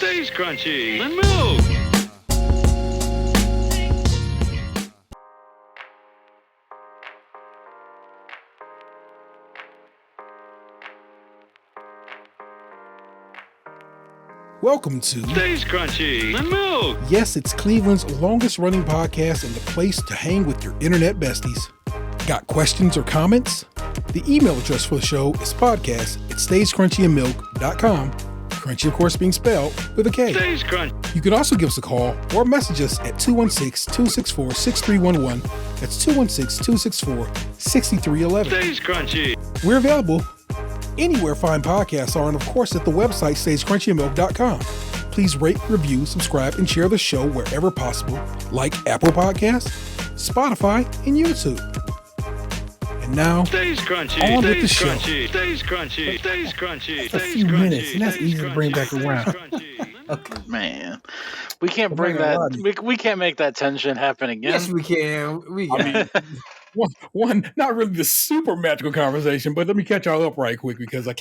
stays crunchy and milk. Welcome to Stays Crunchy and Milk. Yes, it's Cleveland's longest running podcast and the place to hang with your internet besties. Got questions or comments? The email address for the show is podcast@stayscrunchyandmilk.com. Crunchy, of course, being spelled with a K. Stays Crunchy. You can also give us a call or message us at 216-264-6311. That's 216-264-6311. Stays Crunchy. We're available anywhere fine podcasts are, and of course at the website stayscrunchyandmilk.com. Please rate, review, subscribe, and share the show wherever possible, like Apple Podcasts, Spotify, and YouTube. And now, Stays crunchy. on with the Stays show. crunchy. Stays crunchy. Stays crunchy. That's a Stays few crunchy. minutes, and that's Stays easy to bring back crunchy. around. Stays crunchy. Okay, man, we can't I'm bring not gonna lie that. to you. We can't make that tension happen again. Yes, we can. I mean, one, not really the super magical conversation, but let me catch y'all up right quick because I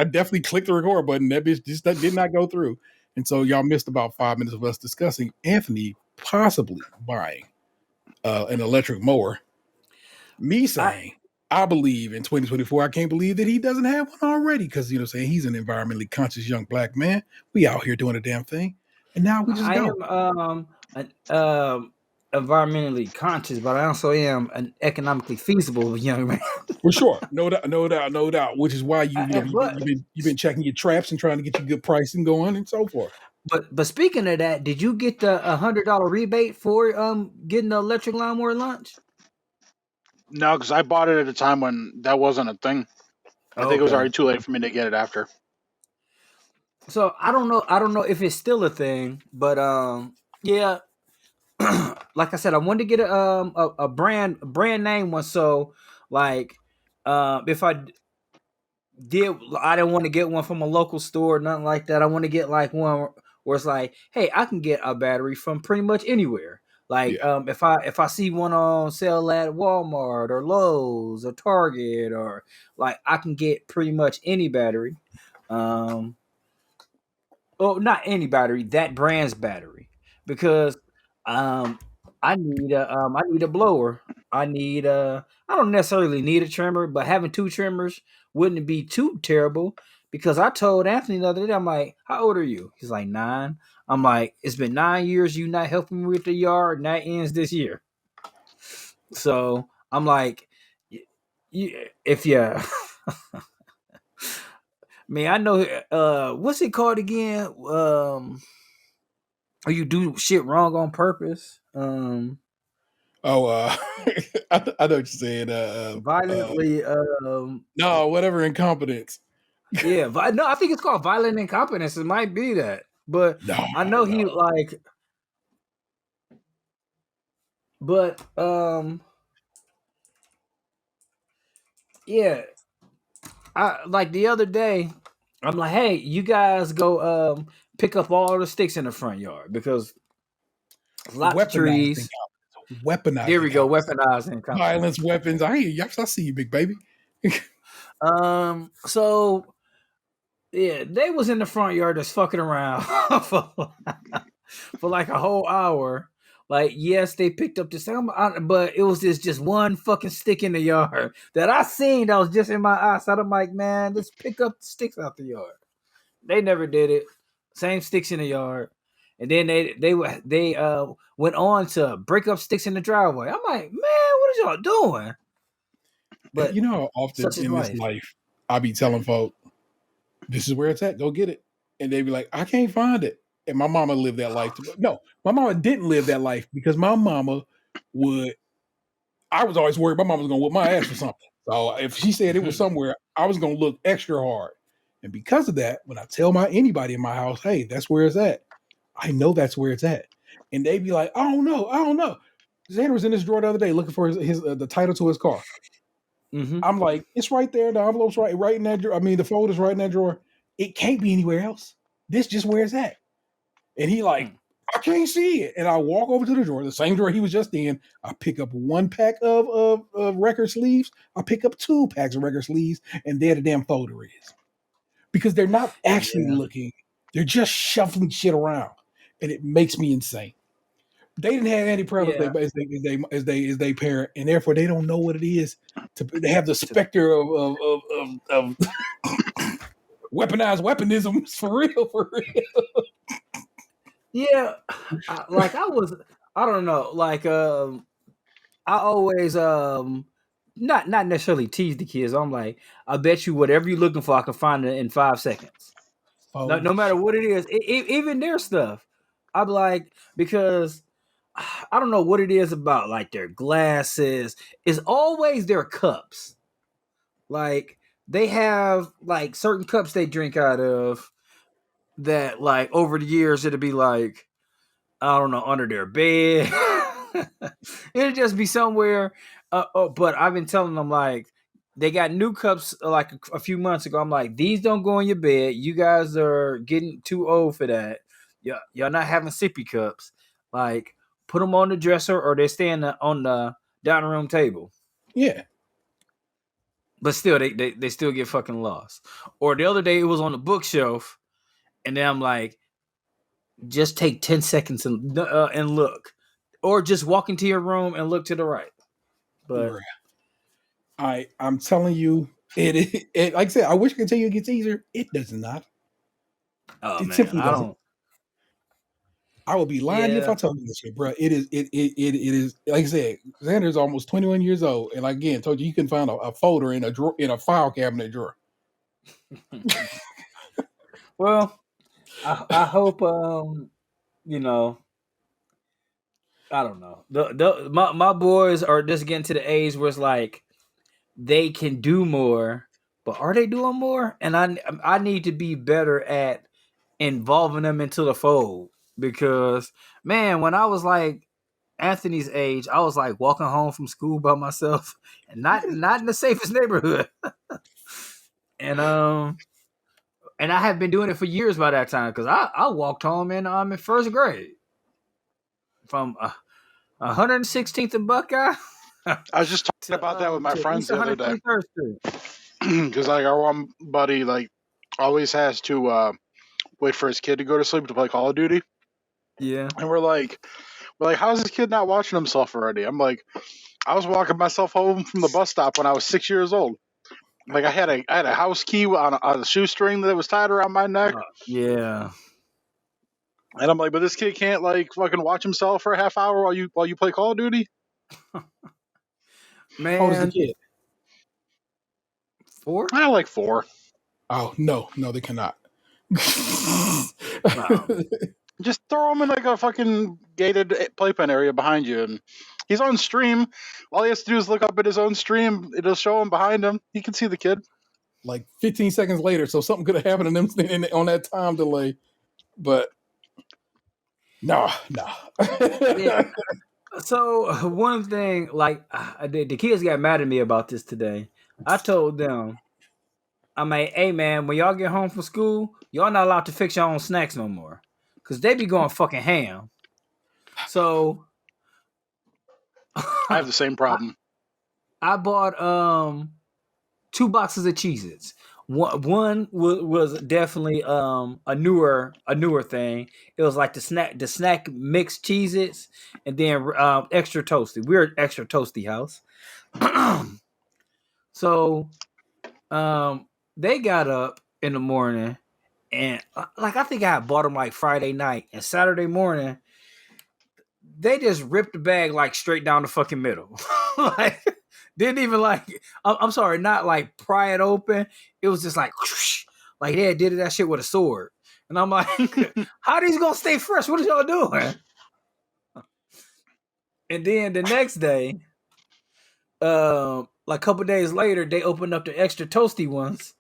definitely clicked the record button. That bitch just did not go through. And so y'all missed about 5 minutes of us discussing Anthony possibly buying an electric mower. Me saying, I believe in 2024, I can't believe that he doesn't have one already because, you know, saying he's an environmentally conscious young black man. We out here doing a damn thing. And now we just I go. am environmentally conscious, but I also am an economically feasible young man. For sure. No doubt. Which is why you've been checking your traps and trying to get your good pricing going and so forth. But speaking of that, did you get the $100 rebate for getting the electric lawnmower at lunch? No, because I bought it at a time when that wasn't a thing. I think it was already too late for me to get it after. So I don't know if it's still a thing, but yeah. Like I said, I wanted to get a brand name one. So like, if I didn't want to get one from a local store, nothing like that. I want to get like one where it's like, hey, I can get a battery from pretty much anywhere. Like, if I see one on sale at Walmart or Lowe's or Target, or like, I can get pretty much any battery. Not any battery, that brand's battery, because I need a blower. I don't necessarily need a trimmer, but having two trimmers wouldn't be too terrible, because I told Anthony the other day, I'm like, how old are you? He's like 9. I'm like, it's been 9 years you not helping me with the yard, and that ends this year. So I'm like, if you man, I know what's it called again? Or you do shit wrong on purpose. I know what you're saying. Violently. No, whatever, incompetence. Yeah, no, I think it's called violent incompetence. It might be that, but No, I know he like. But yeah, I like the other day. I'm like, hey, you guys go pick up all the sticks in the front yard, because lots of trees. Weaponized. There we go, weaponizing violence, weapons. I hear you. I see you, big baby. So yeah, they was in the front yard just fucking around for like a whole hour. Like, yes, they picked up this thing, but it was just one fucking stick in the yard that I seen that was just in my eyesight. I'm like, man, just pick up the sticks out the yard. They never did it. Same sticks in the yard. And then they went on to break up sticks in the driveway. I'm like, man, what is y'all doing? But you know how often in this life I be telling folk, this is where it's at, go get it. And they be like, I can't find it. And my mama lived that life. No, my mama didn't live that life, because my mama I was always worried my mama was going to whip my ass for something. So if she said it was somewhere, I was going to look extra hard. And because of that, when I tell anybody in my house, hey, that's where it's at, I know that's where it's at. And they be like, I don't know. Xander was in this drawer the other day looking for his the title to his car. Mm-hmm. I'm like, it's right there. The envelope's right in that drawer. I mean, the folder's right in that drawer. It can't be anywhere else. This just where it's at. And he like, I can't see it. And I walk over to the drawer, the same drawer he was just in. I pick up 1 pack of record sleeves. I pick up 2 packs of record sleeves, and there the damn folder is. Because they're not actually looking They're just shuffling shit around, and it makes me insane. They didn't have any problems Yeah. as they parent, and therefore they don't know what it is to have the specter of weaponized weaponisms for real, for real. Yeah, I don't know, like I always not necessarily tease the kids. I'm like, I bet you whatever you're looking for, I can find it in 5 seconds. Oh No matter shit. what it is, even their stuff. I'm like, because I don't know what it is about like their glasses. It's always their cups. Like they have like certain cups they drink out of that like over the years it'll be like I don't know under their bed. It'll just be somewhere. But I've been telling them like they got new cups like a few months ago. I'm like these don't go in your bed. You guys are getting too old for that. Y'all not having sippy cups. Like put them on the dresser or they stay on the dining room table. Yeah. But still, they still get fucking lost. Or the other day, it was on the bookshelf, and then I'm like, just take 10 seconds and look, or just walk into your room and look to the right. But Bruh. I'm telling you, it like I said, I wish I could tell you it gets easier. It does not. oh It man, simply I doesn't. don't. I would be lying to you if Yeah, I told you this shit, bro. It is like I said, Xander's almost 21 years old, and again, told you can find a folder in a drawer in a file cabinet drawer. well, I hope you know, I don't know. My boys are just getting to the age where it's like they can do more, but are they doing more? And I need to be better at involving them into the fold because man, when I was like Anthony's age, I was like walking home from school by myself and not in the safest neighborhood. And and I have been doing it for years by that time because I walked home and I'm in first grade from 116th and Buckeye I was just talking about that with my to friends East the other day 123rd Street. because like our one buddy like always has to wait for his kid to go to sleep to play Call of Duty, Yeah. and we're like, how's this kid not watching himself already? I'm like, I was walking myself home from the bus stop when I was 6 years old. Like I had a house key on a shoestring that was tied around my neck, Yeah. and I'm like, but this kid can't like fucking watch himself for a half hour while you play Call of Duty. How old is the Man, kid? 4? I like 4. Oh no, they cannot. Wow. Just throw him in like a fucking gated playpen area behind you, and he's on stream. All he has to do is look up at his own stream. It'll show him behind him. He can see the kid. Like 15 seconds later, so something could have happened to them on that time delay. But no. Yeah. So one thing, like the kids got mad at me about this today. I told them, I'm like, hey man, when y'all get home from school, y'all not allowed to fix your own snacks no more, cause they be going fucking ham. So I have the same problem. I bought 2 boxes of Cheez-Its. One was definitely a newer thing. It was like the snack mixed Cheez-Its and then extra toasty. We're an extra toasty house. So they got up in the morning and like I think I bought them like Friday night and Saturday morning they just ripped the bag like straight down the fucking middle. Like didn't even like I'm sorry, not like pry it open. It was just like whoosh, like they did that shit with a sword. And I'm like, how these gonna stay fresh? What are y'all doing? And then the next day, like a couple days later, they opened up the extra toasty ones,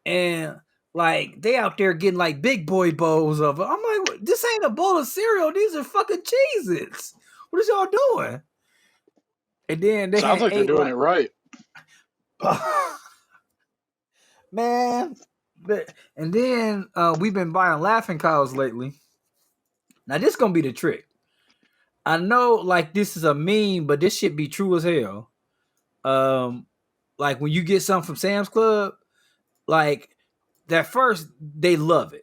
and like they out there getting like big boy bowls of it. I'm like, this ain't a bowl of cereal. These are fucking Cheez-Its. What is y'all doing? And then they Sounds had like they're ate doing like, it right. man. And then we've been buying laughing cows lately. Now this gonna be the trick. I know like this is a meme, but this shit be true as hell. Like when you get something from Sam's Club, like that first they love it.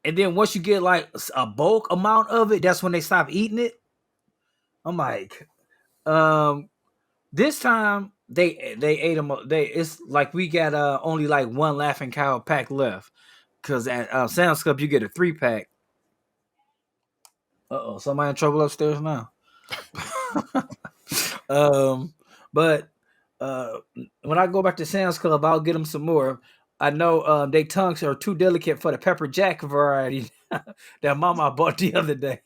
And then once you get like a bulk amount of it, that's when they stop eating it. I'm like, this time they ate them. It's like we got only like one Laughing Cow pack left, because at Sam's Club you get a 3-pack. Somebody in trouble upstairs now. But when I go back to Sam's Club, I'll get them some more. I know they tongues are too delicate for the pepper jack variety that Mama bought the other day.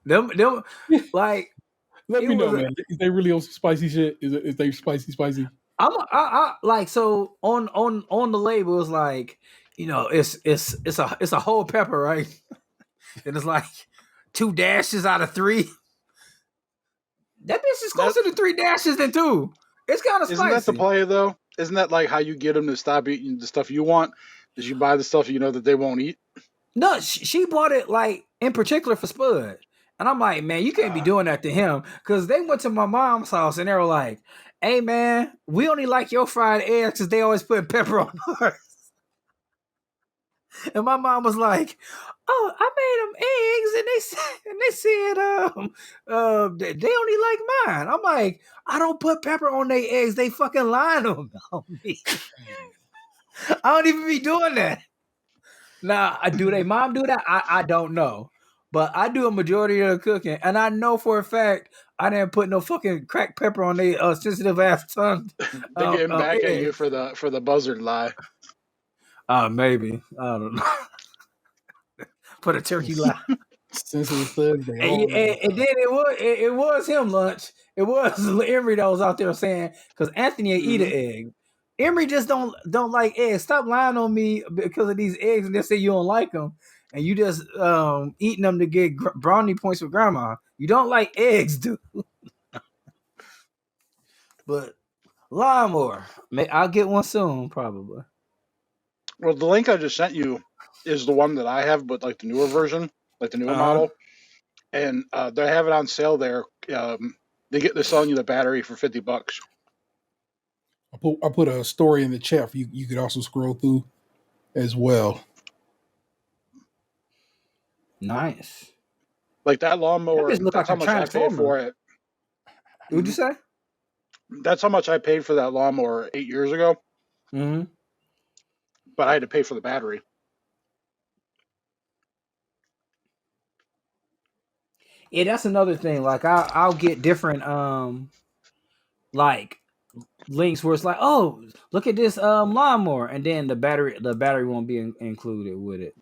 them like. Let me know, man. Is they really on some spicy shit? Is they spicy? I like, so on the label it's like, it's a whole pepper, right? And it's like 2 dashes out of 3. That bitch is closer to 3 dashes than 2. It's kind of spicy. Isn't that the play though? Isn't that like how you get them to stop eating the stuff you want? Is you buy the stuff you know that they won't eat? No, she bought it like in particular for Spud. And I'm like, man, you can't be doing that to him. Because they went to my mom's house and they were like, hey, man, we only like your fried eggs because they always put pepper on ours. And my mom was like, oh, I made them eggs. And they said they only like mine. I'm like, I don't put pepper on their eggs. They fucking line them on me. I don't even be doing that. Now, do they mom do that? I don't know. But I do a majority of the cooking, and I know for a fact I didn't put no fucking cracked pepper on their sensitive ass tongue. They're getting back at you for the buzzard lie. Maybe, I don't know. For the turkey lie. Sensitive thugs. And then it was him, Lunch. It was Emery that was out there saying, because Anthony eat an egg. Emery just don't like eggs. Stop lying on me because of these eggs, and they say you don't like them. And you just eating them to get brownie points with grandma. You don't like eggs, dude. But lawnmower, I'll get one soon, probably. Well, the link I just sent you is the one that I have, but like the newer version, like the newer model. And they have it on sale there. They're selling you the battery for $50. I put a story in the chat for you. You could also scroll through as well. Nice. Like that lawnmower, that's how much I paid for it. What'd you say? That's how much I paid for that lawnmower 8 years ago. Mm-hmm. But I had to pay for the battery. Yeah, that's another thing. Like I'll get different like links where it's like, oh, look at this lawnmower, and then the battery won't be included with it.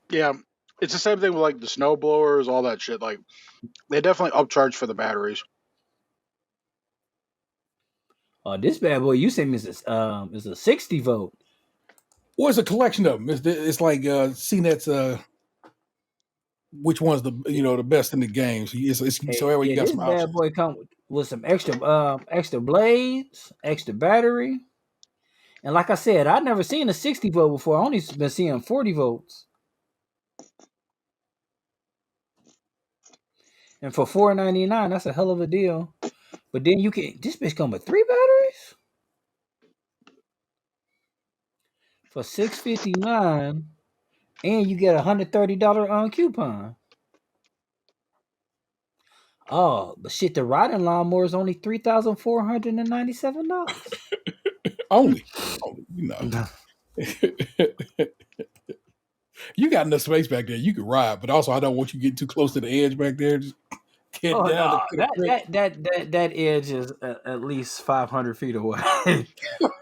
Yeah, it's the same thing with like the snow blowers, all that shit. Like they definitely upcharge for the batteries. This bad boy you sent me is a 60 volt. Well, it's a collection of them. It's like CNET's which one's the best in the game. So so you got this some bad options. boy come with some extra blades, extra battery, and like I said, I've never seen a 60 volt before. I only been seeing 40 volts. And for $4.99, that's a hell of a deal. But then this bitch come with 3 batteries for $6.59, and you get a $130 coupon. Oh, but shit, the riding lawnmower is only $3,497. Only, You got enough space back there. You can ride, but also I don't want you getting too close to the edge back there. Just get down. No, that edge is at least 500 feet away.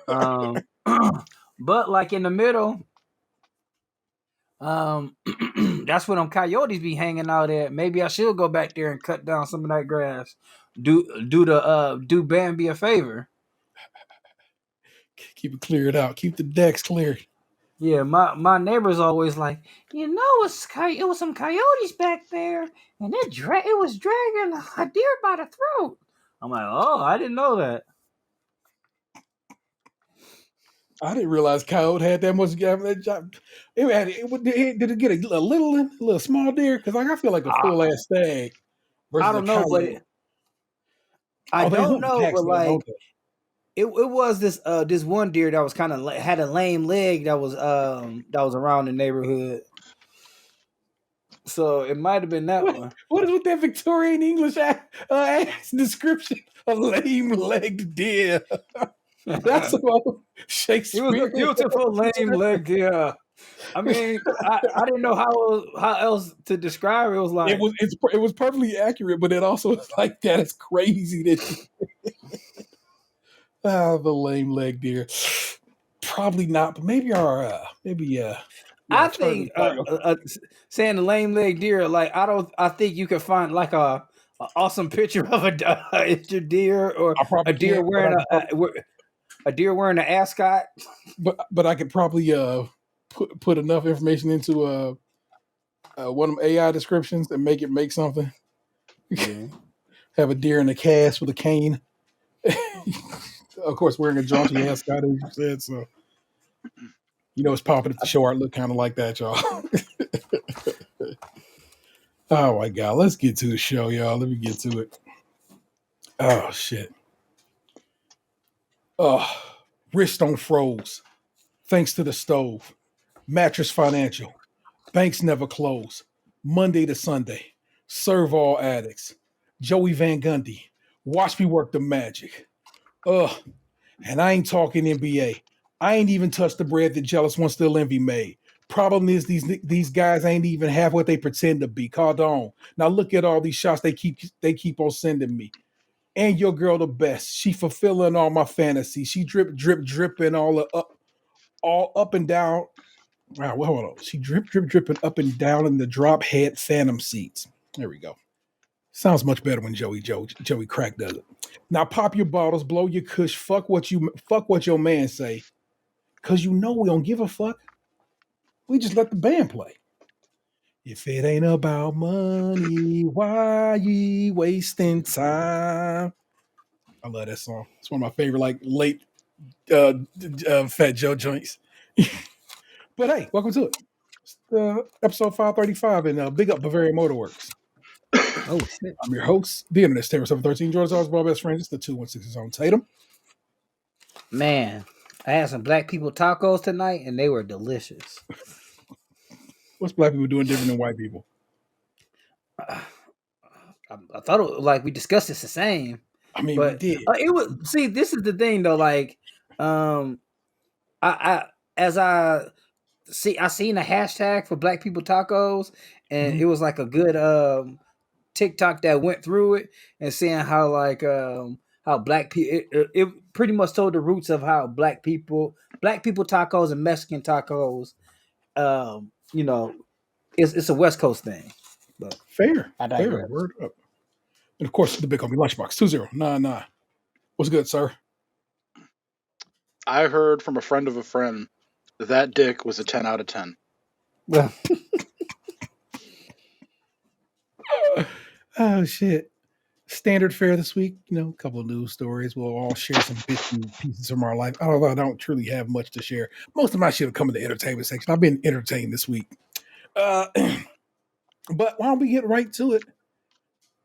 But like in the middle, that's where them coyotes be hanging out at. Maybe I should go back there and cut down some of that grass. Do Bambi a favor. Keep it cleared out. Keep the decks cleared. Yeah, my neighbor's always like, it was some coyotes back there, and it was dragging a deer by the throat. I'm like, oh, I didn't know that. I didn't realize coyote had that much job. Did it get a little small deer? Because I feel like a full ass stag versus I don't know, but I don't know, but like It was this one deer that was kind of had a lame leg that was around the neighborhood. So it might have been that one. What is with that Victorian English description? A lame-legged deer. That's about Shakespeare. Beautiful lame leg deer. I mean, I didn't know how else to describe it. It was like It was perfectly accurate, but it also is like that. It's crazy that the lame leg deer. Probably not, but maybe I think saying the lame leg deer, like I think you can find like a awesome picture of a deer or a deer wearing a deer wearing an ascot. But I could probably put enough information into one of them AI descriptions and make something. Yeah. Have a deer in a cast with a cane. Of course, wearing a jaunty ascot, as you said. So, it's popping if the show art look kind of like that, y'all. Oh my God, let's get to the show, y'all. Let me get to it. Oh shit. Wrist on froze. Thanks to the stove. Mattress Financial. Banks never close. Monday to Sunday. Serve all addicts. Joey Van Gundy. Watch me work the magic. And I ain't talking NBA. I ain't even touched the bread that jealous ones still envy made. Problem is these guys ain't even half what they pretend to be. Cardone. Now look at all these shots they keep on sending me. And your girl the best. She fulfilling all my fantasies. She dripping all up and down. Wow, well, hold on. She dripping up and down in the drop head phantom seats. There we go. Sounds much better when Joey Crack does it. Now pop your bottles, blow your kush, fuck what your man say. Cause we don't give a fuck. We just let the band play. If it ain't about money, why ye wasting time? I love that song. It's one of my favorite, like late Fat Joe joints. But hey, welcome to it. Episode 535 and Big Up Bavaria Motorworks. Oh shit! I'm your host, the Internet Terror 713. George Osborne, best friend. It's the 216's own Tatum. Man, I had some black people tacos tonight, and they were delicious. What's black people doing different than white people? I thought it was, like we discussed this the same. I mean, but we did. It was. See, this is the thing though. Like, I seen a hashtag for black people tacos, and it was like a good TikTok that went through it and saying how like how black people it pretty much told the roots of how black people tacos and Mexican tacos, it's a West Coast thing. But fair. Word up. And of course, the big homie Lunchbox 2099. What's good, sir? I heard from a friend of a friend that dick was a 10 out of 10. Oh shit. Standard fare this week, a couple of news stories. We'll all share some bits and pieces from our life. Although I don't truly have much to share. Most of my shit will come in the entertainment section. I've been entertained this week. But why don't we get right to it?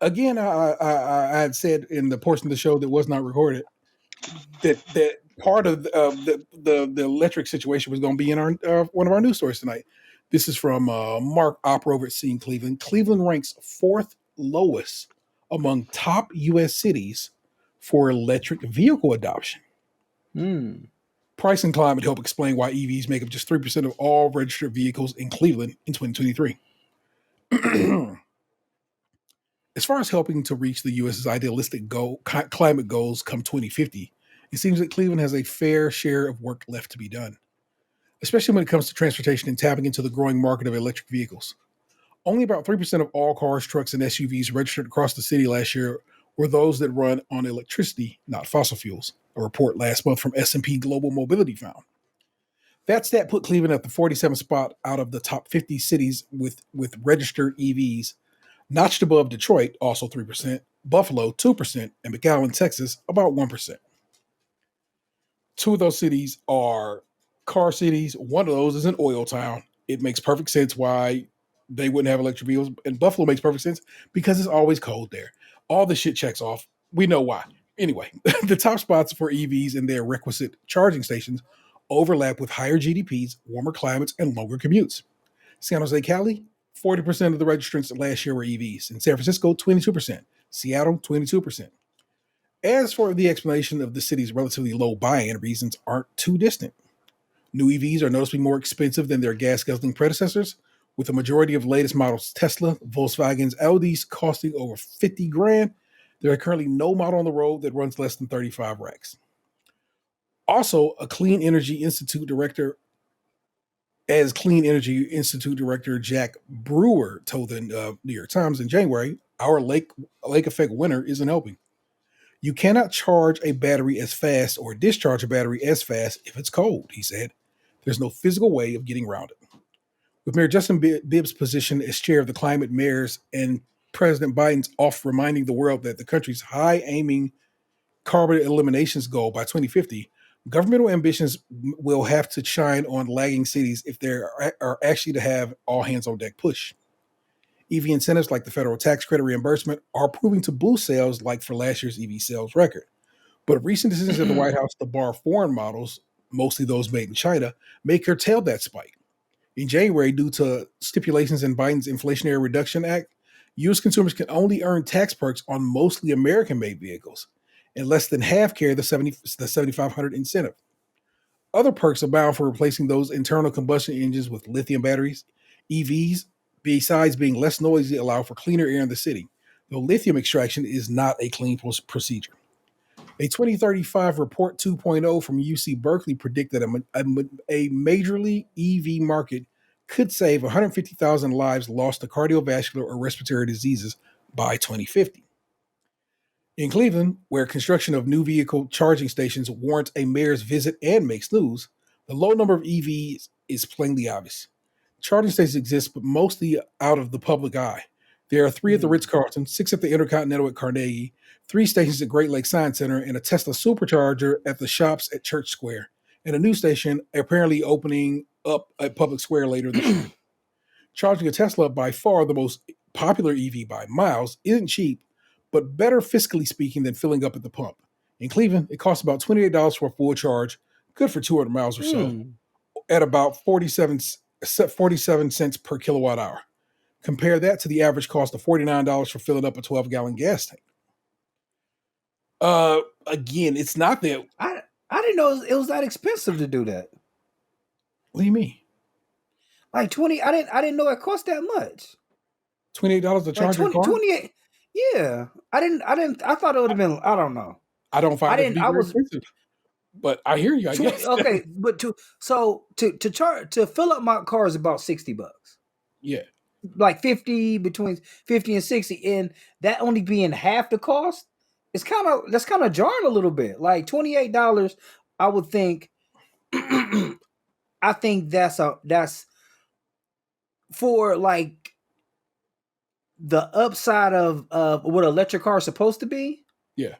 Again, I had said in the portion of the show that was not recorded that part of the electric situation was going to be in our one of our news stories tonight. This is from Mark Opera over at SKiM Cleveland. Cleveland ranks 4th lowest among top U.S. cities for electric vehicle adoption. Price and climate help explain why EVs make up just 3% of all registered vehicles in Cleveland in 2023. As far as helping to reach the U.S.'s idealistic climate goals come 2050, it seems that Cleveland has a fair share of work left to be done, especially when it comes to transportation and tapping into the growing market of electric vehicles. Only about 3% of all cars, trucks, and SUVs registered across the city last year were those that run on electricity, not fossil fuels, a report last month from S&P Global Mobility found. That stat put Cleveland at the 47th spot out of the top 50 cities with registered EVs, notched above Detroit, also 3%, Buffalo, 2%, and McAllen, Texas, about 1%. Two of those cities are car cities. One of those is an oil town. It makes perfect sense why they wouldn't have electric vehicles. And Buffalo makes perfect sense because it's always cold there. All the shit checks off. We know why. Anyway, the top spots for EVs and their requisite charging stations overlap with higher GDPs, warmer climates, and longer commutes. San Jose, Cali, 40% of the registrants last year were EVs. In San Francisco, 22%. Seattle, 22%. As for the explanation of the city's relatively low buy-in, reasons aren't too distant. New EVs are noticeably more expensive than their gas-guzzling predecessors, with the majority of latest models Tesla, Volkswagens, Audis costing over 50 grand. There are currently no model on the road that runs less than 35 racks. Also, Clean Energy Institute Director Jack Brewer told the New York Times in January, our lake effect winter isn't helping. You cannot charge a battery as fast or discharge a battery as fast if it's cold, he said. There's no physical way of getting around it. With Mayor Justin Bibb's position as chair of the climate mayors and President Biden's off reminding the world that the country's high aiming carbon eliminations goal by 2050, governmental ambitions will have to shine on lagging cities if they are actually to have all hands on deck push. EV incentives like the federal tax credit reimbursement are proving to boost sales like for last year's EV sales record. But recent decisions at the White House to bar foreign models, mostly those made in China, may curtail that spike. In January, due to stipulations in Biden's Inflation Reduction Act, U.S. consumers can only earn tax perks on mostly American-made vehicles, and less than half carry the 7,500 incentive. Other perks abound for replacing those internal combustion engines with lithium batteries. EVs, besides being less noisy, allow for cleaner air in the city, though lithium extraction is not a clean procedure. A 2035 Report 2.0 from UC Berkeley predicted a majorly EV market could save 150,000 lives lost to cardiovascular or respiratory diseases by 2050. In Cleveland, where construction of new vehicle charging stations warrants a mayor's visit and makes news, the low number of EVs is plainly obvious. Charging stations exist, but mostly out of the public eye. There are 3 at the Ritz-Carlton, 6 at the Intercontinental at Carnegie, 3 stations at Great Lakes Science Center, and a Tesla supercharger at the shops at Church Square, and a new station apparently opening up at Public Square later this year. Charging a Tesla, by far the most popular EV by miles, isn't cheap, but better fiscally speaking than filling up at the pump. In Cleveland, it costs about $28 for a full charge, good for 200 miles or so, at about 47 cents per kilowatt hour. Compare that to the average cost of $49 for filling up a 12-gallon gas tank. Again, it's not that I didn't know it was that expensive to do that. What do you mean? Like 20, I didn't know it cost that much. $28 to charge your car? 28. Yeah. I thought it would have been, I don't know. I don't find it to be very expensive. But I hear you, I guess. Okay, but to fill up my car is about $60. Yeah. Like 50, between 50 and 60, and that only being half the cost, that's kind of jarring a little bit. Like $28, I would think I think that's for like the upside of what an electric car is supposed to be. Yeah.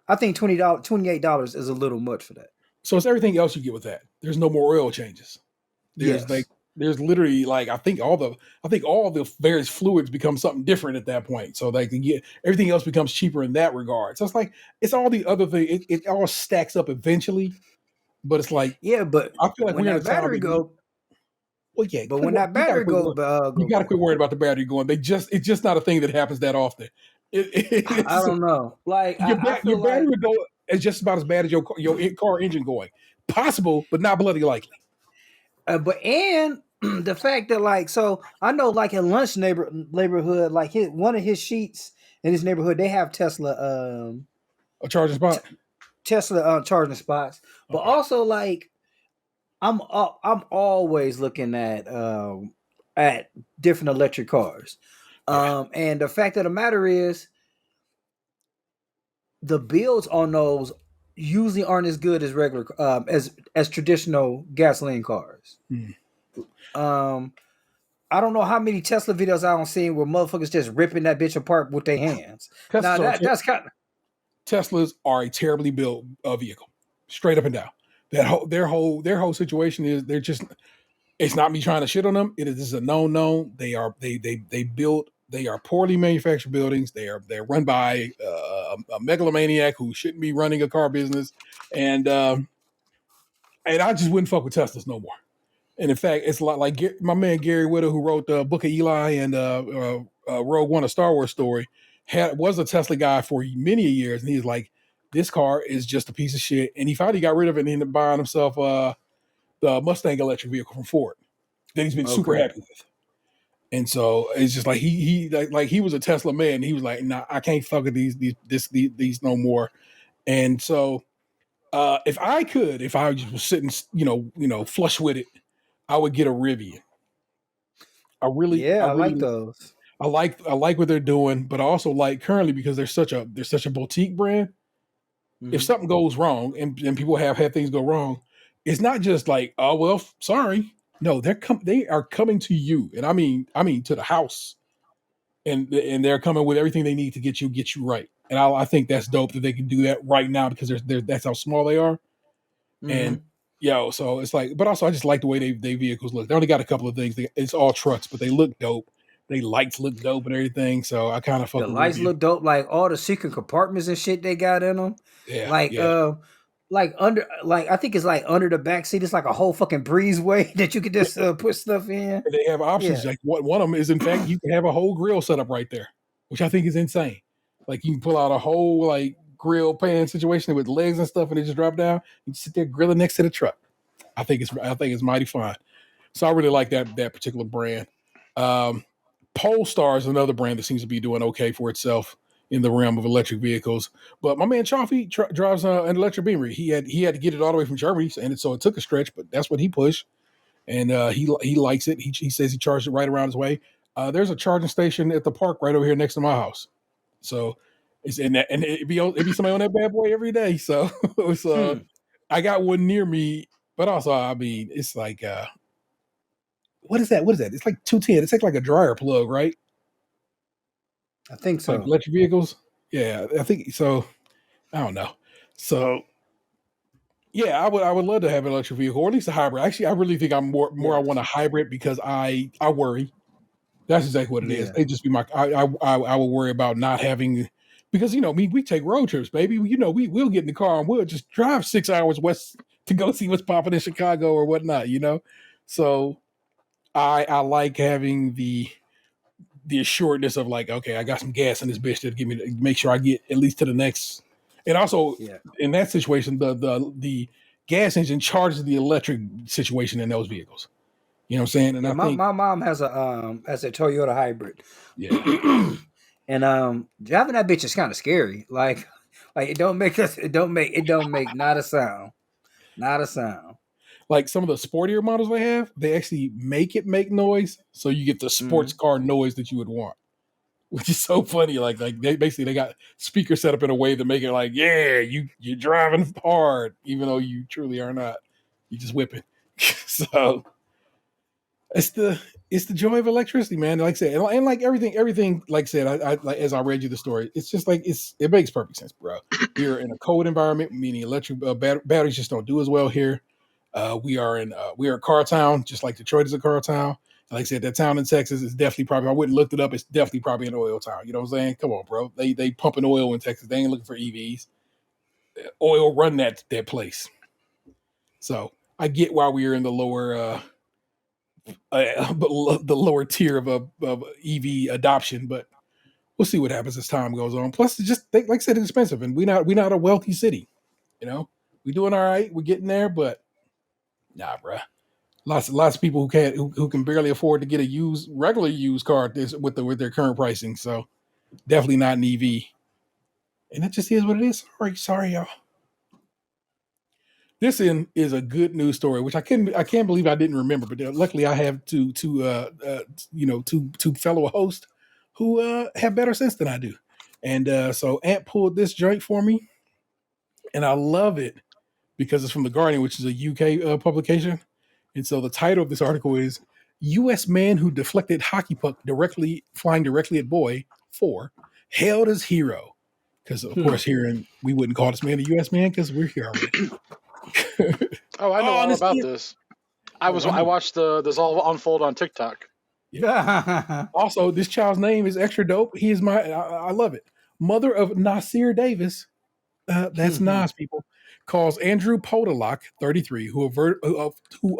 I think $28 is a little much for that. So it's everything else you get with that. There's no more oil changes. There's literally like I think all the various fluids become something different at that point. So they can get everything else becomes cheaper in that regard. So it's like it's all the other thing. It all stacks up eventually. But it's like but I feel like when that battery go. Well, yeah, but when that battery goes, you got to quit worrying about the battery going. It's just not a thing that happens that often. I don't know. Like your battery would go as just about as bad as your car engine going. Possible, but not bloody likely. But the fact that like so I know like in Lunch neighborhood like one of his sheets in his neighborhood they have Tesla a charging spot. Tesla charging spots, but also like I'm always looking at different electric cars, and the fact of the matter is the builds on those usually aren't as good as regular as traditional gasoline cars. I don't know how many Tesla videos I don't see where motherfuckers just ripping that bitch apart with their hands. That's kind of Teslas are a terribly built vehicle, straight up and down. Their whole situation is it's not me trying to shit on them. It is a known. They are poorly manufactured buildings. They're run by a megalomaniac who shouldn't be running a car business, and I just wouldn't fuck with Teslas no more. And in fact, it's a lot like my man Gary Whitta, who wrote the Book of Eli and Rogue One, a Star Wars story, was a Tesla guy for many years, and he's like, this car is just a piece of shit. And he finally got rid of it and ended up buying himself the Mustang electric vehicle from Ford that he's been super happy with. And so it's just like he was a Tesla man. And he was like, nah, I can't fuck with these no more. And so if I just was sitting, flush with it, I would get a Rivian. I like those. I like what they're doing, but I also like currently because they're such a boutique brand. Mm-hmm. If something goes wrong and people have had things go wrong, it's not just like, oh well, sorry. No, they are coming to you, and I mean to the house, and they're coming with everything they need to get you right. And I think that's dope that they can do that right now because that's how small they are. Mm-hmm. And so it's like, but also I just like the way they vehicles look. They only got a couple of things. It's all trucks, but they look dope. They lights look dope and everything. So I kind of fuck. The lights look dope, like all the secret compartments and shit they got in them. Yeah, under, I think it's like under the back seat. It's like a whole fucking breezeway that you could just put stuff in. And they have options. Like one of them is, in fact, you can have a whole grill set up right there, which I think is insane. Like you can pull out a whole like grill pan situation with legs and stuff, and it just drop down. You sit there grilling next to the truck. I think it's mighty fine. So I really like that particular brand. Polestar is another brand that seems to be doing okay for itself in the realm of electric vehicles. But my man Chaffee drives an electric Beamer. He had to get it all the way from Germany, and so it took a stretch, but that's what he pushed, and he likes it. He says he charged it right around his way. There's a charging station at the park right over here next to my house. So it's and it'd be somebody on that bad boy every day. So it's I got one near me, but also I mean it's like what is that? It's like 210. It's like a dryer plug, right? I think so. Like electric vehicles? Yeah, I think so. I don't know. So yeah, I would love to have an electric vehicle, or at least a hybrid. Actually, I really think I'm more I want a hybrid because I worry. That's exactly what it is. It just be I will worry about not having, because we take road trips, baby. We'll get in the car and we'll just drive 6 hours west to go see what's popping in Chicago or whatnot. So I like having the assuredness of like, okay, I got some gas in this bitch to make sure I get at least to the next. And also in that situation, the gas engine charges the electric situation in those vehicles. You know what I'm saying? And my mom has a Toyota hybrid. Yeah. And driving that bitch is kind of scary. Like it don't make not a sound. Not a sound. Like some of the sportier models they actually make noise, so you get the sports car noise that you would want, which is so funny. Like they got speakers set up in a way to make it like, yeah, you're driving hard, even though you truly are not. You just whipping. So it's the joy of electricity, man. Like I said, and like everything. Like I said, I as I read you the story, it's just like it makes perfect sense, bro. We're in a cold environment, meaning electric batteries just don't do as well here. We are in car town, just like Detroit is a car town. Like I said, that town in Texas is definitely probably, I wouldn't looked it up. It's definitely probably an oil town. You know what I'm saying? Come on, bro. They pumping oil in Texas. They ain't looking for EVs. Oil run that place. So I get why we are in the lower tier of EV adoption, but we'll see what happens as time goes on. Plus, it's just like I said, it's expensive, and we not a wealthy city. We doing all right. We're getting there, but nah, bruh. Lots of people who can barely afford to get a regular used car with their current pricing. So definitely not an EV. And that just is what it is. Sorry, y'all. This is a good news story, which I can't believe I didn't remember. But luckily, I have two fellow hosts who have better sense than I do. And so Ant pulled this joint for me, and I love it because it's from The Guardian, which is a UK publication. And so the title of this article is U.S. Man who deflected hockey puck flying directly at boy 4 hailed as hero. Because, of course, we wouldn't call this man a U.S. man because we're here already. Oh, I know all about this. I watched this all unfold on TikTok. Yeah. Also, this child's name is extra dope. I love it. mother of Nasir Davis, that's Nas people, calls Andrew Podolak, 33, who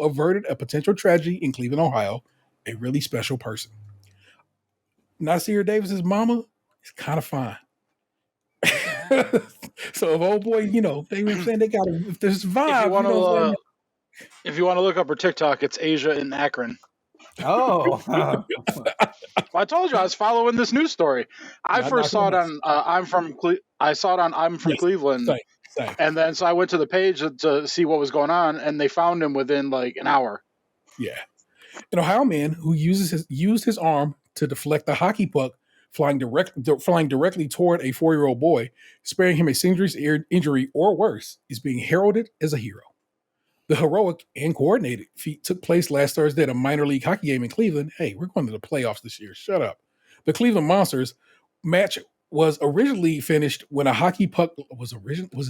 averted a potential tragedy in Cleveland, Ohio, a really special person. Nasir Davis's mama is kind of fine. So if old boy, they were saying they got if there's vibes, if you want to look up her TikTok, it's Asia in Akron. Oh, Well, I told you I was following this news story. I first saw it on I'm from Cleveland, same. and then so I went to the page to see what was going on, and they found him within like an hour. Yeah, an Ohio man who used his arm to deflect a hockey puck flying directly toward a 4-year-old boy, sparing him a serious injury or worse, is being heralded as a hero. The heroic and coordinated feat took place last Thursday at a minor league hockey game in Cleveland. Hey, we're going to the playoffs this year. Shut up. The Cleveland Monsters match was originally finished when a hockey puck was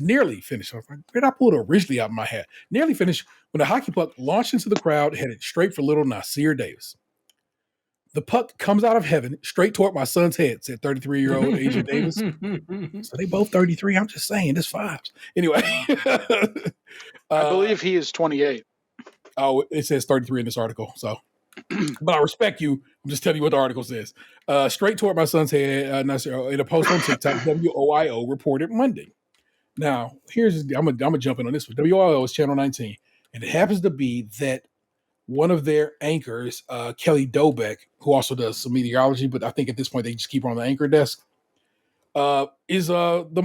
nearly finished. Where did I pull it originally out of my hat? Nearly finished when a hockey puck launched into the crowd, headed straight for little Nasir Davis. The puck comes out of heaven straight toward my son's head, said 33-year-old Asia Davis. So they both 33. I'm just saying, this vibes. Anyway. I believe he is 28. Oh, it says 33 in this article. So, but I respect you. I'm just telling you what the article says. Straight toward my son's head, in a post on TikTok, WOIO reported Monday. Now, I'm gonna jump in on this one. WOIO is Channel 19, and it happens to be that one of their anchors, Kelly Dobeck, who also does some meteorology, but I think at this point they just keep her on the anchor desk, is the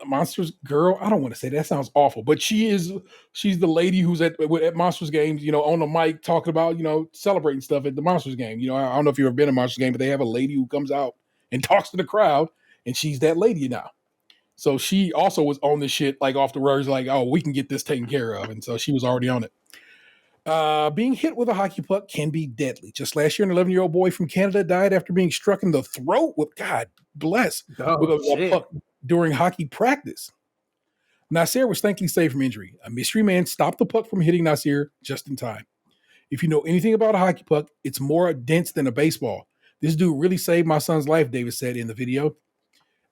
Monsters girl. I don't want to say that sounds awful, but she's the lady who's at Monsters games, on the mic talking about, celebrating stuff at the Monsters game. I don't know if you've ever been to a Monsters game, but they have a lady who comes out and talks to the crowd, and she's that lady now. So she also was on this shit like off the words, like, oh, we can get this taken care of, and so she was already on it. Being hit with a hockey puck can be deadly. Just last year, an 11-year-old boy from Canada died after being struck in the throat with, God bless, with a puck during hockey practice. Nasir was thankfully saved from injury. A mystery man stopped the puck from hitting Nasir just in time. If you know anything about a hockey puck, it's more dense than a baseball. This dude really saved my son's life, Davis said in the video.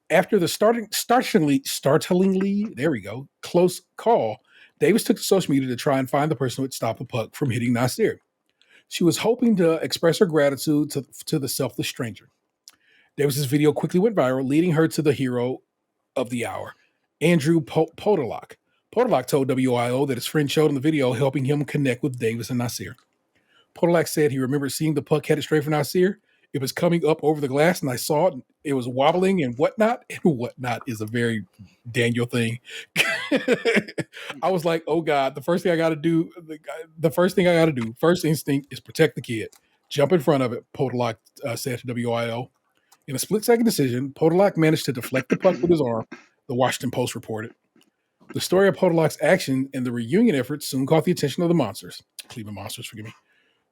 After the startlingly, there we go, close call, Davis took to social media to try and find the person who had stopped the puck from hitting Nasir. She was hoping to express her gratitude to the selfless stranger. Davis's video quickly went viral, leading her to the hero of the hour, Andrew Podolak. Podolak told WIO that his friend showed him the video, helping him connect with Davis and Nasir. Podolak said he remembered seeing the puck headed straight for Nasir. It was coming up over the glass, and I saw it. It was wobbling and whatnot. And whatnot is a very Daniel thing. I was like, oh, God, the first thing I got to do, first instinct is protect the kid. Jump in front of it, Podolak said to WIO. In a split-second decision, Podolak managed to deflect the puck with his arm, the Washington Post reported. The story of Podolak's action and the reunion efforts soon caught the attention of the Cleveland Monsters, forgive me.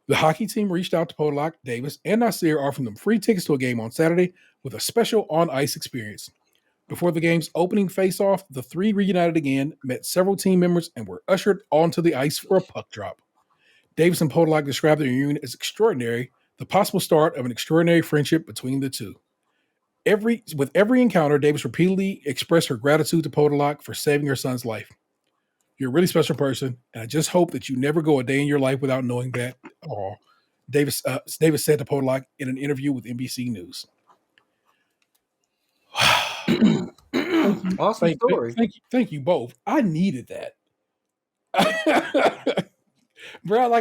The hockey team reached out to Podolak, Davis, and Nasir, offering them free tickets to a game on Saturday with a special on-ice experience. Before the game's opening face-off, the three reunited again, met several team members, and were ushered onto the ice for a puck drop. Davis and Podolak described the reunion as extraordinary, the possible start of an extraordinary friendship between the two. With every encounter, Davis repeatedly expressed her gratitude to Podolak for saving her son's life. You're a really special person, and I just hope that you never go a day in your life without knowing that. Oh, Davis said to Podolak in an interview with NBC News. Awesome story. Thank you both. I needed that. Bro, we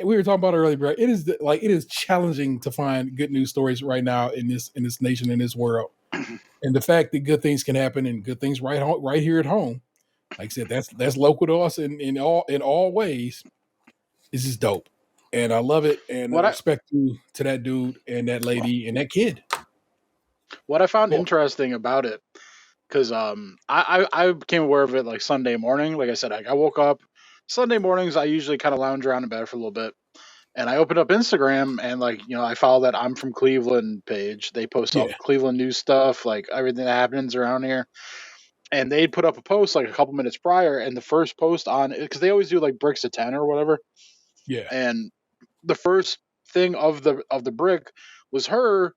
were talking about it earlier, bro. It is challenging to find good news stories right now in this nation, in this world, and the fact that good things can happen and good things right here at home. Like I said, that's local to us in all ways. This is dope, and I love it. And respect to that dude and that lady and that kid. What I found interesting about it, because I became aware of it like Sunday morning. Like I said, I woke up Sunday mornings. I usually kind of lounge around in bed for a little bit, and I opened up Instagram and I follow that I'm from Cleveland page. They post all Cleveland news stuff, like everything that happens around here. And they'd put up a post like a couple minutes prior, and the first post on it, because they always do like bricks of 10 or whatever. Yeah. And the first thing of the brick was her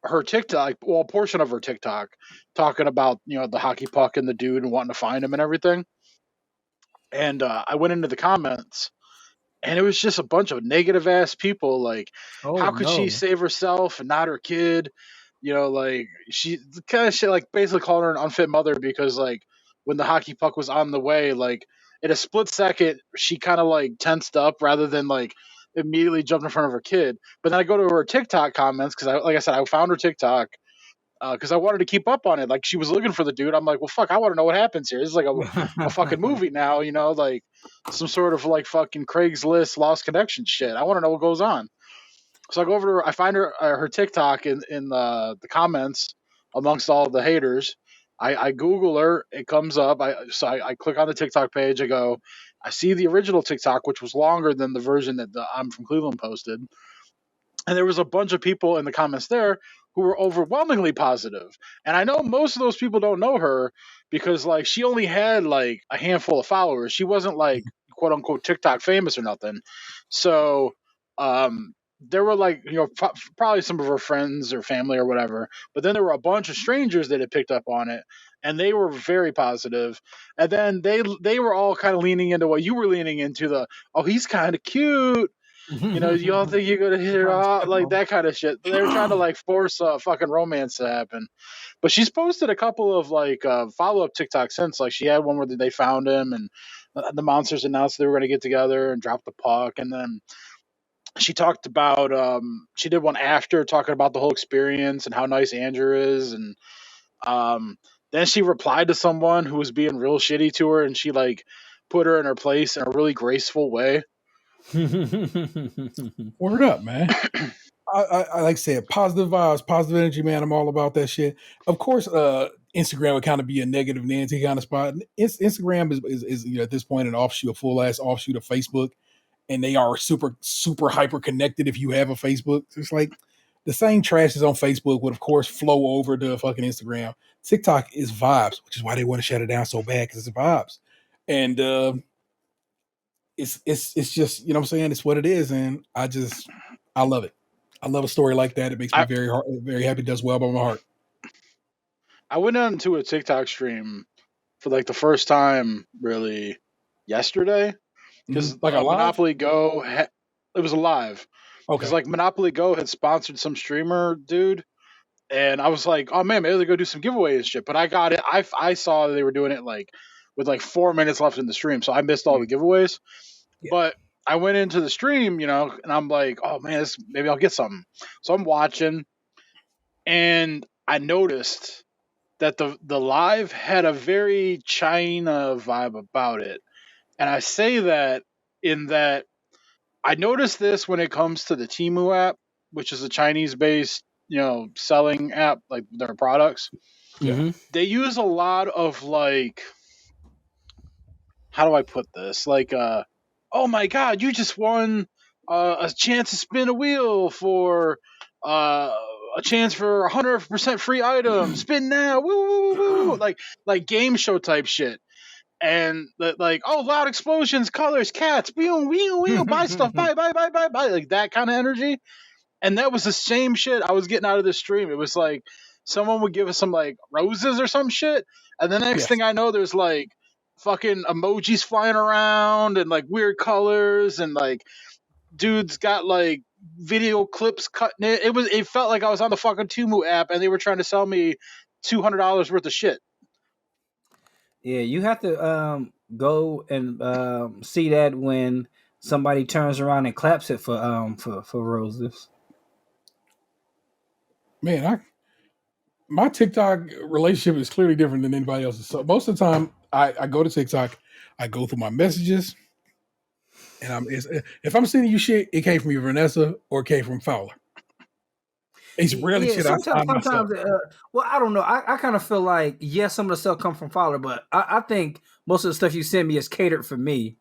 her TikTok, well, a portion of her TikTok, talking about the hockey puck and the dude and wanting to find him and everything. And I went into the comments, and it was just a bunch of negative ass people. Like, Oh how could she no. save herself and not her kid? Like she kind of shit, like basically calling her an unfit mother because like when the hockey puck was on the way, like in a split second, she kind of like tensed up rather than like immediately jumped in front of her kid. But then I go to her TikTok comments because like I said, I found her TikTok because I wanted to keep up on it. Like she was looking for the dude. I'm like, well, fuck, I want to know what happens here. This is like a fucking movie now, like some sort of like fucking Craigslist Lost Connection shit. I want to know what goes on. So I go over to her. I find her TikTok in the comments amongst all the haters. I Google her. It comes up. I click on the TikTok page. I go. I see the original TikTok, which was longer than the version that the I'm from Cleveland posted. And there was a bunch of people in the comments there who were overwhelmingly positive. And I know most of those people don't know her because like she only had like a handful of followers. She wasn't like quote unquote TikTok famous or nothing. So there were like probably some of her friends or family or whatever, but then there were a bunch of strangers that had picked up on it, and they were very positive. And then they were all kind of leaning into what you were leaning into, the oh, he's kind of cute, you all think you're gonna hit her off, like that kind of shit. They were trying to like force a fucking romance to happen. But she's posted a couple of like follow-up TikToks since. Like she had one where they found him and the monsters announced they were gonna get together and drop the puck, and then she talked about she did one after talking about the whole experience and how nice Andrew is, and then she replied to someone who was being real shitty to her, and she like put her in her place in a really graceful way. Word up, man. I like I said, positive vibes, positive energy, man. I'm all about that shit. Of course, Instagram would kind of be a negative Nancy kind of spot. Instagram is at this point a full ass offshoot of Facebook, and they are super hyper connected. If you have a Facebook, it's like the same trash is on Facebook would of course flow over to fucking Instagram. TikTok is vibes, which is why they want to shut it down so bad because it's vibes, and it's just what I'm saying. It's what it is, and I love it. I love a story like that. It makes me very happy. It does well by my heart. I went into a TikTok stream for like the first time really yesterday because like a Monopoly Go it was live because okay. like Monopoly Go had sponsored some streamer dude, and I was like, oh man, maybe they go do some giveaways and shit. But I got it. I saw they were doing it like with like 4 minutes left in the stream, so I missed all the giveaways. Yeah. But I went into the stream, and I'm like, oh man, maybe I'll get something. So I'm watching, and I noticed that the live had a very China vibe about it. And I say that in that I noticed this when it comes to the Temu app, which is a Chinese-based, selling app, like their products. Mm-hmm. They use a lot of like, how do I put this? Like, oh my God, you just won a chance to spin a wheel for a chance for 100% free items. Spin now, woo, woo, woo, woo. like game show type shit. And like, oh, loud explosions, colors, cats, buy stuff, buy, like that kind of energy. And that was the same shit I was getting out of the stream. It was like someone would give us some like roses or some shit, and the next thing I know, there's like fucking emojis flying around and like weird colors, and like dudes got like video clips cutting it. It felt like I was on the fucking Temu app and they were trying to sell me $200 worth of shit. Yeah, you have to go and see that when somebody turns around and claps it for roses. Man, my TikTok relationship is clearly different than anybody else's. So most of the time, I go to TikTok, I go through my messages, and if I'm sending you shit, it came from either Vanessa or it came from Fowler. It's rarely shit I find myself. Well, I don't know. I kind of feel like some of the stuff come from Fowler, but I think most of the stuff you send me is catered for me.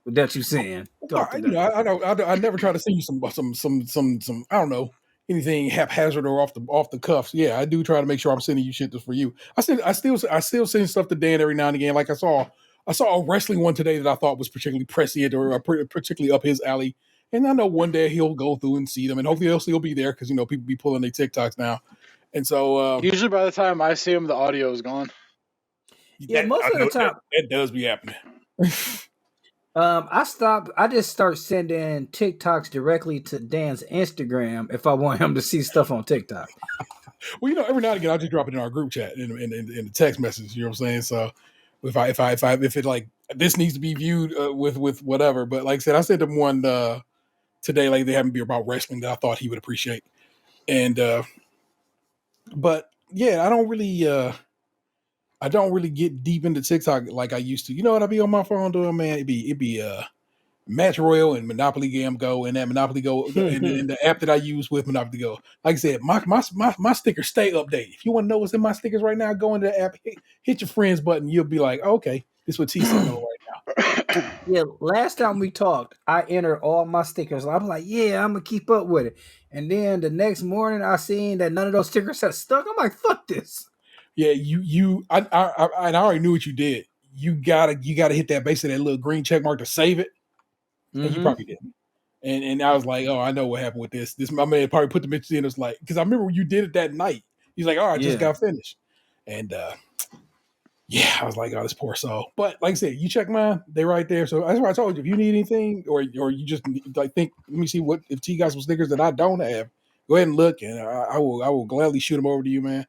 That you send. I never try to send you some I don't know, anything haphazard or off the cuffs. Yeah, I do try to make sure I'm sending you shit that's for you. I still send stuff to Dan every now and again. Like I saw a wrestling one today that I thought was particularly prescient or particularly up his alley. And I know one day he'll go through and see them, and hopefully he'll still be there because people be pulling their TikToks now. And so Usually by the time I see them, the audio is gone. Yeah, most of the time that does be happening. I just start sending TikToks directly to Dan's Instagram if I want him to see stuff on TikTok. Well, every now and again, I'll just drop it in our group chat in the text message. You know what I'm saying? So if it like this needs to be viewed with whatever, but like I said, I sent him one today. Like they happened to be about wrestling that I thought he would appreciate, and but yeah, I don't really get deep into TikTok like I used to. You know what I be on my phone doing, man? It'd be Match Royale and Monopoly Game Go, and that Monopoly Go and the app that I use with Monopoly Go. Like I said, my stickers stay updated. If you want to know what's in my stickers right now, go into the app, hit your friends button. You'll be like, okay, this is what T's sitting on right now. Yeah, last time we talked, I entered all my stickers. I'm like, yeah, I'm gonna keep up with it. And then the next morning, I seen that none of those stickers had stuck. I'm like, fuck this. Yeah, I already knew what you did. You gotta hit that base of that little green check mark to save it, and you probably didn't. And I was like, oh, I know what happened with this. This my man probably put the bitch in. It was like, because I remember when you did it that night. He's like, oh, I just got finished, and yeah, I was like, oh, this poor soul. But like I said, you check mine; they right there. So that's why I told you, if you need anything, or you just like think, let me see what if T got some stickers that I don't have. Go ahead and look, and I will gladly shoot them over to you, man.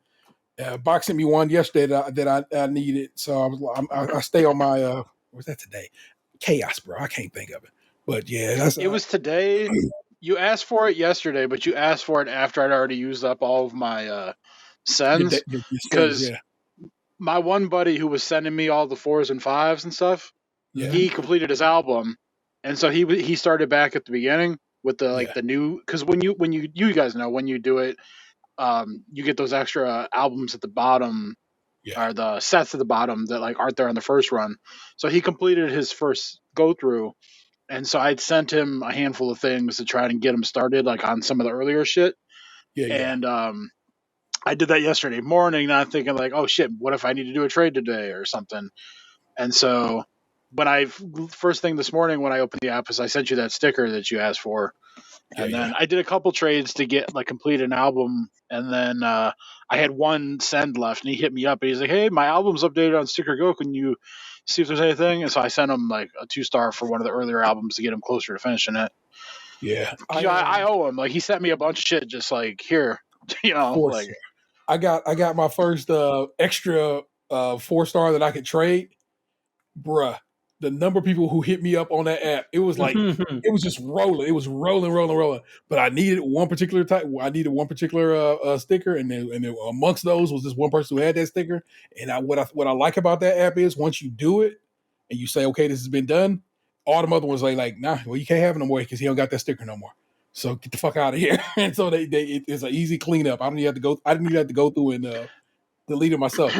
Box sent me one yesterday that I needed, so I stay on my what's that today? Chaos, bro. I can't think of it, but yeah, it was today. You asked for it yesterday, but you asked for it after I'd already used up all of my sends. Because my one buddy who was sending me all the 4s and 5s and stuff, he completed his album, and so he started back at the beginning with the the new. Because when you guys know when you do it. You get those extra albums at the bottom, or the sets at the bottom that like aren't there on the first run. So he completed his first go through, and so I'd sent him a handful of things to try and get him started, like on some of the earlier shit. And I did that yesterday morning, not thinking like, oh shit, what if I need to do a trade today or something? And so when first thing this morning when I opened the app is I sent you that sticker that you asked for. And then I did a couple trades to get like complete an album, and then I had one send left, and he hit me up, and he's like, "Hey, my album's updated on Sticker Go. Can you see if there's anything?" And so I sent him like a 2-star for one of the earlier albums to get him closer to finishing it. Yeah, I owe him. Like he sent me a bunch of shit, just like here, like I got my first extra 4-star that I could trade, bruh. The number of people who hit me up on that app, it was like it was just rolling. It was rolling. But I needed one particular type. I needed one particular sticker, and then amongst those was this one person who had that sticker. And what I like about that app is once you do it and you say, okay, this has been done, all the other ones like, nah, well, you can't have it no more because he don't got that sticker no more. So get the fuck out of here. And so it's an easy cleanup. I didn't even have to go through and delete it myself.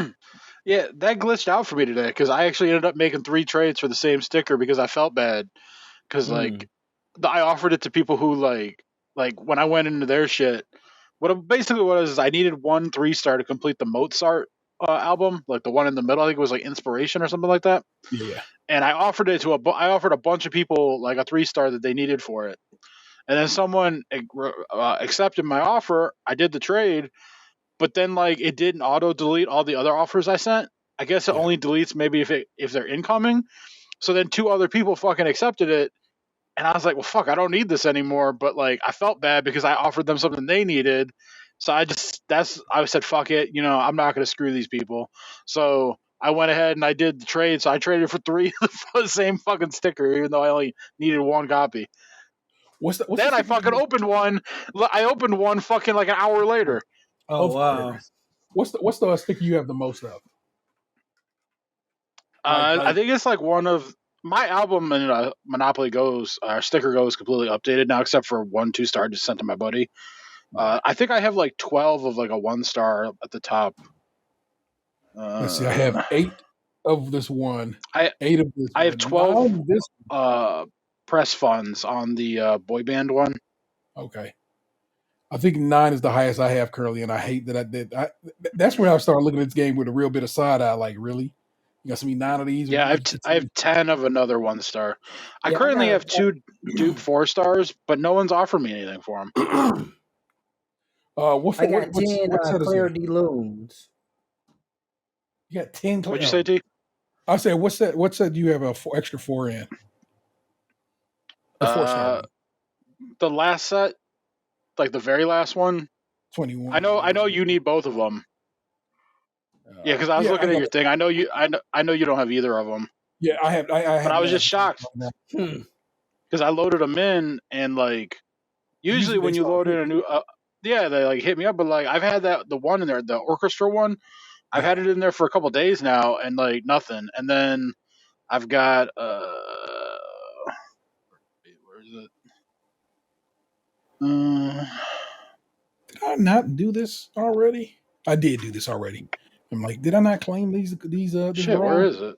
Yeah, that glitched out for me today because I actually ended up making 3 trades for the same sticker because I felt bad because I offered it to people who like when I went into their shit. What was I needed 1 3-star to complete the Mozart album, like the one in the middle. I think it was like Inspiration or something like that. Yeah, and I offered it to I offered a bunch of people like a 3-star that they needed for it, and then someone accepted my offer. I did the trade. But then, like, it didn't auto delete all the other offers I sent. I guess it only deletes maybe if they're incoming. So then 2 other people fucking accepted it, and I was like, well, fuck, I don't need this anymore. But like, I felt bad because I offered them something they needed. So I said, fuck it, I'm not gonna screw these people. So I went ahead and I did the trade. So I traded for 3 for the same fucking sticker, even though I only needed 1 copy. Then I fucking opened one. I opened one fucking like an hour later. Oh wow! What's the sticker you have the most of? I think it's like one of my album and Monopoly Goes. Sticker Go is completely updated now, except for 1 2-star just sent to my buddy. I think I have like 12 of like a 1-star at the top. Let's see. I have 8 of this one. 8 of this. I have 12 press funds on the boy band one. Okay. I think 9 is the highest I have currently, and I hate that I did. That's when I started looking at this game with a real bit of side eye. Like, really, you got some 9 of these? Yeah, I have 10 of another 1-star. I currently have 2 dupe 4-stars, but no one's offered me anything for them. What I for? got 10 What set is it? Clarity Loons. You got 10. What'd you say, D? I said, what set do you have extra 4 in? The 4-star one. The last set, like the very last one. 21. I know you need both of them. Yeah, because I was looking at your thing. I know you don't have either of them. Yeah, I have. But I was just shocked Hmm. because I loaded them in, and like usually when you load in a new, they like hit me up. But like I've had the one in there, the orchestra one. I've had it in there for a couple days now, and like nothing. And then I've got where is it? Did I not do this already? I did do this already. I'm like, did I not claim these? This Shit, where is it?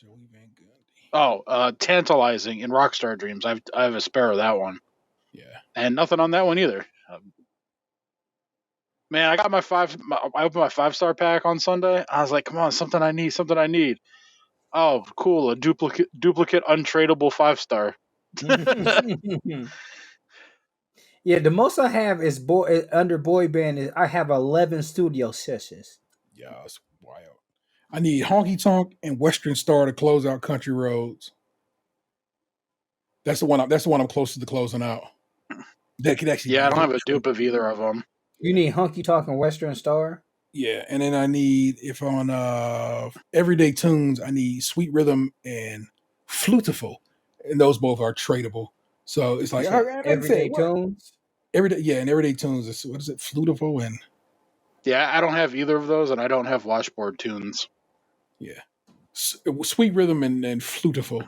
Joey Van Gundy. Oh, Tantalizing in Rockstar Dreams. I have a spare of that one. Yeah, and nothing on that one either. Man, I got I opened my 5-star pack on Sunday. I was like, come on, something I need. Oh, cool, a duplicate untradeable 5-star. Yeah, the most I have is under boy band. I have 11 studio sessions. yeah, it's wild. I need Honky Tonk and Western Star to close out Country Roads. That's the one. That's the one I'm closest to closing out. That could actually. Yeah, I don't have a dupe of either of them. You need Honky Tonk and Western Star. Yeah, and then I need, if on Everyday Tunes, I need Sweet Rhythm and Flutiful, and those both are tradable. So it's like Everyday Tunes. And Everyday Tunes is, what is it, Flutiful and yeah, I don't have either of those, and I don't have Washboard Tunes. Yeah, Sweet Rhythm and Flutiful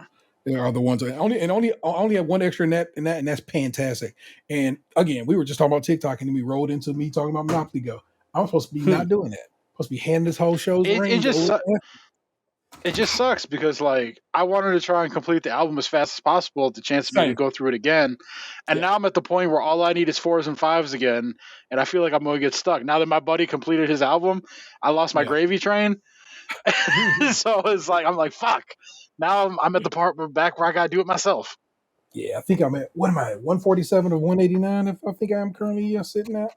are the ones I only have one extra in that, and that's fantastic. And again, we were just talking about TikTok, and then we rolled into me talking about Monopoly Go. I'm supposed to be not doing that. I'm supposed to be handing this whole show's It just sucks because like I wanted to try and complete the album as fast as possible, the chance for me to go through it again, and now I'm at the point where all I need is 4s and 5s again, and I feel like I'm going to get stuck. Now that my buddy completed his album, I lost my gravy train, so it's like I'm like fuck. Now I'm at the part back where I got to do it myself. Yeah, I think I'm at, what am I, 147 of 189? If I think I'm currently sitting at.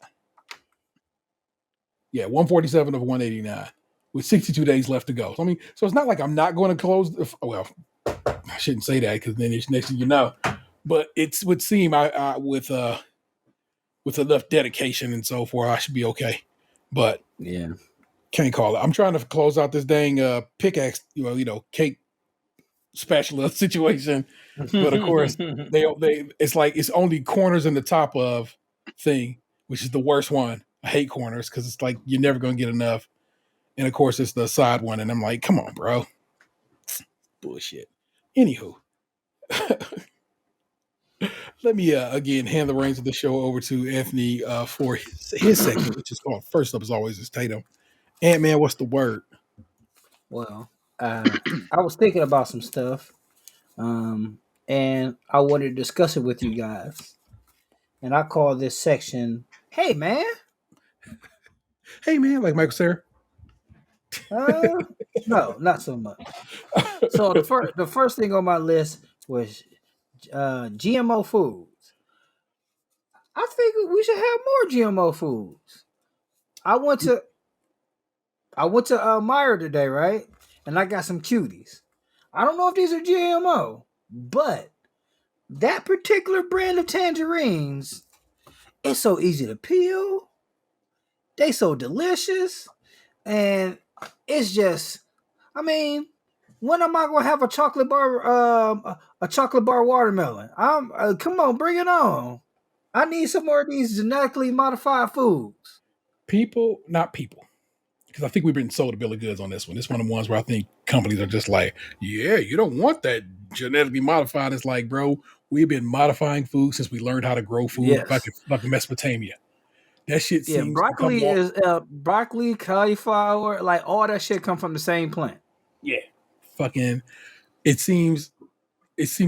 Yeah, 147 of 189 with 62 days left to go. So, I mean, so it's not like I'm not going to close. Well, I shouldn't say that because then it's next thing you know. But it would seem I with enough dedication and so forth, I should be okay. But yeah, can't call it. I'm trying to close out this dang pickaxe, cake spatula situation. But of course, they it's like it's only corners in the top of thing, which is the worst one. I hate corners because it's like you're never going to get enough. And of course, it's the side one. And I'm like, come on, bro. Bullshit. Anywho, let me again hand the reins of the show over to Anthony for his segment, which is called First Up, as always, is Tatum. Ant-Man, what's the word? Well, I was thinking about some stuff, and I wanted to discuss it with you guys. And I call this section, "Hey Man." Hey man, like Michael Cera. No, not so much. So the first thing on my list was GMO foods. I think we should have more GMO foods. I went to Meijer today, right? And I got some cuties. I don't know if these are GMO, but that particular brand of tangerines, it's so easy to peel. They so delicious, and it's just, I mean, when am I gonna have a chocolate bar watermelon? Come on, bring it on. I need some more of these genetically modified foods. People, not people. Because I think we've been sold a bill of goods on this one. It's one of the ones where I think companies are just like, yeah, you don't want that genetically modified. It's like, bro, we've been modifying food since we learned how to grow food back in Mesopotamia. That shit seems broccoli is broccoli, cauliflower, like all that shit come from the same plant. Yeah, fucking. It seems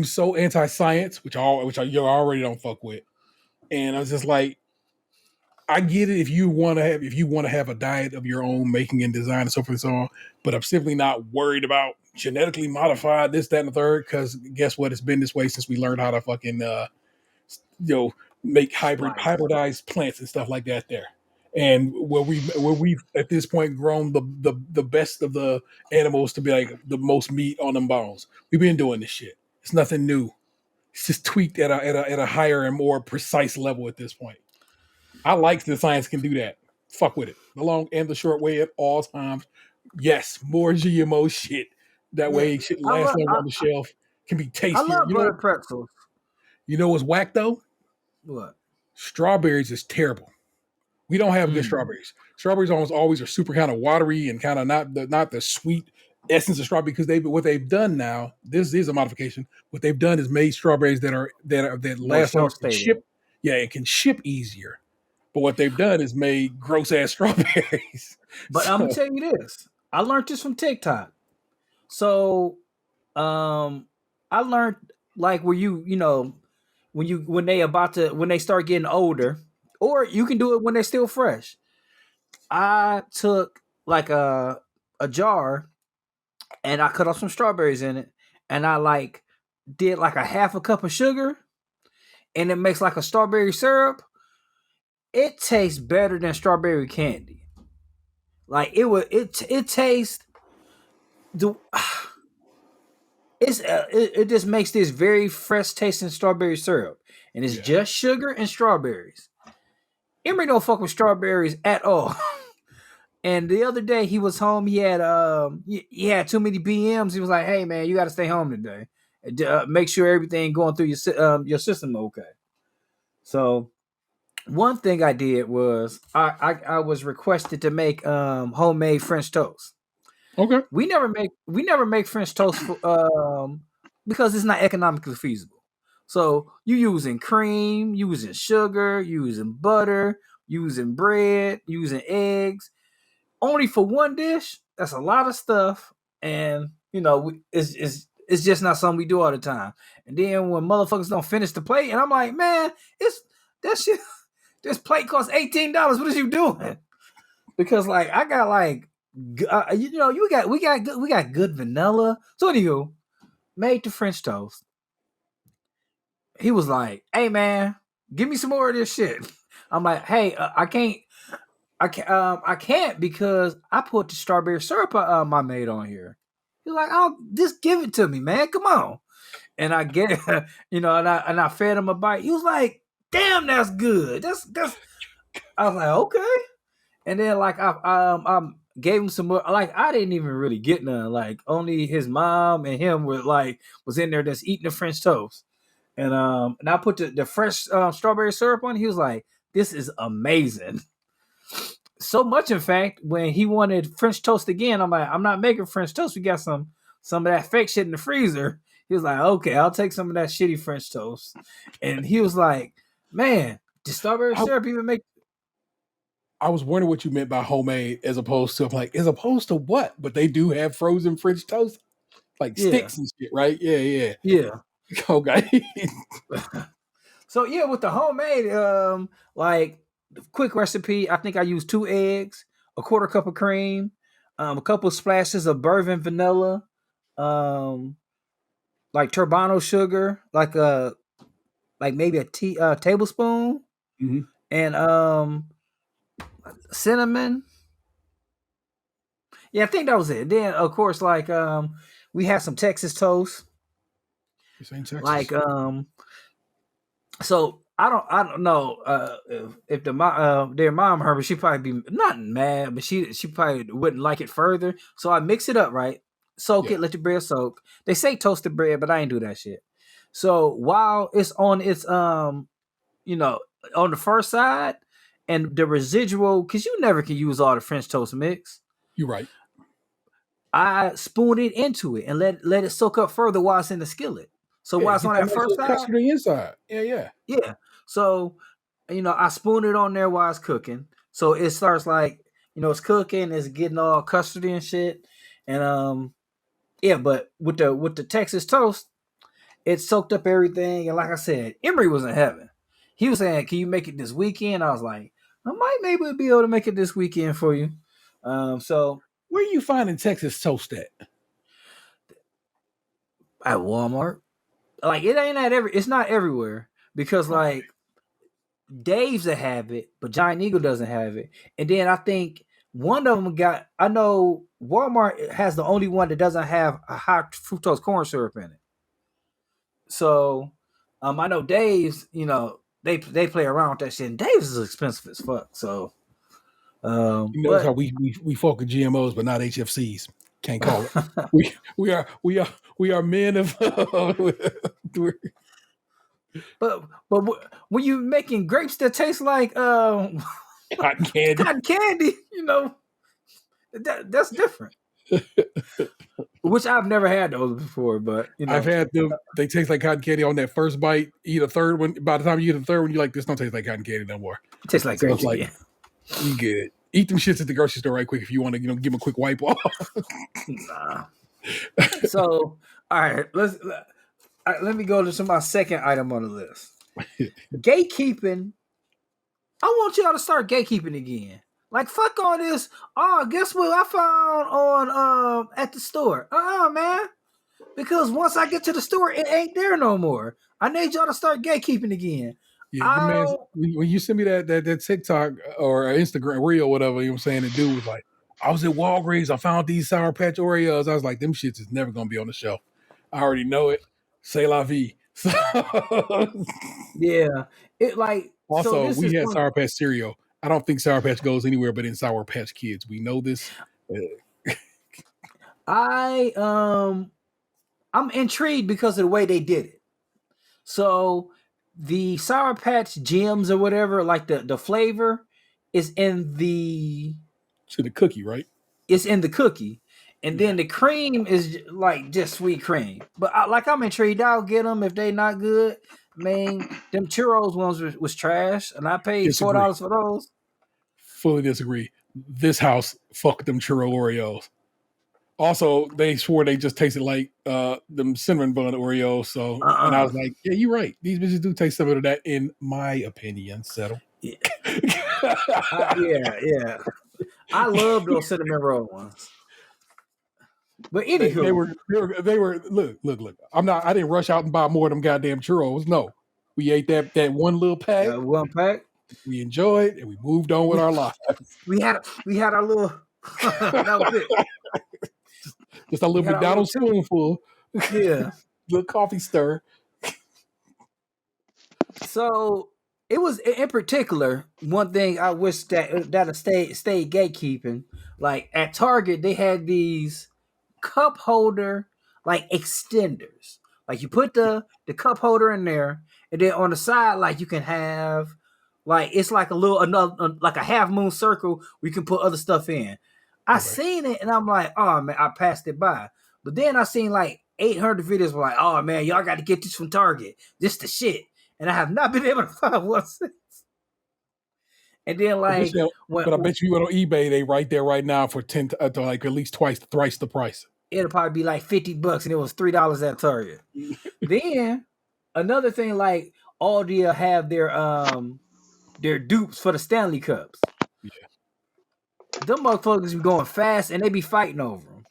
so anti-science, which I already don't fuck with. And I was just like, I get it if you want to have a diet of your own making and design and so forth and so on, but I'm simply not worried about genetically modified this, that, and the third, because guess what? It's been this way since we learned how to fucking make Splice. hybridized plants and stuff like that there. And where we've at this point grown the best of the animals to be like the most meat on them bones. We've been doing this shit. It's nothing new. It's just tweaked at a higher and more precise level at this point. I like that science can do that. Fuck with it. The long and the short way at all times. Yes, more GMO shit. That Yeah, way shit lasts longer on the shelf. Can be I tastier. love butter pretzels. You know what's whack though? What? Strawberries is terrible. We don't have good Mm. strawberries. Strawberries almost always are super kind of watery and kind of not the sweet essence of strawberry because what they've done now. This is a modification. What they've done is made strawberries that More last longer, shelf can stable. ship. Yeah, it can ship easier. But what they've done is made gross ass strawberries. But I'm gonna tell you this. I learned this from TikTok. So, I learned like where when they start getting older, or you can do it when they're still fresh. I took like a jar and I cut off some strawberries in it, and I like did like a half a cup of sugar, and it makes like a strawberry syrup. It tastes better than strawberry candy. Like it tastes the. It just makes this very fresh tasting strawberry syrup, and it's just sugar and strawberries. Emery don't fuck with strawberries at all. And the other day he was home. He had too many BMs. He was like, "Hey man, you got to stay home today. Make sure everything going through your system okay." So one thing I did was I was requested to make homemade French toast. Okay. We never make French toast because it's not economically feasible. So you using cream, using sugar, using butter, using bread, using eggs, only for one dish. That's a lot of stuff, and it's just not something we do all the time. And then when motherfuckers don't finish the plate, and I'm like, man, it's that shit. This plate costs $18. What is you doing? Because like I got like. We got good vanilla. So anywho, made the French toast. He was like, "Hey man, give me some more of this shit." I'm like, "Hey, I can't because I put the strawberry syrup I made on here." He's like, "Oh, just give it to me, man. Come on." And I get, and I fed him a bite. He was like, "Damn, that's good. That's." I was like, "Okay." And then like I gave him some more. Like I didn't even really get none. Like only his mom and him was in there just eating the French toast. And I put the fresh strawberry syrup on. He was like, "This is amazing." So much, in fact, when he wanted French toast again, I'm like, "I'm not making French toast. We got some of that fake shit in the freezer." He was like, "Okay, I'll take some of that shitty French toast." And he was like, "Man, did strawberry syrup even make?" I was wondering what you meant by homemade as opposed to what? But they do have frozen French toast, like sticks and shit, right? Yeah. Okay. So yeah, with the homemade, like quick recipe, I think I used 2 eggs, a quarter cup of cream, a couple splashes of bourbon vanilla, um, like turbano sugar, like maybe a tablespoon, Mhm. and cinnamon. Yeah, I think that was it. Then of course, like we had some Texas toast. This ain't Texas. Like so I don't know if their mom heard, but she probably be not mad, but she probably wouldn't like it further. So I mix it up, right? Soak it, let the bread soak. They say toasted bread, but I ain't do that shit. So while it's on its on the first side, and the residual, because you never can use all the French toast mix. You're right. I spoon it into it and let it soak up further while it's in the skillet. So while it's on that first side, custard inside. Yeah. So I spoon it on there while it's cooking. So it starts like it's cooking, it's getting all custardy and shit. And but with the Texas toast, it soaked up everything. And like I said, Emery was in heaven. He was saying, "Can you make it this weekend?" I was like, "I might maybe be able to make it this weekend for you." So where are you finding Texas toast at? At Walmart. Like it's not everywhere because like Dave's a have it, but Giant Eagle doesn't have it. And then I think one of them got. I know Walmart has the only one that doesn't have a high fructose corn syrup in it. So, I know Dave's. They play around with that shit. And Dave's is expensive as fuck. So, You notice how we fuck with GMOs, but not HFCs. Can't call it. we are men of. but when you making grapes that taste like cotton candy, that's different. Which I've never had those before, but I've had them. They taste like cotton candy on that first bite. Eat a third one. By the time you eat the third one, you're like, this don't taste like cotton candy no more. It tastes like grapes. Like, you good. Eat them shits at the grocery store right quick if you want to, give them a quick wipe off. Nah. So, all right, let me go to my second item on the list. Gatekeeping. I want y'all to start gatekeeping again. Like, fuck all this. Oh, guess what I found on at the store? Man. Because once I get to the store, it ain't there no more. I need y'all to start gatekeeping again. Yeah, man, when you send me that TikTok or Instagram reel or whatever, you know what I'm saying, the dude was like, I was at Walgreens, I found these Sour Patch Oreos. I was like, them shits is never gonna be on the shelf. I already know it. C'est la vie. Yeah. It like also we had Sour Patch cereal. I don't think Sour Patch goes anywhere but in Sour Patch Kids. We know this. I'm intrigued because of the way they did it. So the Sour Patch Gems or whatever, like the flavor is in the cookie, right? It's in the cookie. And then the cream is like just sweet cream. But I'm intrigued. I'll get them if they not good. Man, them churros ones was trash, and I paid $4 for those. Fully disagree. This house fucked them churro Oreos. Also, they swore they just tasted like them cinnamon bun Oreos. So, and I was like, yeah, you're right. These bitches do taste similar to that, in my opinion. Settle. Yeah. Yeah. I love those cinnamon roll ones. But anywho, they were look. I didn't rush out and buy more of them goddamn churros. No, we ate that one little pack. One pack. We enjoyed and we moved on with our lives. We had our little. That was it. Just a little McDonald's spoonful. Yeah. Little coffee stir. So it was in particular one thing I wish that stayed gatekeeping. Like at Target, they had these cup holder like extenders. Like you put the cup holder in there, and then on the side, like you can have like it's like like a half moon circle where you can put other stuff in. I seen it and I'm like, oh man, I passed it by. But then I seen like 800 videos were like, oh man, y'all got to get this from Target. This the shit. And I have not been able to find one since. And then like, but I bet you went on eBay, they right there right now for like at least thrice the price. It'll probably be like $50 and it was $3 at Target. Then another thing, like Aldi have their dupes for the Stanley Cups. Yeah. Them motherfuckers be going fast and they be fighting over them.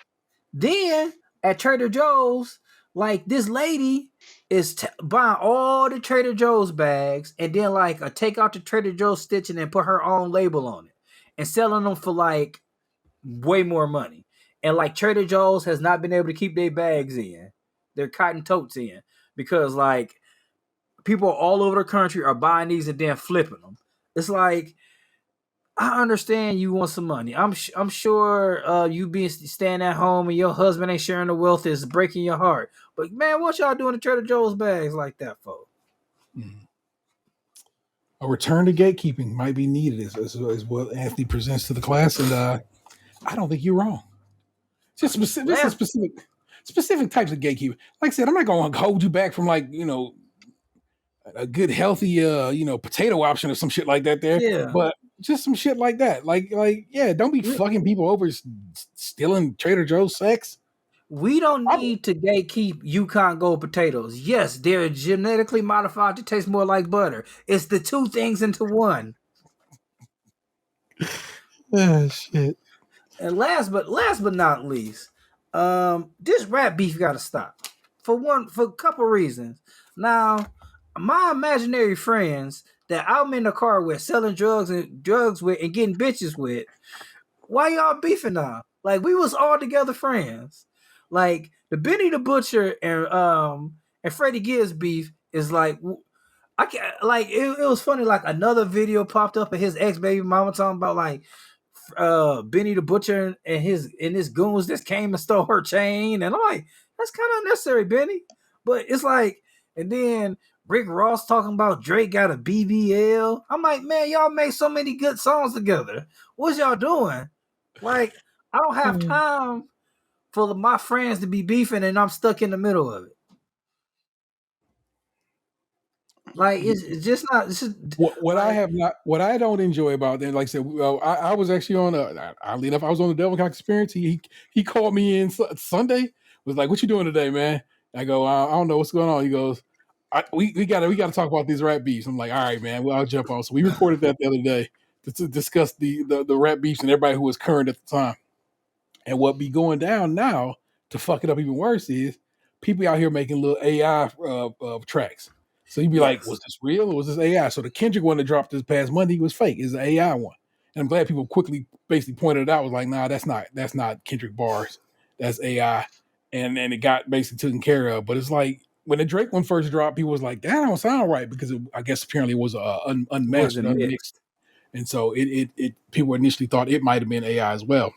Then at Trader Joe's, like this lady is buying all the Trader Joe's bags and then like take out the Trader Joe's stitching and put her own label on it and selling them for like way more money. And like Trader Joe's has not been able to keep their bags in, their cotton totes in, because like people all over the country are buying these and then flipping them. It's like, I understand you want some money. I'm sure you being staying at home and your husband ain't sharing the wealth is breaking your heart. But man, what y'all doing to Trader Joe's bags like that for? A return to gatekeeping might be needed, as what Anthony presents to the class, and I don't think you're wrong. Just specific types of gatekeeping. Like I said, I'm not going to hold you back from like a good healthy potato option or some shit like that there. Yeah. But just some shit like that. Like yeah, don't be fucking people over stealing Trader Joe's sex. We don't need to gatekeep Yukon Gold potatoes. Yes, they're genetically modified to taste more like butter. It's the two things into one. Oh shit. And last but not least, this rat beef got to stop for a couple reasons. Now, my imaginary friends that I'm in the car with, selling drugs with, and getting bitches with. Why y'all beefing now? Like we was all together friends. Like the Benny the Butcher and Freddie Gibbs beef is like I can't like it was funny. Like another video popped up of his ex baby mama talking about like Benny the Butcher and his goons just came and stole her chain, and I'm like, that's kind of unnecessary, Benny. But it's like, and then Rick Ross talking about Drake got a BBL. I'm like, man, y'all made so many good songs together. What's y'all doing? Like, I don't have time for my friends to be beefing, and I'm stuck in the middle of it. Like it's just not. It's just, what I have not, what I don't enjoy about them, like I said, I was actually on oddly enough, I was on the Devil Cox Experience. He called me in Sunday. Was like, "What you doing today, man?" I go, "I don't know what's going on." He goes, "We gotta talk about these rap beefs." I'm like, "All right, man. Well, I'll jump on." So we recorded that the other day to discuss the rap beefs and everybody who was current at the time. And what be going down now to fuck it up even worse is people out here making little AI tracks. So you'd be like, was this real or was this AI? So the Kendrick one that dropped this past Monday was fake. It's an AI one. And I'm glad people quickly basically pointed it out. Was like, nah, that's not Kendrick bars. That's AI. And it got basically taken care of. But it's like when the Drake one first dropped, people was like, that don't sound right because I guess apparently it was unmastered, unmixed. And so it people initially thought it might have been AI as well.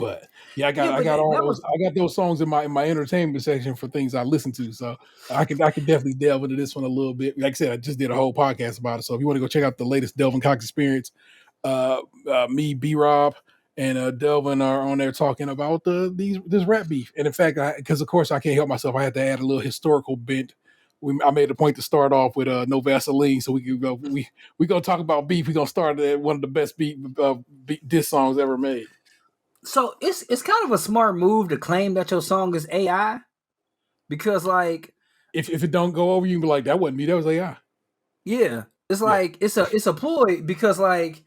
But yeah, I got those songs in my entertainment section for things I listen to. So I can definitely delve into this one a little bit. Like I said, I just did a whole podcast about it. So if you want to go check out the latest Delvin Cox Experience, me, B Rob, and Delvin are on there talking about this rap beef. And in fact, because of course I can't help myself, I had to add a little historical bent. I made a point to start off with No Vaseline, so we could go. We gonna talk about beef. We gonna start at one of the best diss songs ever made. So it's kind of a smart move to claim that your song is AI, because like if it don't go over, you can be like, that wasn't me, that was AI. Yeah, it's like it's a ploy, because like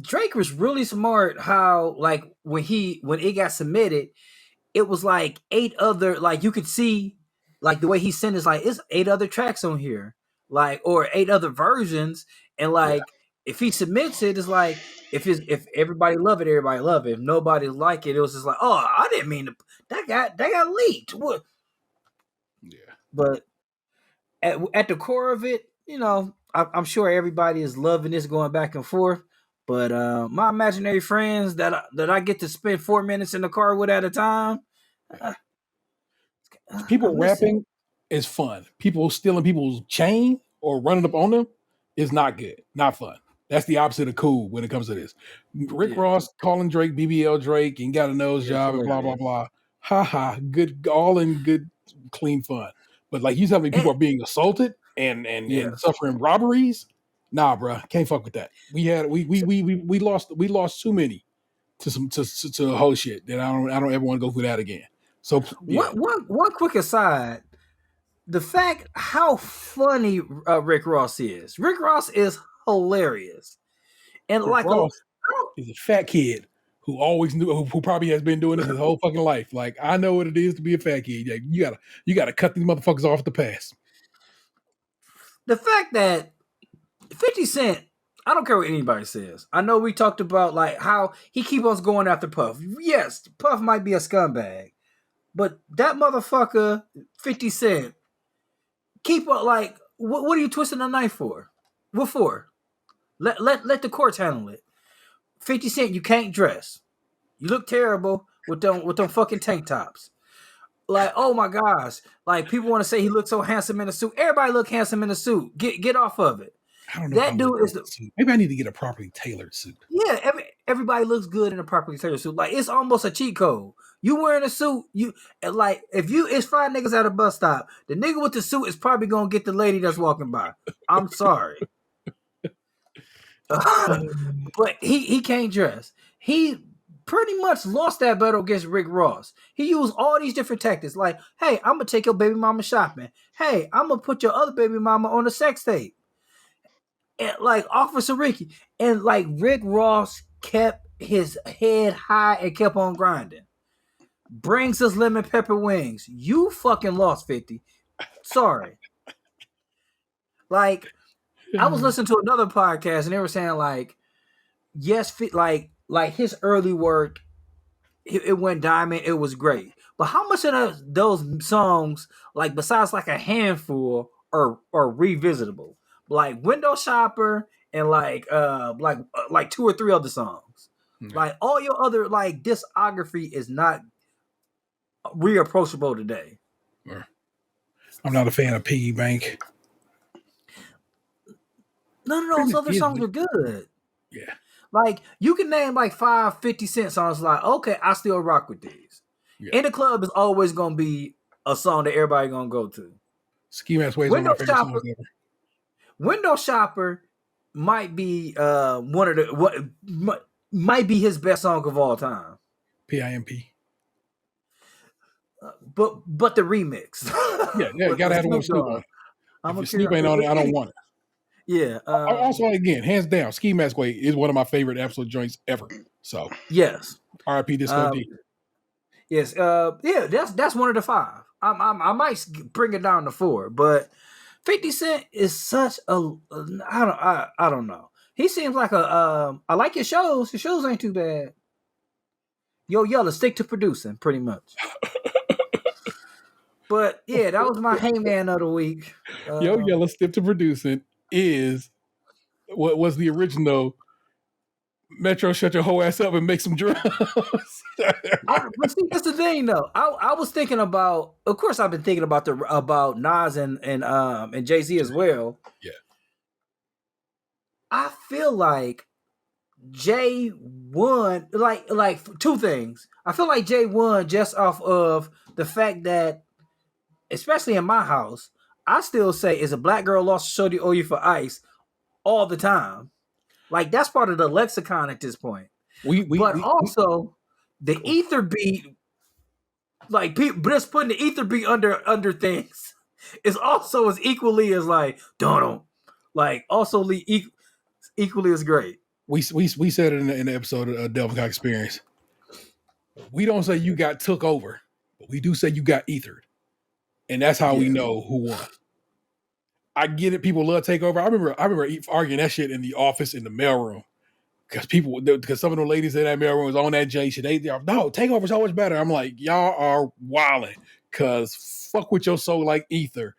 Drake was really smart. How like when it got submitted, it was like 8 other, like you could see like the way he sent is like it's 8 other tracks on here, like, or 8 other versions, and like if he submits it, it's like if everybody love it, everybody love it. If nobody like it, it was just like, oh, I didn't mean to. That got leaked. What? Yeah. But at the core of it, you know, I'm sure everybody is loving this going back and forth. But my imaginary friends that I get to spend 4 minutes in the car with at a time. People rapping is fun. People stealing people's chain or running up on them is not good, not fun. That's the opposite of cool when it comes to this. Rick Ross calling Drake BBL Drake and got a nose job and blah, blah, blah. Ha ha. Good, all in good, clean fun. But like you telling me people are being assaulted and suffering robberies. Nah, bro. Can't fuck with that. We lost too many to whole shit that I don't ever want to go through that again. So yeah. One quick aside. The fact how funny Rick Ross is. Rick Ross is hilarious. And Rick like Ross is a fat kid who always knew, who probably has been doing this his whole fucking life. Like, I know what it is to be a fat kid. Like, you gotta cut these motherfuckers off the pass. The fact that 50 Cent, I don't care what anybody says. I know we talked about like how he keep on going after Puff. Yes, Puff might be a scumbag, but that motherfucker 50 Cent keep on like, what are you twisting a knife for? What for? Let the courts handle it. 50 Cent, you can't dress. You look terrible with them fucking tank tops. Like, oh my gosh. Like, people want to say he looks so handsome in a suit. Everybody look handsome in a suit. Get off of it. I don't know. That dude is maybe I need to get a properly tailored suit. Yeah, everybody looks good in a properly tailored suit. Like, it's almost a cheat code. You wearing a suit, you like it's 5 niggas at a bus stop. The nigga with the suit is probably gonna get the lady that's walking by. I'm sorry. But he can't dress. He pretty much lost that battle against Rick Ross. He used all these different tactics, like, hey, I'm gonna take your baby mama shopping. Hey, I'm gonna put your other baby mama on a sex tape. And like Officer Ricky. And like Rick Ross kept his head high and kept on grinding. Brings us lemon pepper wings. You fucking lost, 50. Sorry. Like, I was listening to another podcast and they were saying like, yes, like his early work, it went diamond. It was great, but how much of those songs, like besides like a handful, are revisitable? Like Window Shopper and like two or three other songs. Like all your other like discography is not reapproachable today. I'm not a fan of Piggy Bank. None of those other songs are good. Yeah. Like you can name like 5 50 Cent songs. Like okay, I still rock with these. Yeah. In the Club is always gonna be a song that everybody gonna go to. SKiM is one of my favorite songs ever. Window Shopper might be one of the might be his best song of all time. PIMP. But the remix. Yeah, gotta have the one Snoop on. If Snoop ain't on it, I don't want it. Yeah. Also, again, hands down, Ski Mask Way is one of my favorite absolute joints ever. So yes. R.I.P. Disco D. Yes. Yeah. That's one of the 5. I might bring it down to 4, but 50 Cent is such a I don't know. He seems like a I like his shows. His shows ain't too bad. Yo, Yella, stick to producing, pretty much. But yeah, that was my Hangman of the week. Yo, Yella, stick to producing is what was the original Metro shut your whole ass up and make some drums. But see, that's the thing though. I was thinking about, of course I've been thinking about Nas and Jay-Z as well. Yeah. I feel like Jay won like 2 things. I feel like Jay won just off of the fact that, especially in my house, I still say is a black girl lost a shorty owe you for ice all the time. Like that's part of the lexicon at this point. Also the ether beat, like people just putting the ether beat under things is also as equally as like don't like also equally as great. We said it in the episode of Devil Cock Experience. We don't say you got took over, but we do say you got ethered. And that's how we know who won. I get it. People love takeover. I remember arguing that shit in the office, in the mailroom. Because some of the ladies in that mailroom was on that J shit. They're no, takeover's always better. I'm like, y'all are wilding. Because fuck with your soul like ether.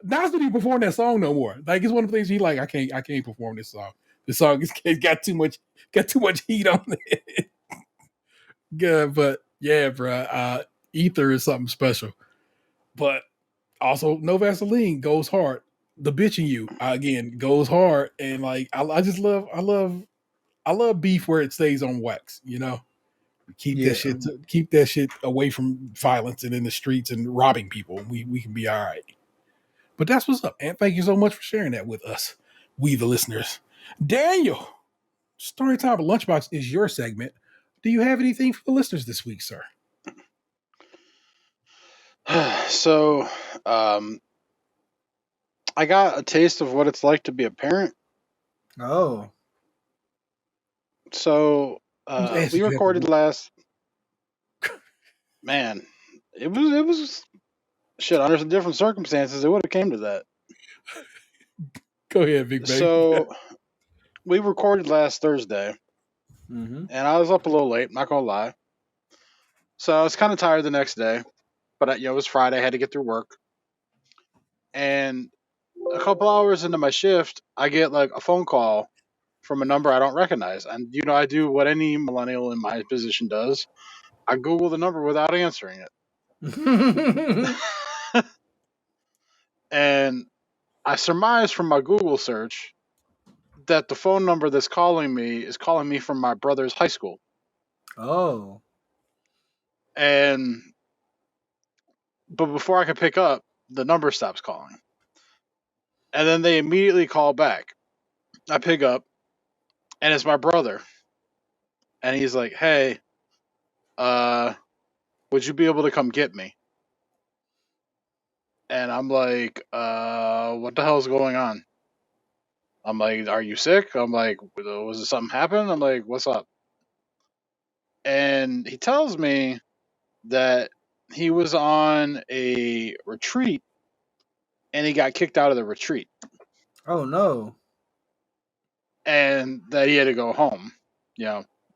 Nas didn't even perform that song no more. Like it's one of the things he like, I can't perform this song. This song it's got too much heat on it. Good, but yeah, bro. Ether is something special. But also No Vaseline goes hard. The bitch in you again goes hard. And like I love beef where it stays on wax, you know? Keep that shit away from violence and in the streets and robbing people. We can be all right. But that's what's up, and thank you so much for sharing that with us, we the listeners. Daniel, Storytime Lunchbox is your segment. Do you have anything for the listeners this week, sir? So, I got a taste of what it's like to be a parent. Oh. So, we recorded last. Man, it was shit. Under some different circumstances, it would have came to that. Go ahead, Big Baby. So, we recorded last Thursday, and I was up a little late. Not gonna lie. So I was kind of tired the next day, but it was Friday. I had to get through work, and a couple hours into my shift, I get like a phone call from a number I don't recognize. And I do what any millennial in my position does. I Google the number without answering it. And I surmise from my Google search that the phone number that's calling me is calling me from my brother's high school. Oh. But before I can pick up, the number stops calling. And then they immediately call back. I pick up, and it's my brother. And he's like, hey, would you be able to come get me? And I'm like, what the hell is going on? I'm like, are you sick? I'm like, was it something happen? I'm like, what's up? And he tells me that he was on a retreat and he got kicked out of the retreat, Oh no. and that he had to go home.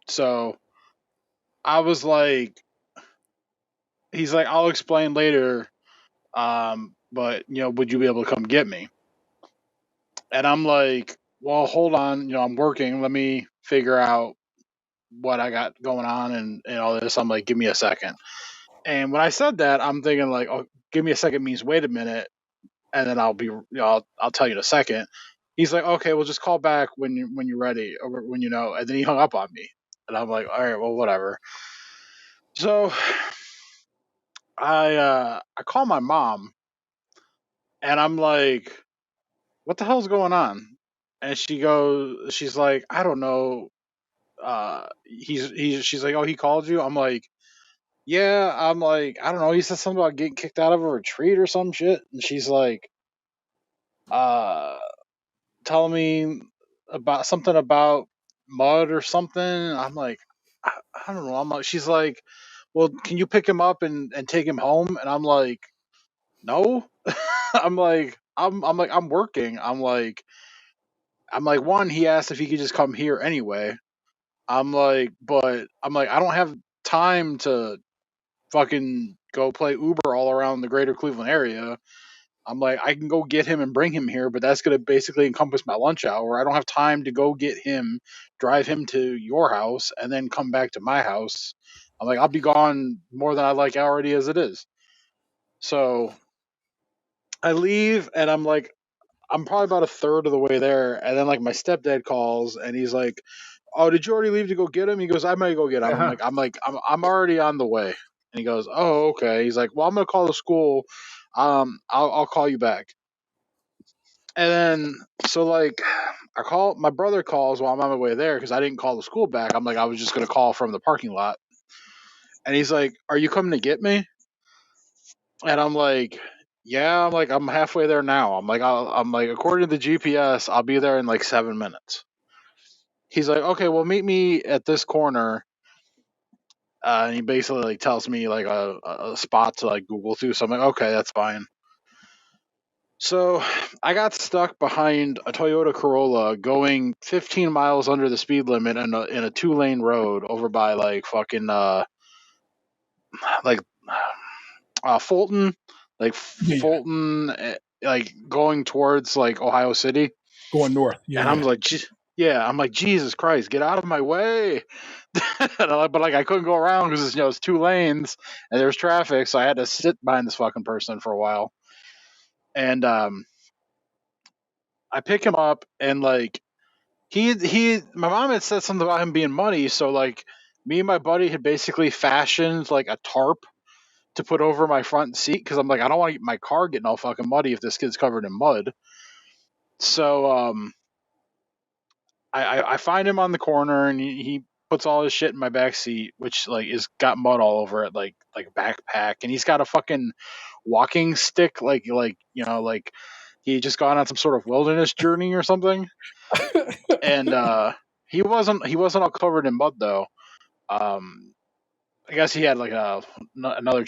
So I was like, he's like, I'll explain later. But would you be able to come get me? And I'm like, well, hold on, I'm working. Let me figure out what I got going on and all this. I'm like, give me a second. And when I said that, I'm thinking like, oh, give me a second means wait a minute, and then I'll tell you in a second. He's like, okay, well, just call back when you're ready or when you know. And then he hung up on me, and I'm like, all right, well, whatever. So I call my mom, and I'm like, what the hell's going on? And she's like, I don't know. She's like, oh, he called you? I'm like, yeah. I'm like, I don't know. He said something about getting kicked out of a retreat or some shit. And she's like, uh, telling me about something about mud or something. I'm like, I don't know. I'm like, she's like, well, can you pick him up and take him home? And I'm like, no. I'm working. I'm like, one, he asked if he could just come here anyway. But I don't have time to fucking go play Uber all around the greater Cleveland area. I'm like, I can go get him and bring him here, but that's going to basically encompass my lunch hour. I don't have time to go get him, drive him to your house, and then come back to my house. I'm like, I'll be gone more than I like already as it is. So I leave, and I'm like, I'm probably about a third of the way there, and then like my stepdad calls, and he's like, "Oh, did you already leave to go get him?" He goes, "I might go get him." I'm already on the way, and he goes, "Oh, okay." He's like, "Well, I'm gonna call the school. I'll call you back." And then so like my brother calls while I'm on my way there because I didn't call the school back. I'm like, I was just gonna call from the parking lot, and he's like, "Are you coming to get me?" And I'm like, yeah, I'm halfway there now. I'm like, according to the GPS, I'll be there in like 7 minutes. He's like, okay, well, meet me at this corner. And he basically like tells me like a spot to like Google through. So I'm like, okay, that's fine. So I got stuck behind a Toyota Corolla going 15 miles under the speed limit in a 2-lane road over by like fucking like Fulton, like Yeah. Fulton, like going towards like Ohio City. Going north. Yeah, And yeah. I'm like, Jesus Christ, get out of my way. But like, I couldn't go around because it's 2 lanes and there's traffic, so I had to sit behind this fucking person for a while. And I pick him up, and like my mom had said something about him being muddy, so like me and my buddy had basically fashioned like a tarp to put over my front seat because I'm like, I don't want my car getting all fucking muddy if this kid's covered in mud. So I find him on the corner, and he puts all his shit in my back seat, which like is got mud all over it, like a backpack, and he's got a fucking walking stick, like like he just gone on some sort of wilderness journey or something. And he wasn't all covered in mud though. I guess he had like another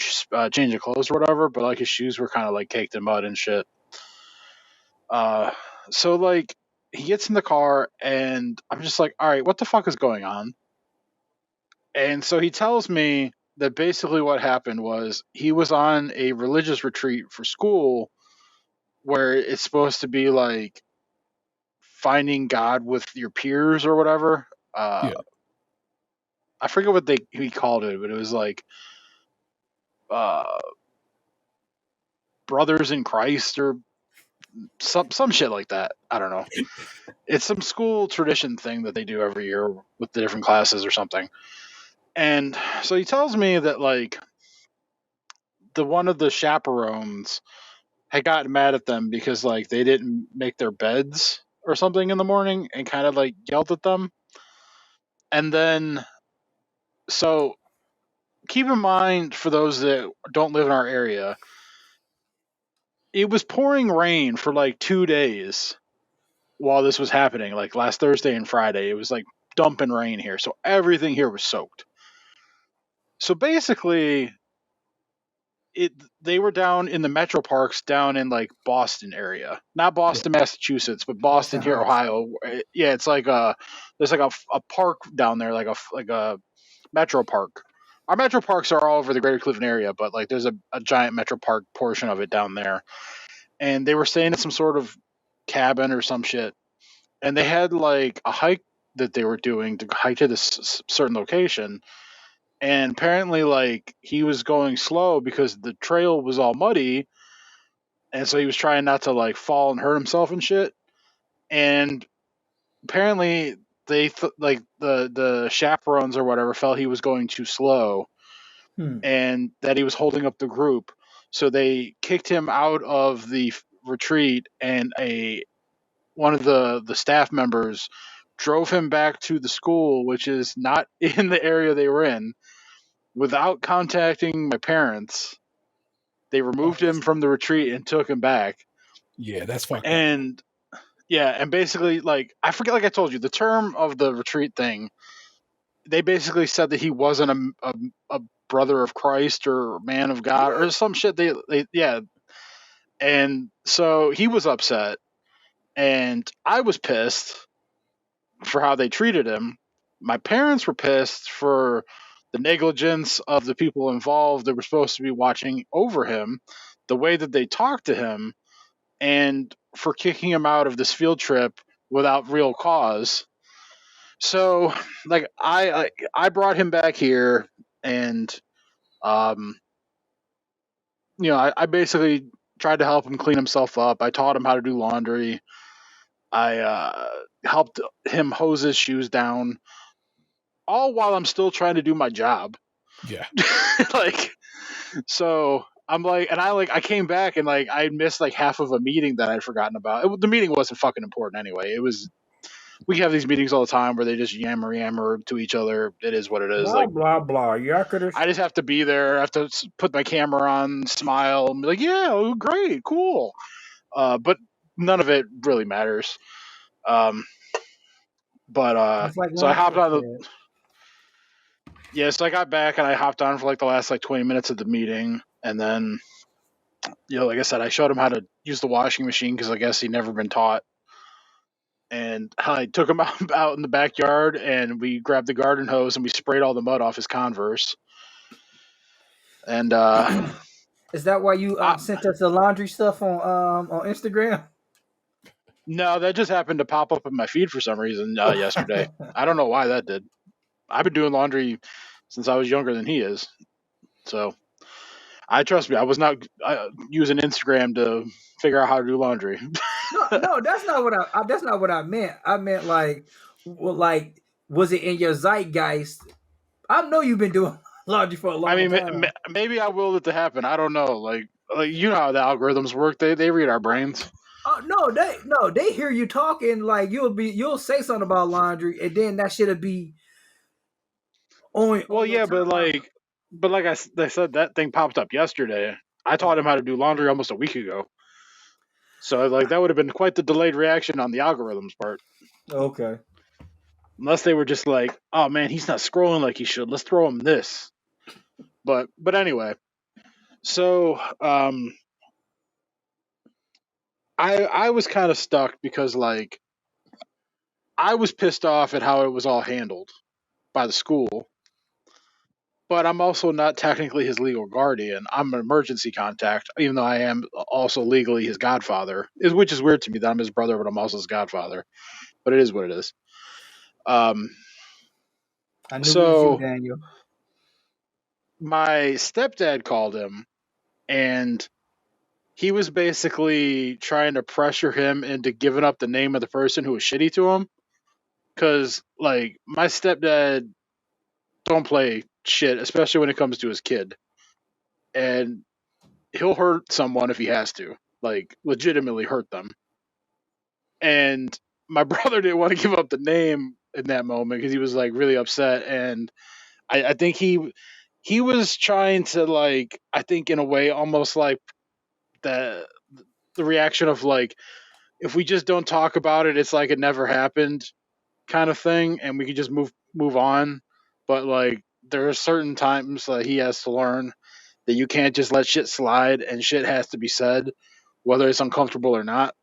change of clothes or whatever, but like his shoes were kind of like caked in mud and shit. So like he gets in the car, and I'm just like, all right, what the fuck is going on? And so he tells me that basically what happened was he was on a religious retreat for school where it's supposed to be like finding God with your peers or whatever. Yeah. I forget what he called it, but it was like uh, brothers in Christ or some shit like that. I don't know. It's some school tradition thing that they do every year with the different classes or something. And so he tells me that like the one of the chaperones had gotten mad at them because like they didn't make their beds or something in the morning and kind of like yelled at them. And then so keep in mind, for those that don't live in our area, it was pouring rain for like 2 days while this was happening, like last Thursday and Friday. It was like dumping rain here, so everything here was soaked. So basically they were down in the metro parks down in like Boston area, not Boston, Massachusetts, but Boston here, Heights. Ohio. Yeah, it's like there's like a park down there, like a metro park. Our metro parks are all over the greater Cleveland area, but like there's a giant metro park portion of it down there. And they were staying in some sort of cabin or some shit. And they had like a hike that they were doing to hike to this certain location. And apparently, like, he was going slow because the trail was all muddy. And so he was trying not to like fall and hurt himself and shit. And apparently, like the chaperones or whatever felt he was going too slow and that he was holding up the group. So they kicked him out of the retreat, and one of the staff members drove him back to the school, which is not in the area they were in, without contacting my parents. They removed him from the retreat and took him back. Yeah, that's fucked up. And yeah, and basically, like, I forget, like I told you, the term of the retreat thing, they basically said that he wasn't a brother of Christ or man of God or some shit. Yeah. And so he was upset, and I was pissed for how they treated him. My parents were pissed for the negligence of the people involved that were supposed to be watching over him, the way that they talked to him, and for kicking him out of this field trip without real cause. So, like, I brought him back here, and I basically tried to help him clean himself up. I taught him how to do laundry. I helped him hose his shoes down, all while I'm still trying to do my job. Yeah. Like, so I'm like, and I came back and like I missed like half of a meeting that I'd forgotten about. The meeting wasn't fucking important anyway. We have these meetings all the time where they just yammer to each other. It is what it is. Blah Like, blah blah. You could have. I just have to be there. I have to put my camera on, smile, and be like, yeah, oh, great, cool. But none of it really matters. It's like So I hopped on the. said. Yeah, so I got back and I hopped on for like the last like 20 minutes of the meeting, and then, like I said, I showed him how to use the washing machine because I guess he'd never been taught. And I took him out in the backyard, and we grabbed the garden hose and we sprayed all the mud off his Converse. And Is that why you sent us the laundry stuff on Instagram? No, that just happened to pop up in my feed for some reason yesterday. I don't know why that did. I've been doing laundry since I was younger than he is. So, trust me, I was not using Instagram to figure out how to do laundry. No, that's not what I meant. I meant like was it in your zeitgeist? I know you've been doing laundry for a long time. Maybe I willed it to happen. I don't know. Like you know how the algorithms work. They read our brains. Oh they hear you talking, like you'll say something about laundry, and then that should be on. Well, yeah, but like I said, that thing popped up yesterday. I taught him how to do laundry almost a week ago. So like that would have been quite the delayed reaction on the algorithms part. Okay. Unless they were just like, oh man, he's not scrolling like he should. Let's throw him this. But anyway, so I was kind of stuck because like I was pissed off at how it was all handled by the school. But I'm also not technically his legal guardian. I'm an emergency contact, even though I am also legally his godfather, which is weird to me that I'm his brother, but I'm also his godfather. But it is what it is. I knew it was you, Daniel. My stepdad called him, and he was basically trying to pressure him into giving up the name of the person who was shitty to him. Because, like, my stepdad don't play shit, especially when it comes to his kid. And he'll hurt someone if he has to, like, legitimately hurt them. And my brother didn't want to give up the name in that moment because he was, like, really upset. And I think he was trying to, like, I think in a way almost like the reaction of, like, if we just don't talk about it, it's like it never happened kind of thing, and we could just move on. But like there are certain times that he has to learn, that you can't just let shit slide and shit has to be said, whether it's uncomfortable or not.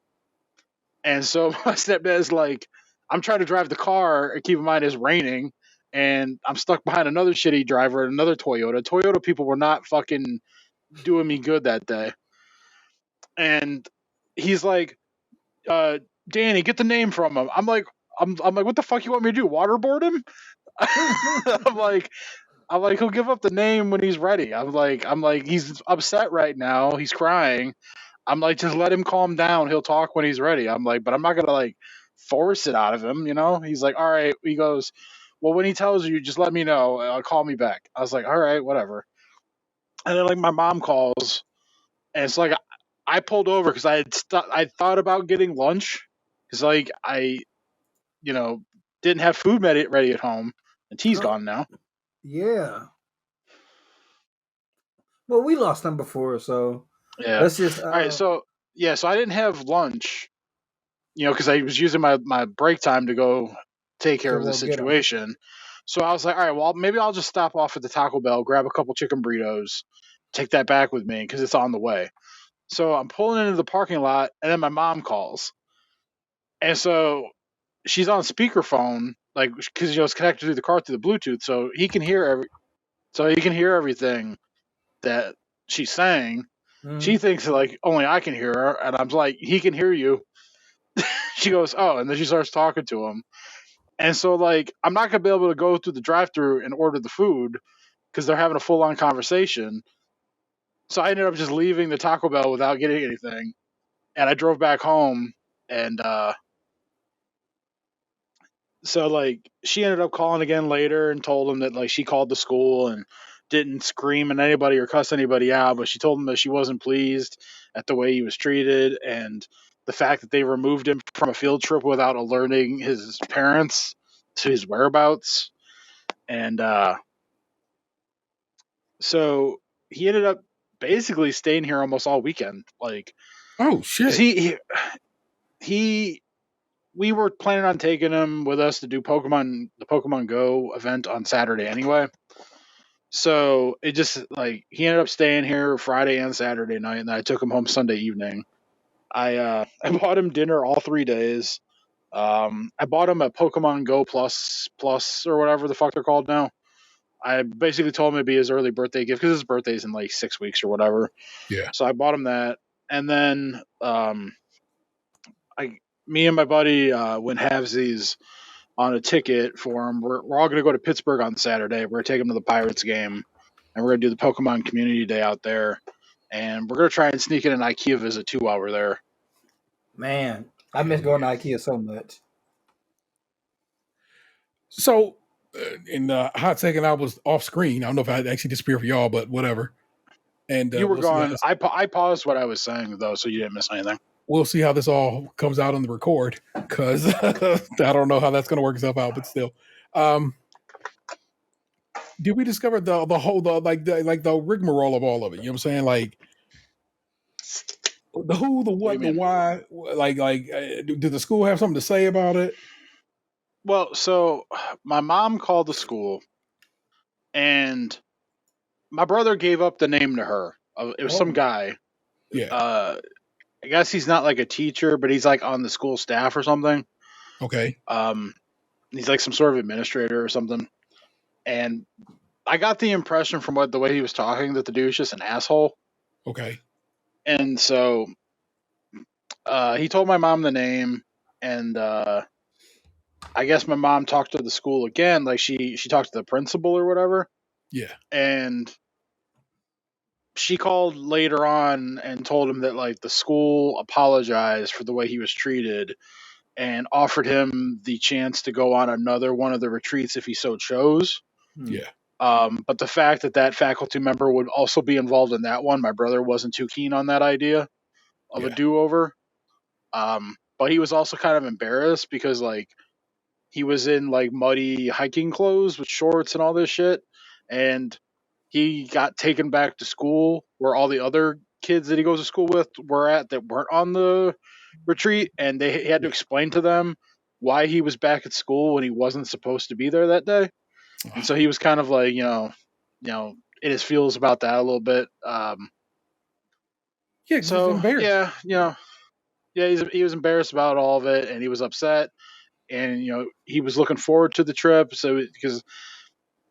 And so my stepdad's like, I'm trying to drive the car, and keep in mind it's raining, and I'm stuck behind another shitty driver, another Toyota. Toyota people were not fucking doing me good that day. And he's like, uh, Danny, get the name from him. I'm like, what the fuck you want me to do? Waterboard him? I'm like, he'll give up the name when he's ready. I'm like, he's upset right now. He's crying. I'm like, just let him calm down. He'll talk when he's ready. I'm like, but I'm not gonna like force it out of him, you know? He's like, all right. He goes, well, when he tells you, just let me know. Call me back. I was like, all right, whatever. And then like my mom calls, and it's like I pulled over because I thought about getting lunch because like I didn't have food ready at home, and T's gone now. Yeah. Well, we lost them before, so Yeah. let's just. All right. So I didn't have lunch, because I was using my break time to go take care of the situation. So I was like, all right, well, maybe I'll just stop off at the Taco Bell, grab a couple chicken burritos, take that back with me because it's on the way. So I'm pulling into the parking lot, and then my mom calls, and so she's on speakerphone, like because it's connected to the car through the Bluetooth, so he can hear everything that she's saying. She thinks that, like, only I can hear her, and I'm like, he can hear you. She goes, oh, and then she starts talking to him. And so, like, I'm not going to be able to go through the drive-thru and order the food because they're having a full-on conversation. So I ended up just leaving the Taco Bell without getting anything. And I drove back home, and so, like, she ended up calling again later and told him that, like, she called the school and didn't scream at anybody or cuss anybody out, but she told him that she wasn't pleased at the way he was treated and the fact that they removed him from a field trip without alerting his parents to his whereabouts. And so he ended up basically staying here almost all weekend. Like, oh shit, he we were planning on taking him with us to do the Pokemon Go event on Saturday anyway. So it just like he ended up staying here Friday and Saturday night, and I took him home Sunday evening. I bought him dinner all 3 days. I bought him a Pokemon Go Plus or whatever the fuck they're called now. I basically told him it'd be his early birthday gift because his birthday's in like 6 weeks or whatever. Yeah. So I bought him that, and then me and my buddy went halvesies on a ticket for him. We're all going to go to Pittsburgh on Saturday. We're going to take him to the Pirates game, and we're going to do the Pokemon Community Day out there. And we're going to try and sneak in an IKEA visit too while we're there. Man, I miss going to IKEA so much. So, in the hot second, I was off screen. I don't know if I actually disappeared for y'all, but whatever. And you were gone. I paused what I was saying though, so you didn't miss anything. We'll see how this all comes out on the record because I don't know how that's going to work itself out, but still. Did we discover the rigmarole of all of it? You know what I'm saying? Like the who, the what, the why. Did the school have something to say about it? Well, so my mom called the school, and my brother gave up the name to her. It was some guy. Yeah. I guess he's not like a teacher, but he's like on the school staff or something. Okay. He's like some sort of administrator or something. And I got the impression from the way he was talking that the dude's just an asshole. Okay. And so he told my mom the name, and I guess my mom talked to the school again. Like she talked to the principal or whatever. Yeah. And she called later on and told him that like the school apologized for the way he was treated and offered him the chance to go on another one of the retreats if he so chose. Yeah. But the fact that faculty member would also be involved in that one, my brother wasn't too keen on that idea of a do-over. But he was also kind of embarrassed because like he was in like muddy hiking clothes with shorts and all this shit, and he got taken back to school where all the other kids that he goes to school with were at that weren't on the retreat, and he had to explain to them why he was back at school when he wasn't supposed to be there that day. And so he was kind of like, in his feels about that a little bit. Yeah, 'cause he's So embarrassed. he was embarrassed about all of it, and he was upset, and he was looking forward to the trip. So because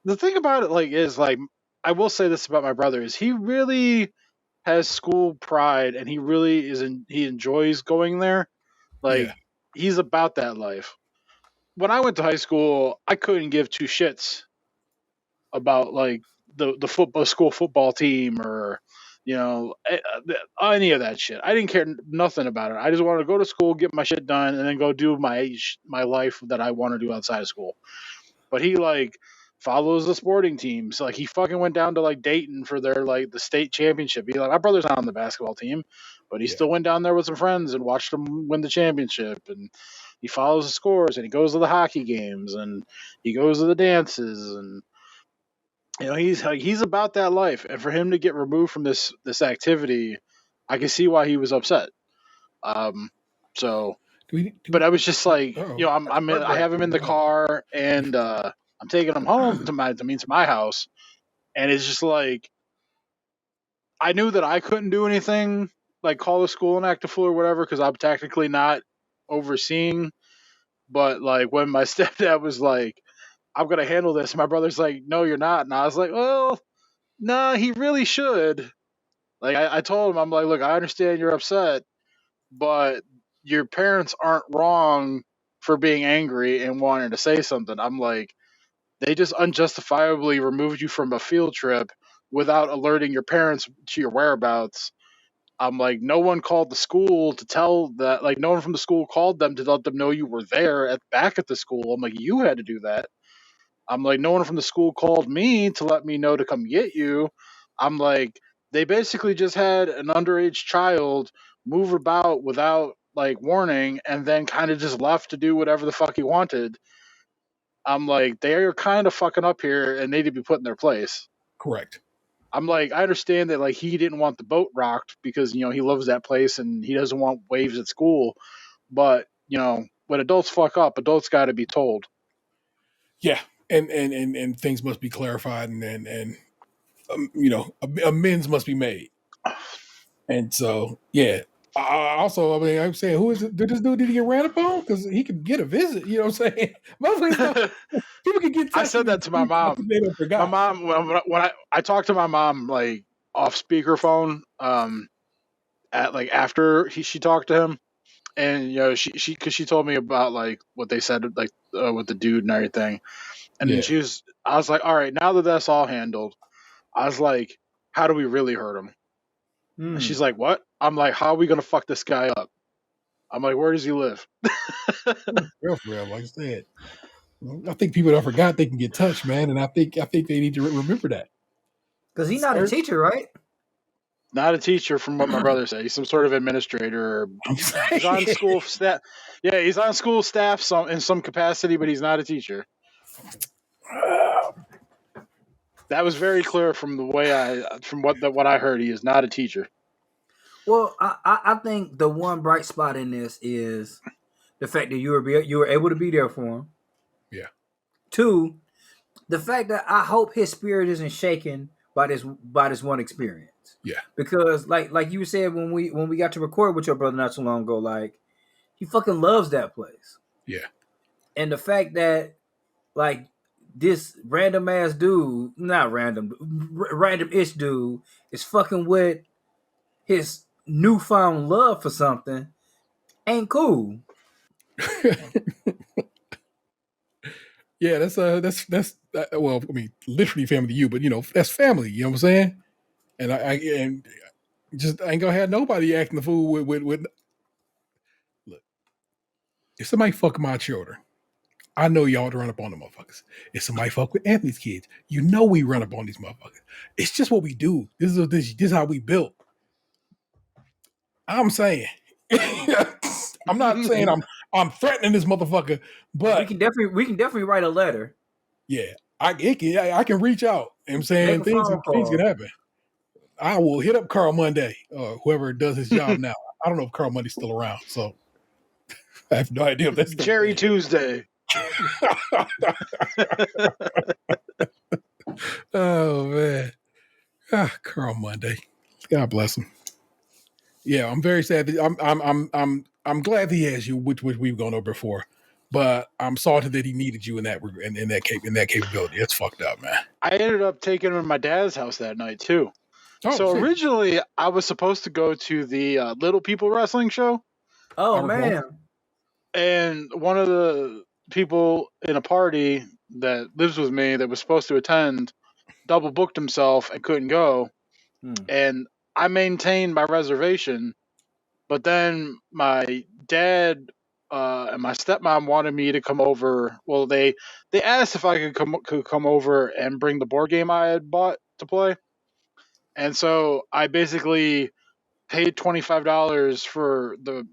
the thing about it, is I will say this about my brother is he really has school pride, and he really he enjoys going there. Yeah. He's about that life. When I went to high school, I couldn't give two shits about the school football team or any of that shit. I didn't care nothing about it. I just wanted to go to school, get my shit done, and then go do my life that I want to do outside of school. But he follows the sporting teams. He fucking went down to Dayton for their the state championship. My brother's not on the basketball team, but he Yeah. still went down there with some friends and watched them win the championship. And he follows the scores, and he goes to the hockey games, and he goes to the dances, and he's about that life. And for him to get removed from this activity, I can see why he was upset. So but I was just I have him in the car, and I'm taking him home to my house, and it's just I knew that I couldn't do anything call the school and act a fool or whatever because I'm technically not overseeing. But when my stepdad was I'm gonna handle this, my brother's no, you're not, and I was well, nah, he really should. I told him, I'm look, I understand you're upset, but your parents aren't wrong for being angry and wanting to say something. I'm they just unjustifiably removed you from a field trip without alerting your parents to your whereabouts. I'm no one called the school to tell that, no one from the school called them to let them know you were there back at the school. I'm you had to do that. I'm no one from the school called me to let me know to come get you. I'm they basically just had an underage child move about without warning and then kind of just left to do whatever the fuck he wanted. I'm they're kind of fucking up here and need to be put in their place. Correct. I'm I understand that he didn't want the boat rocked because he loves that place and he doesn't want waves at school, but when adults fuck up, adults got to be told. Yeah, and things must be clarified, and amends must be made. And so, yeah. Also, I mean, I'm saying, who is it? Did this dude need to get ran upon? Because he could get a visit. You know what I'm saying? People can get. I said that to my mom. My mom, when I talked to my mom off speakerphone, at after she talked to him, and she because she told me about what they said with the dude and everything, and Yeah. I was all right, now that that's all handled, I was how do we really hurt him? And she's what? I'm how are we gonna fuck this guy up? I'm where does he live? Real, like I said. I think people that forgot they can get touched, man, and I think they need to remember that. Because he's not a teacher, right? Not a teacher, from what my brother said. He's some sort of administrator. He's on school staff. Yeah, he's on school staff in some capacity, but he's not a teacher. That was very clear from the way from what I heard. He is not a teacher. Well, I think the one bright spot in this is the fact that you were able to be there for him. Yeah. 2, the fact that I hope his spirit isn't shaken by this one experience. Yeah. Because like you said when we got to record with your brother not so long ago, he fucking loves that place. Yeah. And the fact that this random ass dude, not random, random-ish dude is fucking with his newfound love for something ain't cool. Yeah, that's well, I mean, literally family to you, but that's family. You know what I'm saying? And I just ain't gonna have nobody acting the fool with. Look, if somebody fuck my children, I know y'all to run up on the motherfuckers. If somebody fuck with Anthony's kids, we run up on these motherfuckers. It's just what we do. This is how we built. I'm saying, I'm not saying I'm threatening this motherfucker, but we can definitely write a letter. Yeah, I can reach out. You know what I'm saying things can happen. I will hit up Carl Monday or whoever does his job now. I don't know if Carl Monday's still around, so I have no idea if that's still Jerry Tuesday. Oh man, Carl Monday. God bless him. Yeah, I'm very sad. I'm glad that he has you, which we've gone over before. But I'm salty that he needed you in that capability. It's fucked up, man. I ended up taking him to my dad's house that night too. Oh, So shit. originally, I was supposed to go to the Little People Wrestling show, Oh I recall. man. and one of the people in a party that lives with me that was supposed to attend double booked himself and couldn't go, and I maintained my reservation. But then my dad and my stepmom wanted me to come over. Well, they asked if I could come over and bring the board game I had bought to play, and so I basically paid $25 for the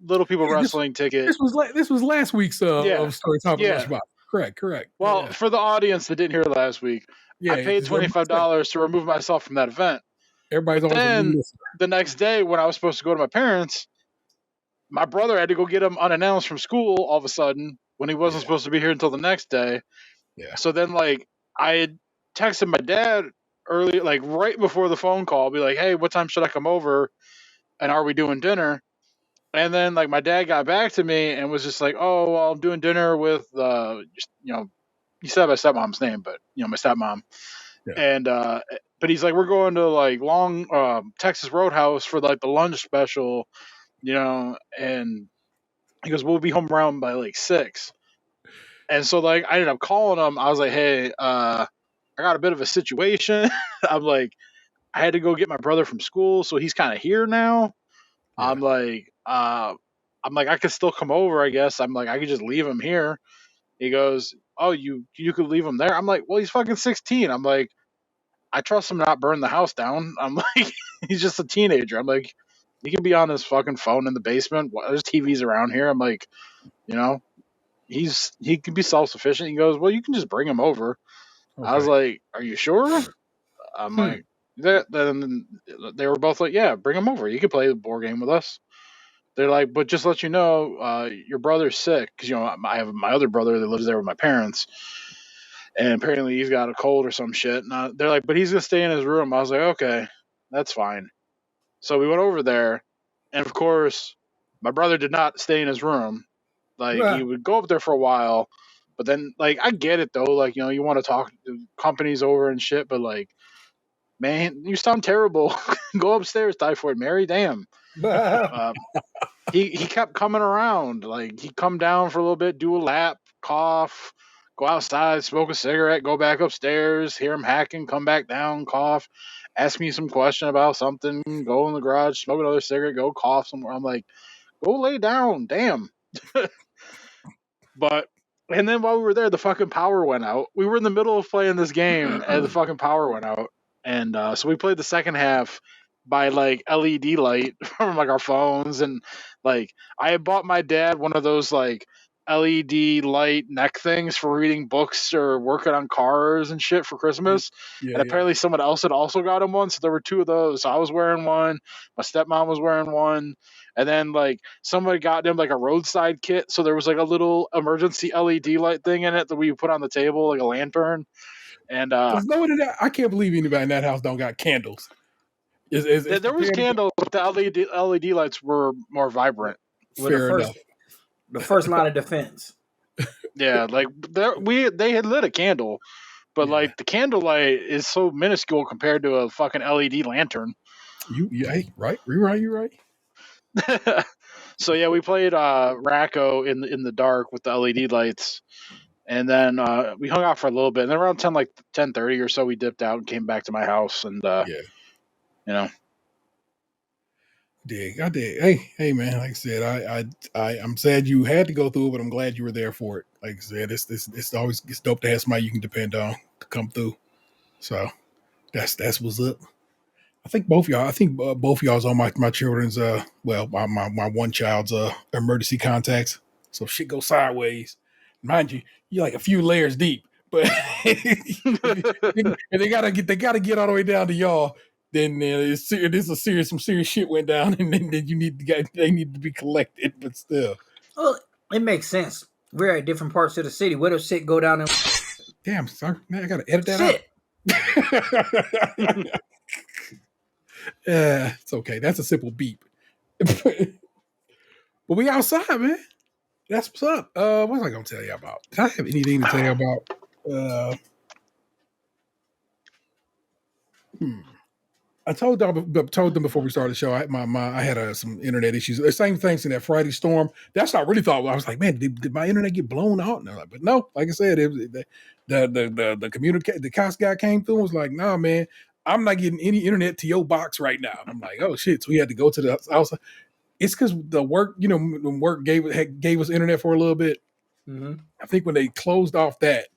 Little People Yeah, Wrestling ticket. this was last week's Yeah. of Story Time Yeah. Lunchbox. Correct. Well, Yeah. for the audience that didn't hear last week, I paid it's everybody's $25 to remove myself from that event. always a new Then listener. the next day, when I was supposed to go to my parents, my brother had to go get him unannounced from school all of a sudden when he wasn't supposed to be here until the next day. Yeah. So then, like, I had texted my dad early, like right before the phone call, be like, "Hey, what time should I come over? And are we doing dinner?" And then, like, my dad got back to me and was just like, "Oh, well, I'm doing dinner with, he said my stepmom's name, but my stepmom." Yeah. And but he's like, "We're going to like Long Texas Roadhouse for like the lunch special, and he goes, we'll be home around by like 6. And so like I ended up calling him. I was like, "Hey, I got a bit of a situation." I'm like, I had to go get my brother from school, so he's kind of here now. Yeah. I'm like, I could still come over, I guess. I'm like, I could just leave him here. He goes, "Oh, you could leave him there." I'm like, "Well, he's fucking 16." I'm like, I trust him to not burn the house down. I'm like, he's just a teenager. I'm like, he can be on his fucking phone in the basement. There's TVs around here. I'm like, he can be self sufficient. He goes, "Well, you can just bring him over." Okay. I was like, "Are you sure?" I'm like, then they were both like, "Yeah, bring him over. You can play the board game with us." They're like, "But just let you know, your brother's sick because I have my other brother that lives there with my parents, and apparently he's got a cold or some shit." And they're like, "But he's gonna stay in his room." I was like, "Okay, that's fine." So we went over there, and of course, my brother did not stay in his room. Like he would go up there for a while, but then like I get it though. Like you want to talk to companies over and shit, but like, man, you sound terrible. Go upstairs, Typhoid Mary. Damn. He kept coming around. Like he'd come down for a little bit, do a lap, cough, go outside, smoke a cigarette, go back upstairs, hear him hacking, come back down, cough, ask me some question about something, go in the garage, smoke another cigarette, go cough somewhere. I'm like, go lay down, damn. But and then while we were there, the fucking power went out. We were in the middle of playing this game, and the fucking power went out. And so we played the second half by like LED light from like our phones, and like I had bought my dad one of those like LED light neck things for reading books or working on cars and shit for Christmas. Yeah, And apparently someone else had also got him one, so there were two of those. So I was wearing one, my stepmom was wearing one, and then like somebody got him like a roadside kit, so there was like a little emergency LED light thing in it that we put on the table, like a lantern. And Because I can't believe anybody in that house don't got candles. there was candles, but the LED lights were more vibrant. Fair enough. The first line of defense. Yeah, like they had lit a candle, but like the candlelight is so minuscule compared to a fucking LED lantern. Hey, right? You're right. So yeah, we played Racco in the dark with the LED lights, and then we hung out for a little bit. And then around 10:30 or so, we dipped out and came back to my house. And I did. Hey, man. Like I said, I'm sad you had to go through it, but I'm glad you were there for it. Like I said, it's always dope to have somebody you can depend on to come through. So that's what's up. I think both y'all's on my children's my one child's emergency contacts. So if shit goes sideways, mind you, you're like a few layers deep, but and they gotta get all the way down to y'all. Then some serious shit went down, and then they need to be collected. But still, well, it makes sense. We're at different parts of the city. What if shit go down and damn, sir, man, I gotta edit that out. It's okay. That's a simple beep. But we outside, man. That's what's up. What was I gonna tell you about? Did I have anything to tell you about? I told them before we started the show. I had some internet issues. The same things in that Friday storm. That's what I really thought. I was like, man, did my internet get blown out? And like, but no, like I said, it was the cops guy came through and was like, nah, man, I'm not getting any internet to your box right now. And I'm like, oh shit. So we had to go to the house. It's because the work, when work gave us internet for a little bit. Mm-hmm. I think when they closed off that,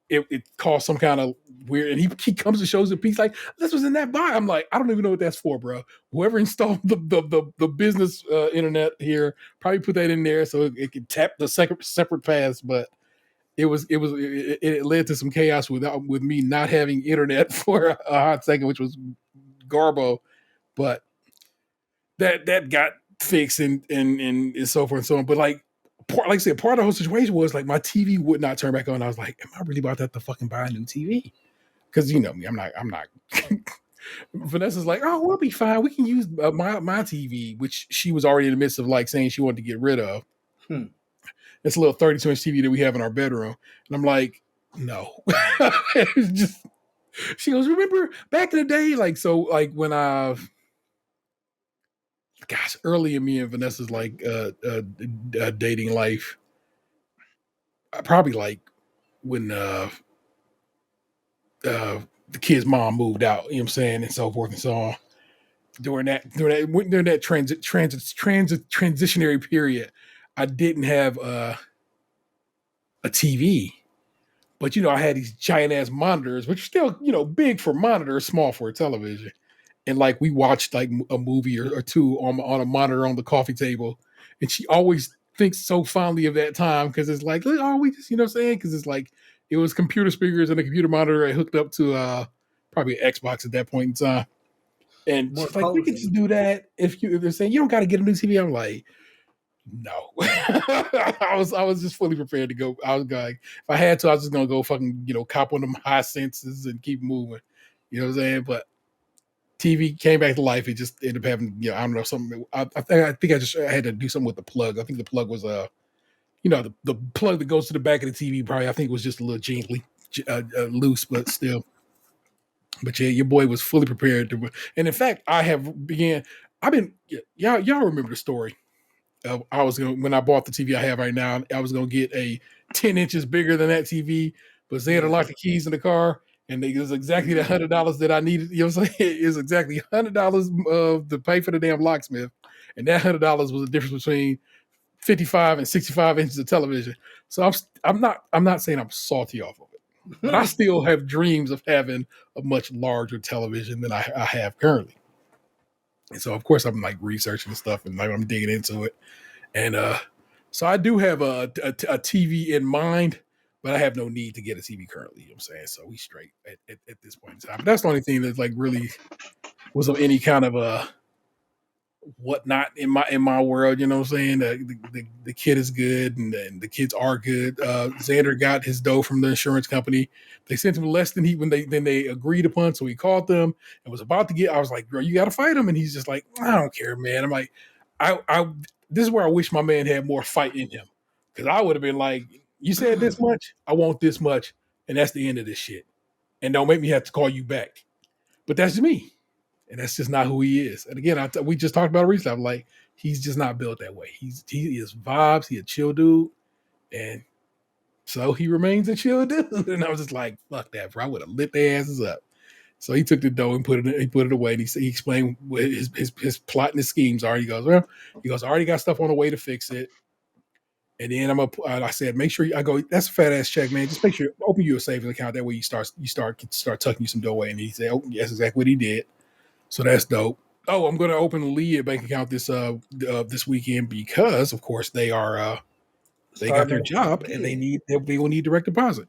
it caused some kind of weird. And he comes and shows a piece like, this was in that box. I'm like, I don't even know what that's for, bro. Whoever installed the business internet here probably put that in there so it could tap the separate paths. But it led to some chaos with me not having internet for a hot second, which was garbo. But that got fixed and so forth and so on. But like I said, part of the whole situation was like my TV would not turn back on. I was like, am I really about to have to fucking buy a new TV? Because you know me, I'm not. Vanessa's like, oh, we'll be fine. We can use my TV, which she was already in the midst of like saying she wanted to get rid of. It's a little 32-inch TV that we have in our bedroom, and I'm like, no. It's just. She goes, remember back in the day, like so, like when early in me and Vanessa's like dating life, probably like when the kid's mom moved out, you know what I'm saying, and so forth and so on. During that transitionary period, I didn't have a TV, but I had these giant ass monitors, which are still big for monitors, small for a television. And like we watched like a movie or two on a monitor on the coffee table, and she always thinks so fondly of that time because it's like, look, we just what I'm saying, because it's like it was computer speakers and a computer monitor I hooked up to probably an Xbox at that point in time. And More she's like, we could just do that if they're saying you don't got to get a new TV. I'm like, no. I was just fully prepared to go. I was like, if I had to, I was just gonna go fucking cop on them high senses and keep moving. You know what I'm saying? But TV came back to life. It just ended up having, I don't know, something. I think I had to do something with the plug. I think the plug was the plug that goes to the back of the TV. Probably, I think it was just a little gently loose, but still. But yeah, your boy was fully prepared to. And in fact, I've been. Y'all remember the story? I was when I bought the TV I have right now, I was gonna get a 10 inches bigger than that TV, but they had to lock the keys in the car. And it was exactly the $100 that I needed. You know what I'm saying? It was exactly $100 to pay for the damn locksmith. And that $100 was the difference between 55 and 65 inches of television. So I'm not saying I'm salty off of it, but I still have dreams of having a much larger television than I have currently. And so of course I'm like researching stuff and like I'm digging into it. And so I do have a TV in mind, but I have no need to get a TV currently. You know what I'm saying? So we straight at this point in time. But that's the only thing that's like really was of any kind of a whatnot in my world. You know what I'm saying? The kid is good and the kids are good. Xander got his dough from the insurance company. They sent him less than they agreed upon. So he called them and was about to get. I was like, bro, you got to fight him. And he's just like, I don't care, man. I'm like, this is where I wish my man had more fight in him. Because I would have been like, you said this much, I want this much, and that's the end of this shit. And don't make me have to call you back. But that's just me. And that's just not who he is. And again, we just talked about it recently. I'm like, he's just not built that way. He is vibes. He a chill dude. And so he remains a chill dude. And I was just like, fuck that, bro. I would have lit their asses up. So he took the dough and put it away. And he explained what his plot and his schemes are. He goes, I already got stuff on the way to fix it. And then I said, make sure that's a fat ass check, man. Just make sure open you a savings account. That way you start tucking you some dough away. And he said, oh, yes, exactly what he did. So that's dope. Oh, I'm going to open Lee a bank account this weekend because, of course, they are they got their job and they will need direct deposit.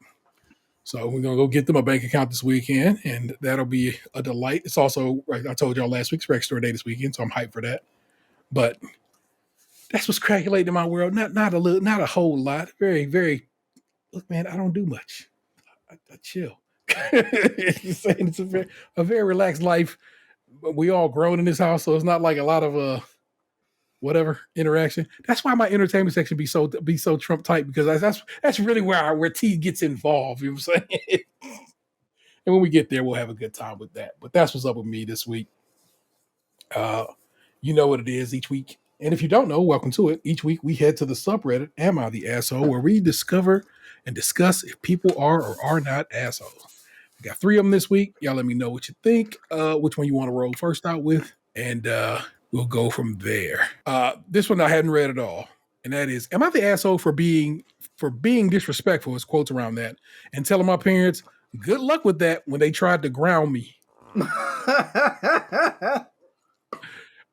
So we're going to go get them a bank account this weekend, and that'll be a delight. It's also, like I told y'all last week's rec store day this weekend, so I'm hyped for that. But that's what's calculating in my world. Not a whole lot. Very, very. Look, man, I don't do much. I chill. Just saying it's a very relaxed life. We all grown in this house, so it's not like a lot of whatever interaction. That's why my entertainment section be so Trump tight, because that's really where T gets involved. You know what I'm saying? And when we get there, we'll have a good time with that. But that's what's up with me this week. You know what it is each week. And if you don't know, welcome to it. Each week we head to the subreddit, Am I the Asshole, where we discover and discuss if people are or are not assholes. We got 3 of them this week. Y'all let me know what you think, which one you want to roll first out with, and we'll go from there. This one I hadn't read at all, and that is, am I the asshole for being disrespectful, as quotes around that, and telling my parents, good luck with that when they tried to ground me.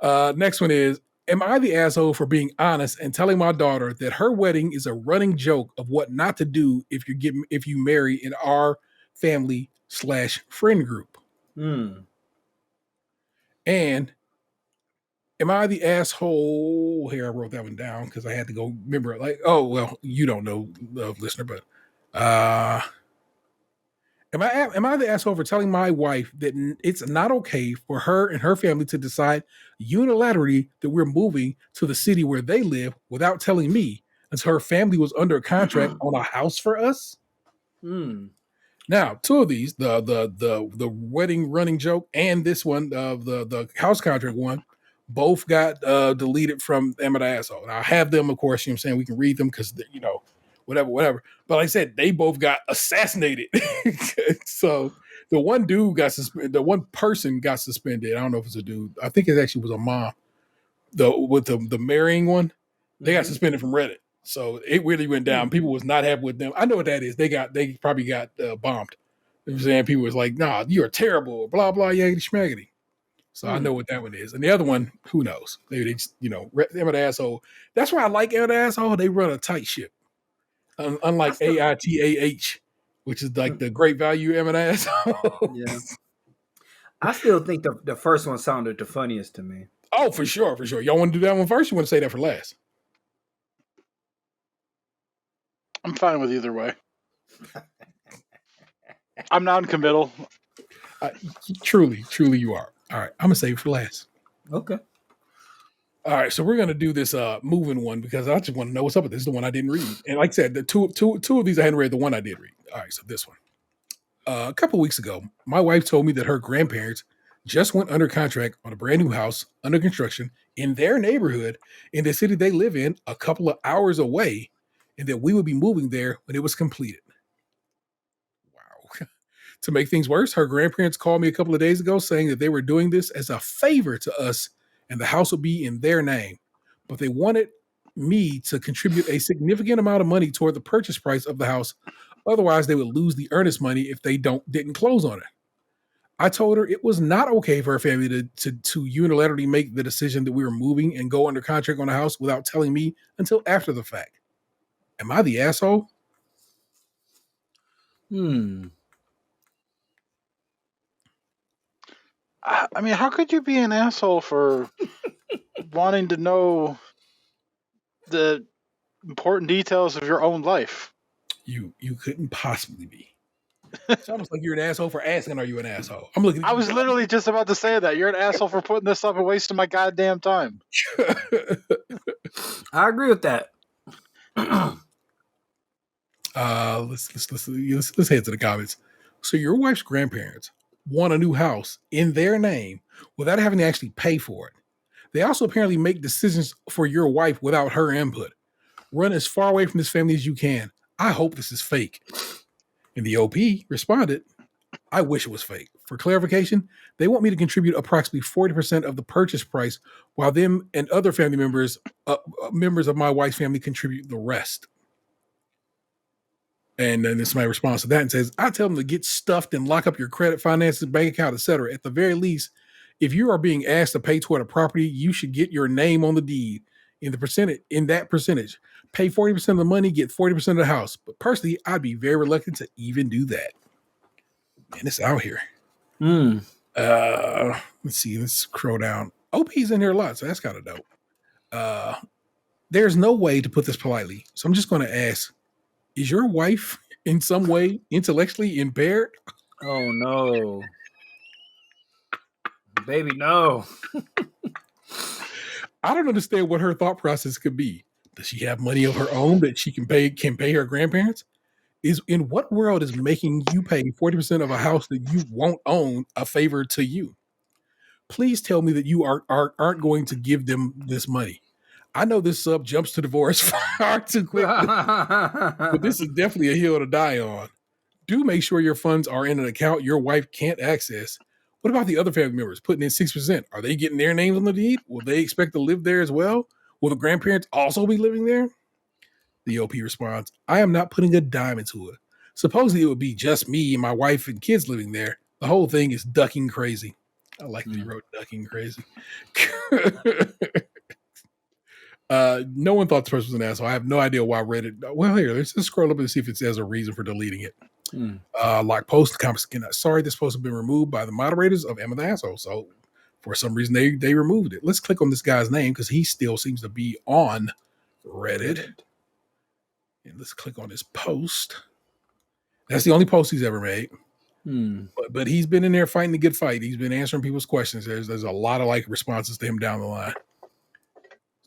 Next one is, am I the asshole for being honest and telling my daughter that her wedding is a running joke of what not to do if you marry in our family/friend group? And am I the asshole? Here, I wrote that one down because I had to go remember it. Like, oh, well, you don't know, listener, but am I the asshole for telling my wife that it's not okay for her and her family to decide unilaterally that we're moving to the city where they live without telling me, until her family was under a contract on a house for us? Now, 2 of these, the wedding running joke and this one, the house contract one, both got deleted from Am I the Asshole. And I have them, of course, you know what I'm saying? We can read them because, whatever. But like I said, they both got assassinated. So the one dude got suspended. The one person got suspended. I don't know if it's a dude. I think it actually was a mom. With the marrying one, they got suspended from Reddit. So it really went down. People was not happy with them. I know what that is. They probably got bombed. You know what I'm saying? People was like, nah, you're terrible, blah, blah, yaggity schmaggity. So I know what that one is. And the other one, who knows? Maybe they just, Am I the Asshole. That's why I like Am I the Asshole. They run a tight ship. Unlike AITA, which is like the great value Am I the Asshole. Yeah. I still think the first one sounded the funniest to me. Oh, for sure. Y'all want to do that one first? You want to say that for last? I'm fine with either way. I'm non-committal. Truly, you are. All right, I'm gonna save it for last. Okay. All right, so we're gonna do this moving one because I just want to know what's up with this. This is the one I didn't read, and like I said, the two of these I hadn't read. The one I did read. All right, so this one. A couple weeks ago, my wife told me that her grandparents just went under contract on a brand new house under construction in their neighborhood in the city they live in, a couple of hours away, and that we would be moving there when it was completed. Wow. To make things worse, her grandparents called me a couple of days ago saying that they were doing this as a favor to us and the house would be in their name. But they wanted me to contribute a significant amount of money toward the purchase price of the house. Otherwise, they would lose the earnest money if they didn't close on it. I told her it was not okay for her family to unilaterally make the decision that we were moving and go under contract on a house without telling me until after the fact. Am I the asshole? I mean, how could you be an asshole for wanting to know the important details of your own life? You couldn't possibly be. It's almost like you're an asshole for asking, are you an asshole? I'm looking at I you. was literally just about to say that. You're an asshole for putting this up and wasting my goddamn time. I agree with that. Let's head to the comments. So your wife's grandparents want a new house in their name without having to actually pay for it. They also apparently make decisions for your wife without her input. Run as far away from this family as you can. I hope this is fake. And the OP responded, I wish it was fake. For clarification, they want me to contribute approximately 40% of the purchase price, while them and other family members of my wife's family contribute the rest. And then this is my response to that and says, I tell them to get stuffed and lock up your credit, finances, bank account, etc. At the very least, if you are being asked to pay toward a property, you should get your name on the deed in that percentage. Pay 40% of the money, get 40% of the house. But personally, I'd be very reluctant to even do that. Man, it's out here. Let's see. Let's scroll down. OP's in here a lot, so that's kind of dope. There's no way to put this politely, so I'm just going to ask, is your wife in some way intellectually impaired? Oh no, baby, no. I don't understand what her thought process could be. Does she have money of her own that she can pay her grandparents? Is in what world is making you pay 40% of a house that you won't own a favor to you? Please tell me that you aren't going to give them this money. I know this sub jumps to divorce far too quickly, but this is definitely a hill to die on. Do make sure your funds are in an account your wife can't access. What about the other family members putting in 6%? Are they getting their names on the deed? Will they expect to live there as well? Will the grandparents also be living there? The OP responds, I am not putting a dime into it. Supposedly it would be just me and my wife and kids living there. The whole thing is ducking crazy. I like that he wrote ducking crazy. No one thought this person was an asshole. I have no idea why Reddit. Well, here, let's just scroll up and see if it says a reason for deleting it. Like post comments again. Sorry, this post has been removed by the moderators of Emma the Asshole. So for some reason they removed it. Let's click on this guy's name because he still seems to be on Reddit. And let's click on his post. That's the only post he's ever made. But he's been in there fighting the good fight. He's been answering people's questions. There's a lot of like responses to him down the line.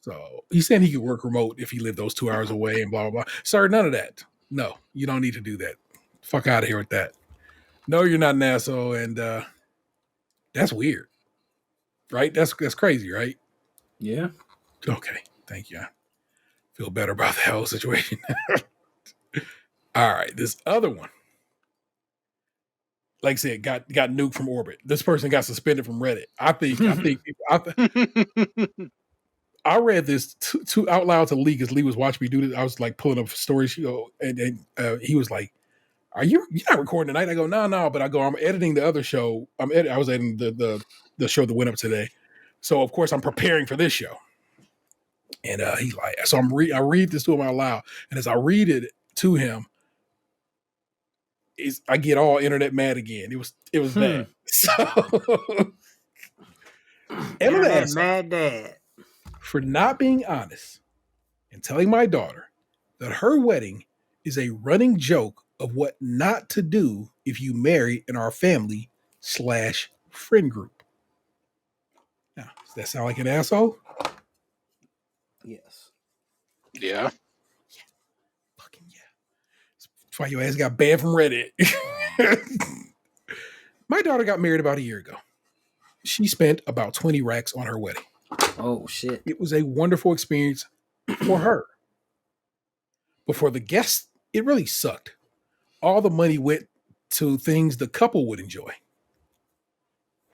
So he's saying he could work remote if he lived those 2 hours away and blah, blah, blah. Sir, none of that. No, you don't need to do that. Fuck out of here with that. No, you're not an asshole. And that's weird. Right? That's crazy, right? Yeah. Okay. Thank you. I feel better about the whole situation. All right. This other one. Like I said, got nuked from orbit. This person got suspended from Reddit. I read this too out loud to Lee because Lee was watching me do this. I was like pulling up stories, and he was like, you're not recording tonight?" I go, no, but I go, I'm editing the other show. I was editing the show that went up today, so of course I'm preparing for this show. And he's like, so I read this to him out loud, and as I read it to him, I get all internet mad again. It was bad. So Internet mad dad. For not being honest and telling my daughter that her wedding is a running joke of what not to do if you marry in our family / friend group. Now, does that sound like an asshole? Yes. Yeah. Fucking yeah. That's why your ass got banned from Reddit. My daughter got married about a year ago. She spent about 20 racks on her wedding. Oh, shit. It was a wonderful experience for her. But for the guests, it really sucked. All the money went to things the couple would enjoy.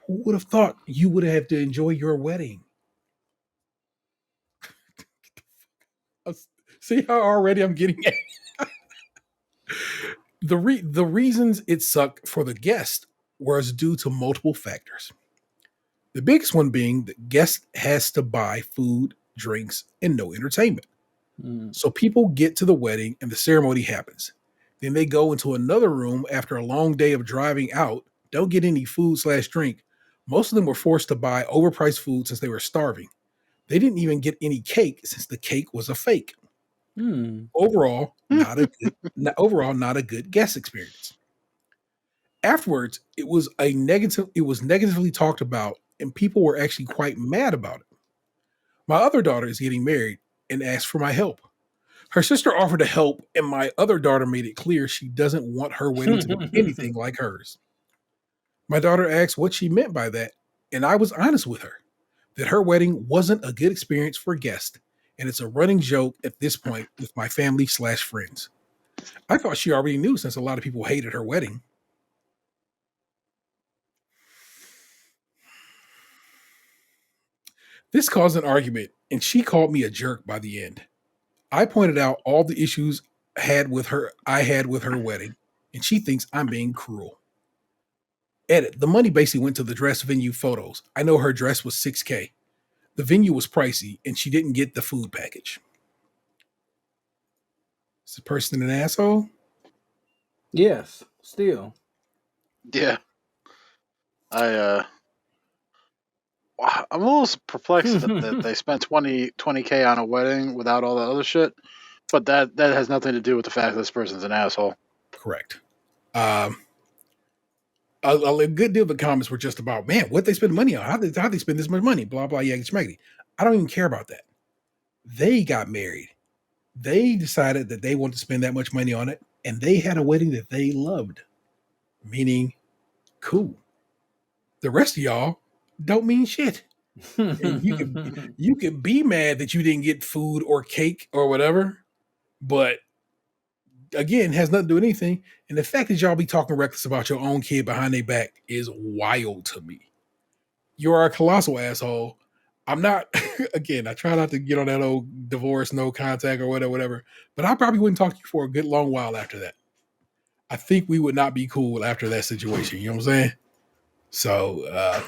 Who would have thought you would have to enjoy your wedding? See how already I'm getting at? The reasons it sucked for the guest was due to multiple factors. The biggest one being the guest has to buy food, drinks, and no entertainment. So people get to the wedding and the ceremony happens. Then they go into another room after a long day of driving out, don't get any food / drink. Most of them were forced to buy overpriced food since they were starving. They didn't even get any cake since the cake was a fake. Overall, not a good guest experience. Afterwards, it was negatively talked about, and people were actually quite mad about it. My other daughter is getting married and asked for my help. Her sister offered to help, and my other daughter made it clear she doesn't want her wedding to be anything like hers. My daughter asked what she meant by that, and I was honest with her that her wedding wasn't a good experience for guests, and it's a running joke at this point with my family / friends. I thought she already knew since a lot of people hated her wedding. This caused an argument, and she called me a jerk by the end. I pointed out all the issues I had with her wedding, and she thinks I'm being cruel. Edit. The money basically went to the dress venue photos. I know her dress was $6,000. The venue was pricey, and she didn't get the food package. Is the person an asshole? Yes, still. Yeah. I'm a little perplexed that they spent 20K on a wedding without all that other shit, but that has nothing to do with the fact that this person's an asshole. Correct. a good deal of the comments were just about, man, what they spend money on? How they spend this much money? Blah blah. Yeah, schmaggity. I don't even care about that. They got married. They decided that they wanted to spend that much money on it, and they had a wedding that they loved. Meaning, cool. The rest of y'all don't mean shit. And you can be mad that you didn't get food or cake or whatever, but again, has nothing to do with anything. And the fact that y'all be talking reckless about your own kid behind their back is wild to me. You are a colossal asshole. I'm not, again, I try not to get on that old divorce, no contact or whatever, but I probably wouldn't talk to you for a good long while after that. I think we would not be cool after that situation. You know what I'm saying? So,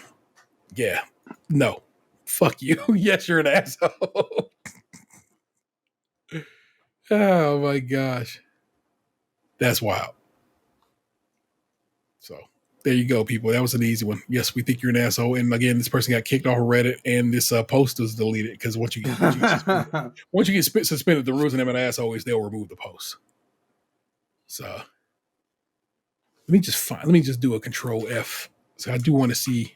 yeah, no, fuck you. Yes, you're an asshole. Oh my gosh. That's wild. So there you go, people. That was an easy one. Yes, we think you're an asshole. And again, this person got kicked off of Reddit, and this post was deleted because once you get suspended, the rules of them an asshole is they'll remove the post. So let me just do a control F. So I do want to see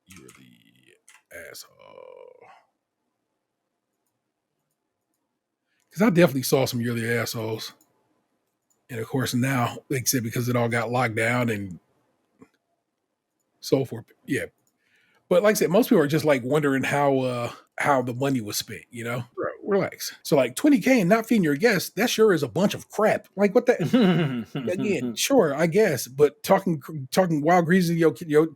you're the asshole. Because I definitely saw some you're the assholes. And of course now, like I said, because it all got locked down and so forth. Yeah. But like I said, most people are just like wondering how the money was spent, you know? Relax. So like 20K and not feeding your guests, that sure is a bunch of crap. Like what the again, sure, I guess, but talking wild greasy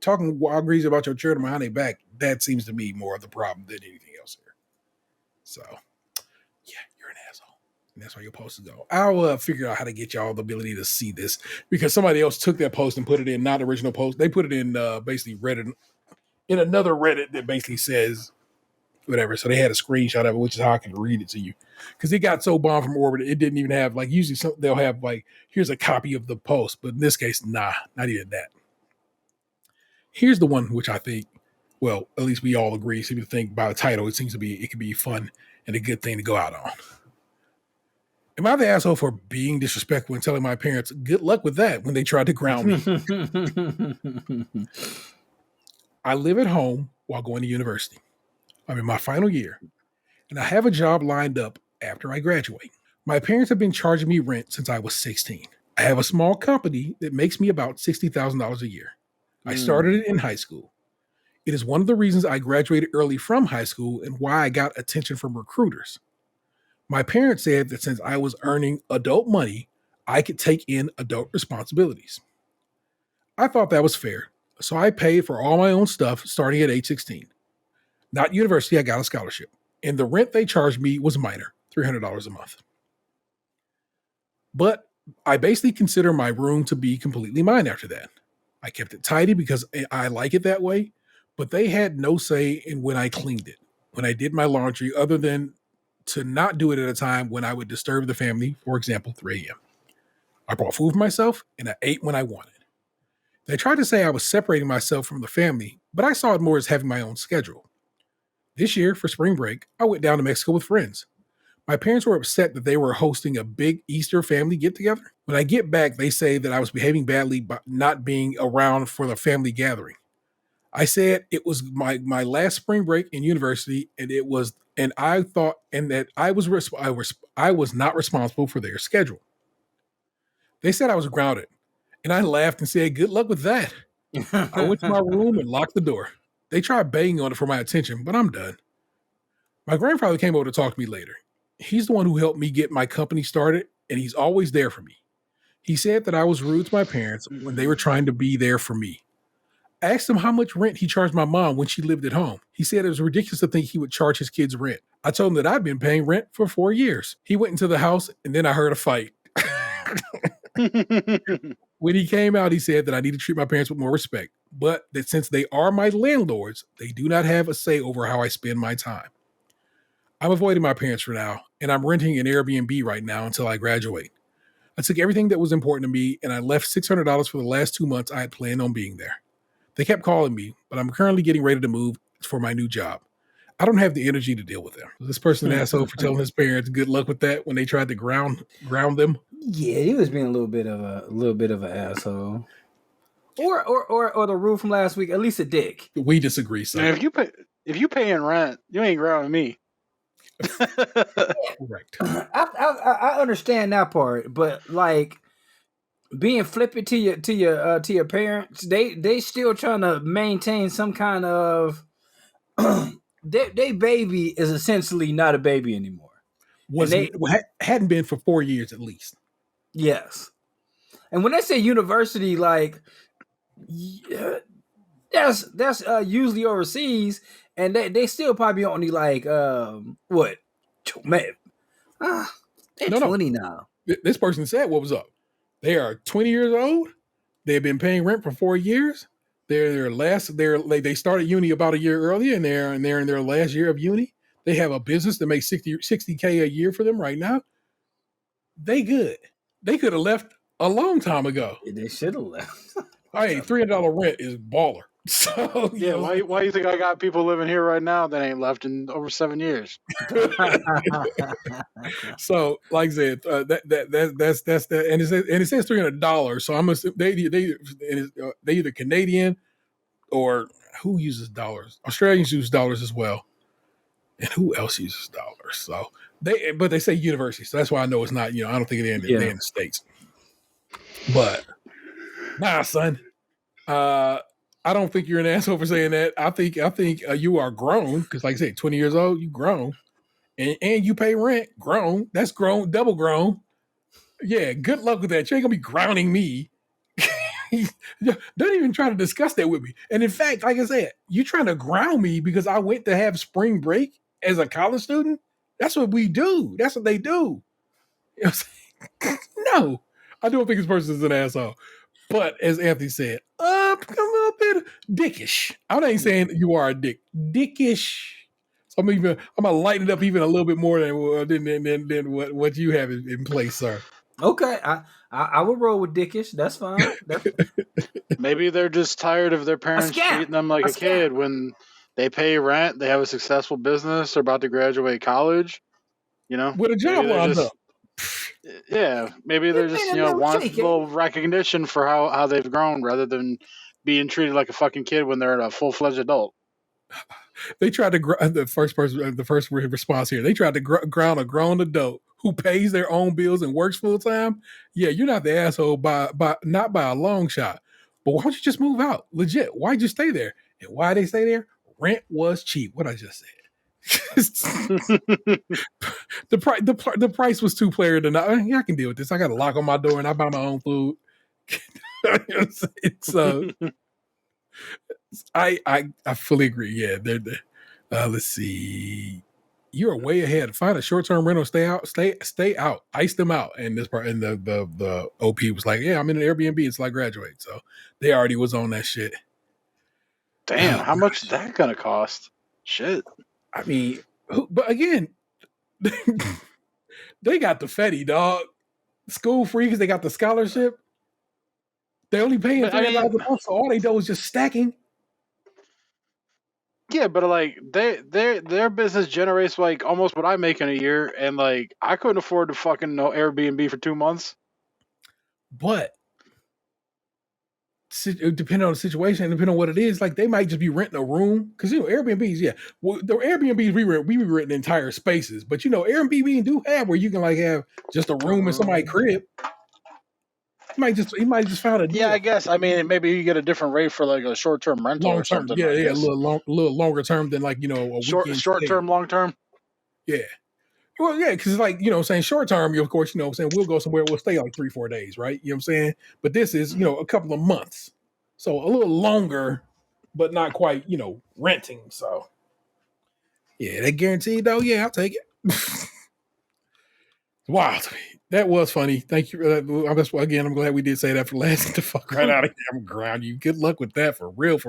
talking wild greasy about your children behind their back, that seems to be more of the problem than anything else here. So yeah, you're an asshole. And that's why your post is go. I'll figure out how to get y'all the ability to see this because somebody else took that post and put it in not the original post. They put it in basically Reddit in another Reddit that basically says whatever. So they had a screenshot of it, which is how I can read it to you. Because it got so bombed from orbit, it didn't even have, like, usually they'll have, like, here's a copy of the post. But in this case, nah, not even that. Here's the one which I think, well, at least we all agree, seem to think by the title, it could be fun and a good thing to go out on. Am I the asshole for being disrespectful and telling my parents, good luck with that when they tried to ground me? I live at home while going to university. I'm in my final year, and I have a job lined up after I graduate. My parents have been charging me rent since I was 16. I have a small company that makes me about $60,000 a year. I started it in high school. It is one of the reasons I graduated early from high school and why I got attention from recruiters. My parents said that since I was earning adult money, I could take in adult responsibilities. I thought that was fair, so I paid for all my own stuff starting at age 16. Not university, I got a scholarship. And the rent they charged me was minor, $300 a month. But I basically consider my room to be completely mine after that. I kept it tidy because I like it that way, but they had no say in when I cleaned it, when I did my laundry, other than to not do it at a time when I would disturb the family, for example, 3 a.m. I brought food for myself and I ate when I wanted. They tried to say I was separating myself from the family, but I saw it more as having my own schedule. This year, for spring break, I went down to Mexico with friends. My parents were upset that they were hosting a big Easter family get-together. When I get back, they say that I was behaving badly by not being around for the family gathering. I said it was my last spring break in university, and I thought that I was not responsible for their schedule. They said I was grounded, and I laughed and said, "Good luck with that." I went to my room and locked the door. They tried banging on it for my attention, but I'm done. My grandfather came over to talk to me later. He's the one who helped me get my company started, and he's always there for me. He said that I was rude to my parents when they were trying to be there for me. I asked him how much rent he charged my mom when she lived at home. He said it was ridiculous to think he would charge his kids rent. I told him that I'd been paying rent for 4 years. He went into the house, and then I heard a fight. When he came out, he said that I need to treat my parents with more respect, but that since they are my landlords, they do not have a say over how I spend my time. I'm avoiding my parents for now, and I'm renting an Airbnb right now until I graduate. I took everything that was important to me, and I left $600 for the last 2 months I had planned on being there. They kept calling me, but I'm currently getting ready to move for my new job. I don't have the energy to deal with them. This person an asshole for telling his parents good luck with that when they tried to ground them. Yeah, he was being a little bit of an asshole. Or the rule from last week, at least a dick. We disagree, son. And if you paying rent, you ain't grounding me. Correct. I understand that part, but like being flippant to your parents, they still trying to maintain some kind of they baby is essentially not a baby anymore. Hadn't been for 4 years at least. Yes. And when they say university, like that's usually overseas, and they still probably only like what, man, they're 20 now. This person said what was up. They are 20 years old. They've been paying rent for 4 years. They started uni about a year earlier, and they're in their last year of uni. They have a business that makes 60K a year for them right now. They good. They could have left a long time ago. They should have left. Hey, $300 rent is baller. So yeah, why do you think I got people living here right now that ain't left in over 7 years? So, like I said, that's that, and it says $300. So I'm assuming they either Canadian or who uses dollars? Australians use dollars as well, and who else uses dollars? So but they say university, so that's why I know it's not. I don't think they're in the States. But nah, son. I don't think you're an asshole for saying that. I think you are grown because, like I said, 20 years old, you grown, and you pay rent. Grown, that's grown, double grown. Yeah, good luck with that. You ain't gonna be grounding me. Don't even try to discuss that with me. And in fact, like I said, you trying to ground me because I went to have spring break as a college student. That's what we do. That's what they do. You know what I'm saying? No, I don't think this person is an asshole. But as Anthony said, come up bit dickish. I ain't saying you are a dick. Dickish. So I'm gonna lighten it up even a little bit more than what you have in place, sir. Okay, I would roll with dickish. That's fine. Maybe they're just tired of their parents treating them like a kid when they pay rent. They have a successful business. They're about to graduate college. With a job lined up. Yeah, maybe they're just want a little recognition for how they've grown rather than being treated like a fucking kid when they're a full-fledged adult. They tried to the first response here. They tried to ground a grown adult who pays their own bills and works full time. Yeah, you're not the asshole by not by a long shot. But why don't you just move out? Legit, why'd you stay there? And why they stay there? Rent was cheap. What I just said. the price was $2 to not. I can deal with this. I got a lock on my door and I buy my own food. I fully agree. Yeah, let's see. You're way ahead. Find a short-term rental. Stay out. Ice them out. And this part, and the OP was like, "Yeah, I'm in an Airbnb until I graduate." So they already was on that shit. Damn, how much is that gonna cost? Shit. I mean, but again, they got the Fetty, dog. School free because they got the scholarship. They only paying $300 a month, so all they do is just stacking. Yeah, but like their business generates like almost what I make in a year, and like I couldn't afford to fucking no Airbnb for 2 months. But depending on the situation, depending on what it is, like they might just be renting a room because Airbnbs, the Airbnbs we be renting entire spaces, but Airbnb do have where you can like have just a room in somebody's crib. He might just found a deal. Yeah, I guess. I mean, maybe you get a different rate for like a short-term rental or something. Yeah, a little longer term than like a short-term, long-term. Yeah. Well, yeah, because like saying short term, of course, saying we'll go somewhere, we'll stay like 3-4 days, right? You know what I'm saying? But this is a couple of months, so a little longer, but not quite renting. So yeah, that guaranteed though. Yeah, I'll take it. Wow, that was funny. Thank you. I'm glad we did say that for last. Get the fuck right out of here. I'm ground you. Good luck with that for real.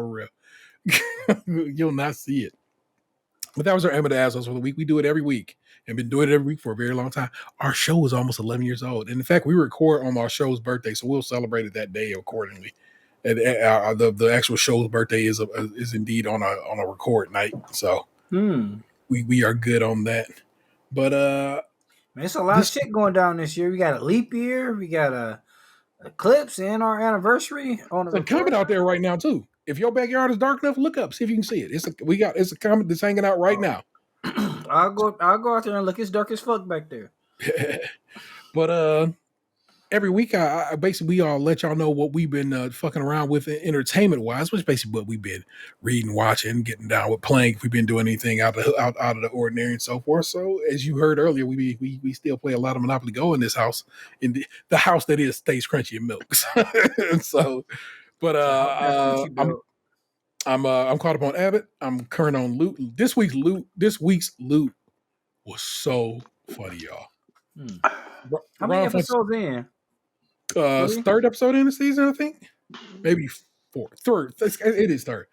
You'll not see it. But that was our Emma the Assholes for the week. We do it every week and been doing it every week for a very long time. Our show is almost 11 years old. And in fact, we record on our show's birthday, so we'll celebrate it that day accordingly. And the actual show's birthday is indeed on a record night. So we are good on that. But there's a lot of shit going down this year. We got a leap year. We got Eclipse and our anniversary on the It's a comet out there right now too. If your backyard is dark enough, look up, see if you can see it. It's a comet that's hanging out right now. I'll go out there and look. It's dark as fuck back there. But every week I basically I'll let y'all know what we've been fucking around with entertainment wise, which is basically what we've been reading, watching, getting down with, playing. If we've been doing anything out of the ordinary and so forth. So as you heard earlier, we still play a lot of Monopoly Go in this house, in the house that is Stays Crunchy and Milks. So, but I'm caught up on Abbott. I'm current on Loot. This week's Loot was so funny, y'all. How many episodes in? Third episode in the season, I think. Maybe third. It is third.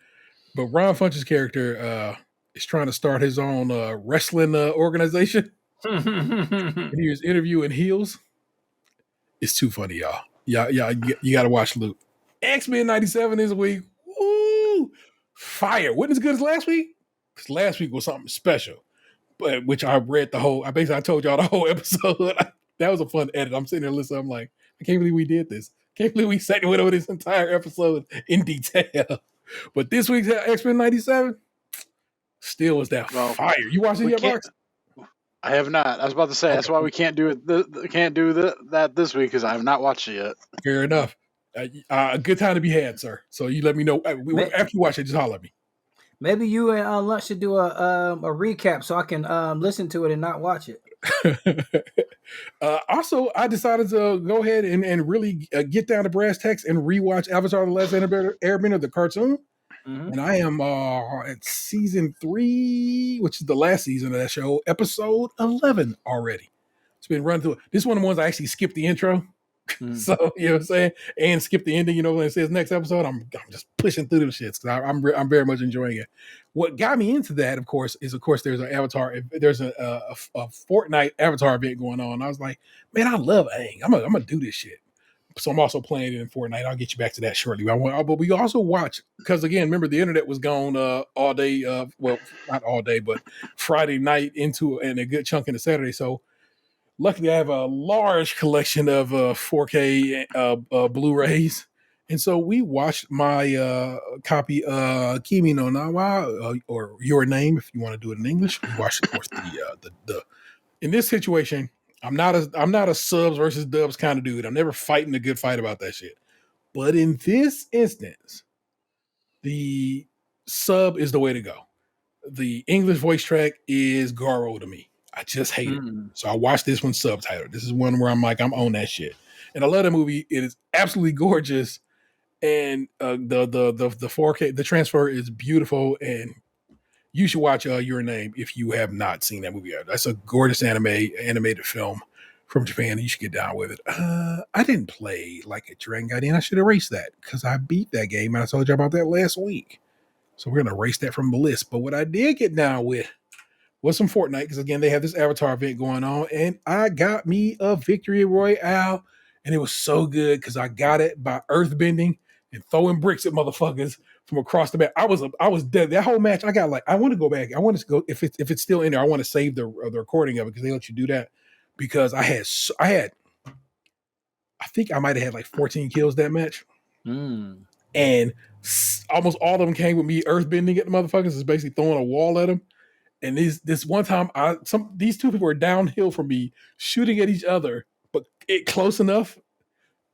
But Ron Funch's character is trying to start his own wrestling organization. And he was interviewing heels. It's too funny, y'all. Yeah, you got to watch Luke. X-Men 97 this week. Woo! Fire. Wasn't as good as last week? Because last week was something special. But which I read I told y'all the whole episode. That was a fun edit. I'm sitting there listening. I'm like, I can't believe we did this. Can't believe we sat and went over this entire episode in detail. But this week's X-Men 97 still was that fire. You watching it yet, Box? I have not. I was about to say, okay. That's why we can't do it. That this week because I have not watched it yet. Fair enough. A good time to be had, sir. So you let me know after you watch it. Just holler at me. Maybe you and Lunch should do a recap so I can listen to it and not watch it. Also, I decided to go ahead and really get down to brass tacks and rewatch Avatar: The Last Airbender, the cartoon. Mm-hmm. And I am at season 3, which is the last season of that show, episode 11 already. It's been run through. This is one of the ones I actually skipped the intro. So, you know what I'm saying? And skip the ending, when it says next episode, I'm just pushing through them shits because I'm very much enjoying it. What got me into that, of course, there's an Avatar. There's a Fortnite Avatar event going on. I was like, man, I love Aang. I'm gonna do this shit. So I'm also playing it in Fortnite. I'll get you back to that shortly. But we also watch, because again, remember the internet was gone all day. Well, not all day, but Friday night and a good chunk into Saturday. So luckily, I have a large collection of 4K Blu-rays, and so we watched my copy Kimi no Nawa, or Your Name, if you want to do it in English. We watched, of course, the. In this situation, I'm not a subs versus dubs kind of dude. I'm never fighting a good fight about that shit. But in this instance, the sub is the way to go. The English voice track is Garo to me. I just hate it. So I watched this one subtitled. This is one where I'm like, I'm on that shit. And I love the movie. It is absolutely gorgeous. And the 4K, the transfer is beautiful. And you should watch Your Name if you have not seen that movie yet. That's a gorgeous animated film from Japan. You should get down with it. I didn't play Like a Dragon Guardian. I should erase that because I beat that game. And I told you about that last week. So we're going to erase that from the list. But what I did get down with was some Fortnite, because again, they have this Avatar event going on, and I got me a Victory Royale, and it was so good because I got it by earthbending and throwing bricks at motherfuckers from across the map. I was dead. That whole match, I want to go back. I want to go, if it's still in there, I want to save the recording of it because they let you do that. Because I think I might have had like 14 kills that match. And almost all of them came with me earthbending at the motherfuckers. It's basically throwing a wall at them. And this one time, these two people were downhill from me, shooting at each other, but close enough.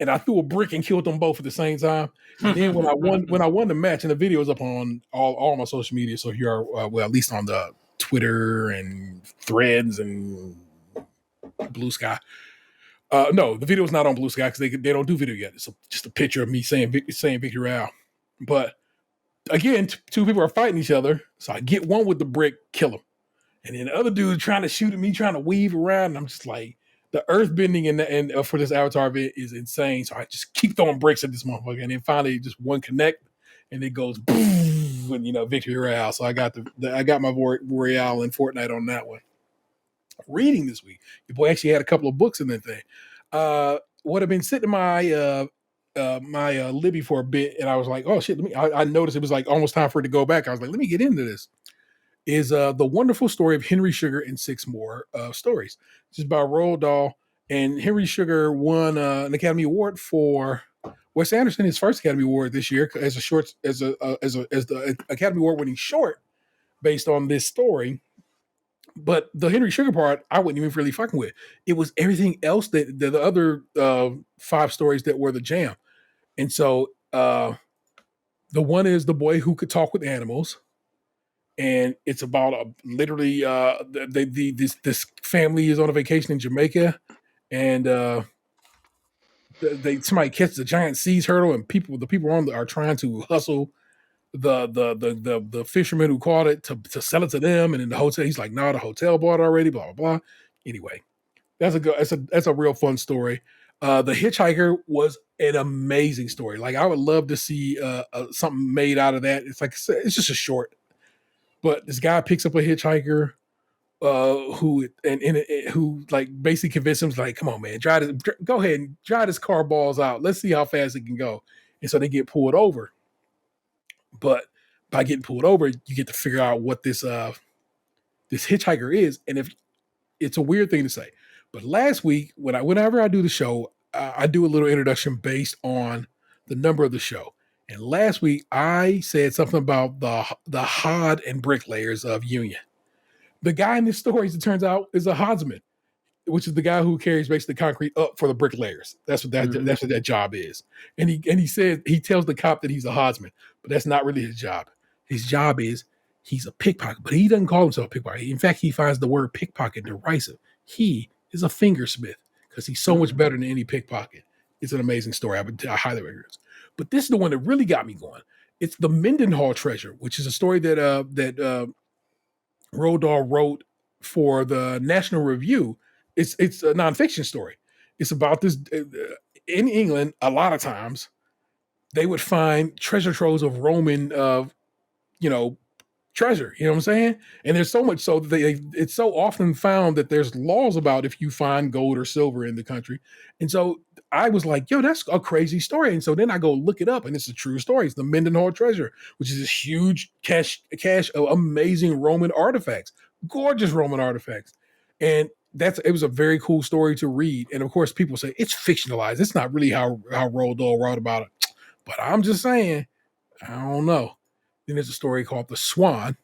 And I threw a brick and killed them both at the same time. And then when I won the match, and the video is up on all my social media, so if you are at least on the Twitter and Threads and Blue Sky. No, the video is not on Blue Sky because they don't do video yet. It's just a picture of me saying Victory Royale. But again, two people are fighting each other. So I get one with the brick, kill him. And then the other dude trying to shoot at me, trying to weave around. And I'm just like, the earth bending and for this Avatar event is insane. So I just keep throwing bricks at this motherfucker. And then finally just one connect and it goes boom, and Victory Royale. So I got my Royale in Fortnite on that one. Reading this week. Your boy actually had a couple of books in that thing. What I've been sitting in my my Libby for a bit, and I was like, oh shit, I noticed it was like almost time for it to go back. I was like, let me get into this. Is The Wonderful Story of Henry Sugar and Six More Stories. This is by Roald Dahl, And Henry Sugar won an Academy Award for Wes Anderson, his first Academy Award this year as a short as the Academy Award winning short based on this story. But the Henry Sugar part, I wasn't even really fucking with. It was everything else that the other 5 stories that were the jam. And so the one is The Boy Who Could Talk with Animals. And it's about literally this family is on a vacation in Jamaica, and somebody catches a giant sea turtle, and the people on are trying to hustle the fisherman who caught it to sell it to them, and in the hotel he's like, no, the hotel bought it already, blah blah blah. Anyway, that's a real fun story. The Hitchhiker was an amazing story. Like, I would love to see something made out of that. It's just a short, but this guy picks up a hitchhiker who like basically convinces him, like, come on, man, go ahead and dry this car balls out. Let's see how fast it can go. And so they get pulled over. But by getting pulled over, you get to figure out what this hitchhiker is. And if it's a weird thing to say, but last week whenever I do the show, I do a little introduction based on the number of the show. And last week I said something about the hod and bricklayers of Union. The guy in this story, as it turns out, is a hodsman, which is the guy who carries basically the concrete up for the bricklayers. That's what that job is. And he tells the cop that he's a hodsman, but that's not really his job. His job is he's a pickpocket, but he doesn't call himself a pickpocket. In fact, he finds the word pickpocket derisive. He is a fingersmith because he's so much better than any pickpocket. It's an amazing story. I highly recommend it. But this is the one that really got me going. It's the Mendenhall Treasure, which is a story that Roald Dahl wrote for the National Review. It's a nonfiction story. It's about this in England. A lot of times, they would find treasure troves of Roman, treasure. You know what I'm saying? And there's so much so that it's so often found that there's laws about if you find gold or silver in the country. And so I was like, yo, that's a crazy story. And so then I go look it up, and it's a true story. It's the Mendenhall Treasure, which is this huge cache of amazing Roman artifacts, gorgeous Roman artifacts. And it was a very cool story to read. And of course, people say it's fictionalized. It's not really how Roald Dahl wrote about it. But I'm just saying, I don't know. Then there's a story called The Swan.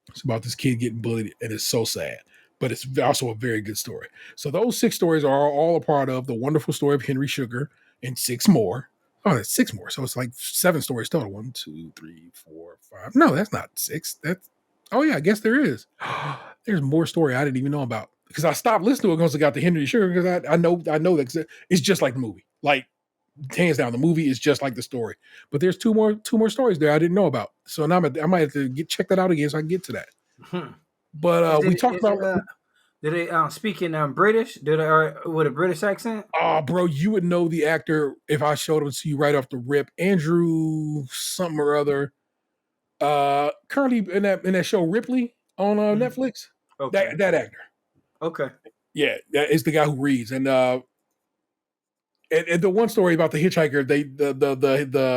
It's about this kid getting bullied, and it's so sad. But it's also a very good story. So those 6 stories are all a part of the wonderful story of Henry Sugar and 6 more. Oh, that's 6 more. So it's like 7 stories total. 1, 2, 3, 4, 5. No, that's not 6. I guess there is. There's more story I didn't even know about. Because I stopped listening to it once I got to Henry Sugar, because I know that it's just like the movie. Like, hands down, the movie is just like the story. But there's two more stories there I didn't know about. So now I might have to check that out again so I can get to that. But we talked about. Did they speak in British? With a British accent? Oh, bro, you would know the actor if I showed him to you right off the rip. Andrew something or other. Currently in that show Ripley on Netflix. Okay. That actor. Okay. Yeah, that is the guy who reads. And the one story about the hitchhiker, the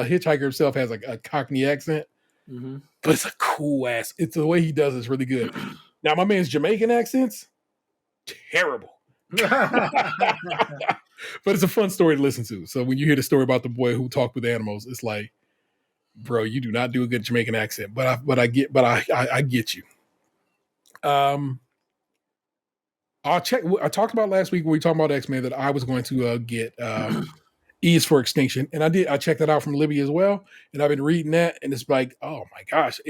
hitchhiker himself has a Cockney accent, but it's a cool ass. It's the way he does it's really good. Now my man's Jamaican accent's terrible, but it's a fun story to listen to. So when you hear the story about the boy who talked with animals, it's like, bro, you do not do a good Jamaican accent, but I get you. I'll check. I talked about last week when we talked about X-Men that I was going to get E is for Extinction, and I did. I checked that out from Libby as well, and I've been reading that, and it's like, oh my gosh,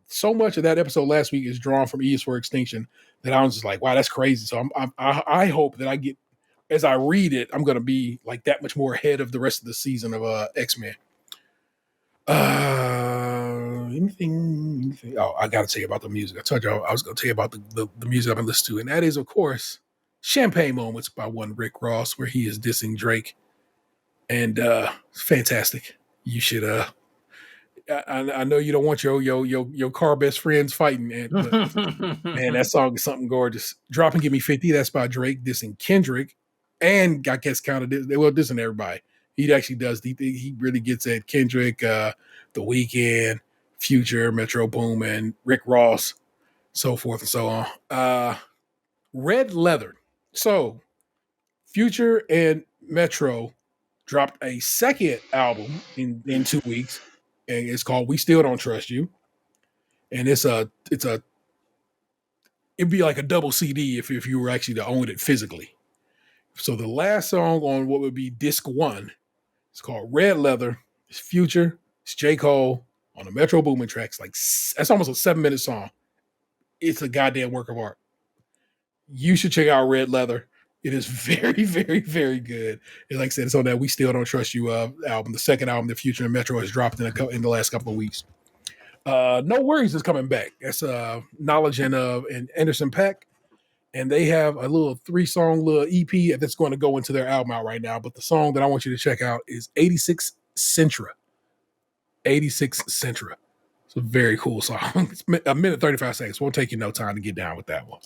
so much of that episode last week is drawn from E is for Extinction that I was just like, wow, that's crazy. So I hope that I get, as I read it, I'm going to be like that much more ahead of the rest of the season of X-Men. Anything? Oh, I got to tell you about the music. I told you I was going to tell you about the music I've been listening to, and that is, of course, Champagne Moments by one Rick Ross, where he is dissing Drake, and fantastic. You should. I know you don't want your car best friends fighting, man, but man, that song is something gorgeous. Drop and Give Me 50. That's by Drake dissing Kendrick, and I guess dissing everybody. He actually does. He really gets at Kendrick, The Weeknd, Future, Metro Boomin, Rick Ross, so forth and so on. Red Leather. So Future and Metro dropped a second album in 2 weeks, and it's called "We Still Don't Trust You." And it'd be like a double CD if you were actually to own it physically. So the last song on what would be disc 1 is called "Red Leather." It's Future. It's J. Cole on the Metro Boomin tracks. Like that's almost a 7-minute song. It's a goddamn work of art. You should check out Red Leather. It is very, very, very good. And like I said, it's on that "We Still Don't Trust You" album. The second album, the Future and Metro, has dropped in the last couple of weeks. No Worries is coming back. That's Knowledge and Anderson .Paak. And they have a little 3-song little EP that's going to go into their album out right now. But the song that I want you to check out is 86 Centra. 86 Centra. It's a very cool song. It's a minute 35 seconds. Won't take you no time to get down with that one.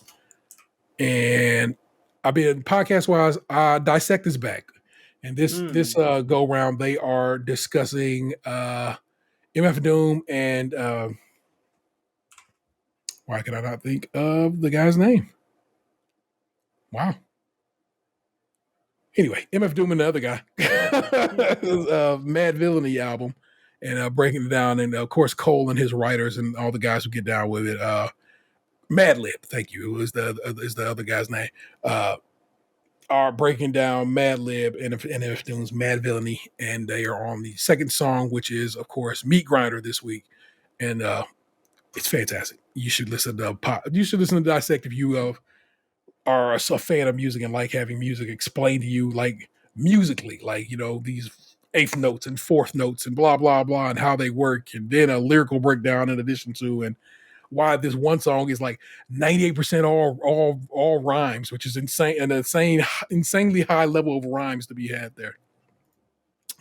And I've been podcast wise, Dissect is back. And this go round, they are discussing MF Doom and why can I not think of the guy's name? Wow. Anyway, MF Doom and the other guy. Mad Villainy album. And breaking it down. And of course, Cole and his writers and all the guys who get down with it. Mad Lib, thank you. Is the other guy's name. Are breaking down Mad Lib and MF Doom's Mad Villainy. And they are on the second song, which is, of course, Meat Grinder this week. And it's fantastic. You should listen to Dissect if you are a fan of music and like having music explained to you, like musically, like, these eighth notes and fourth notes and blah, blah, blah, and how they work. And then a lyrical breakdown in addition to, and why this one song is like 98% all rhymes, which is insane, and insanely high level of rhymes to be had there.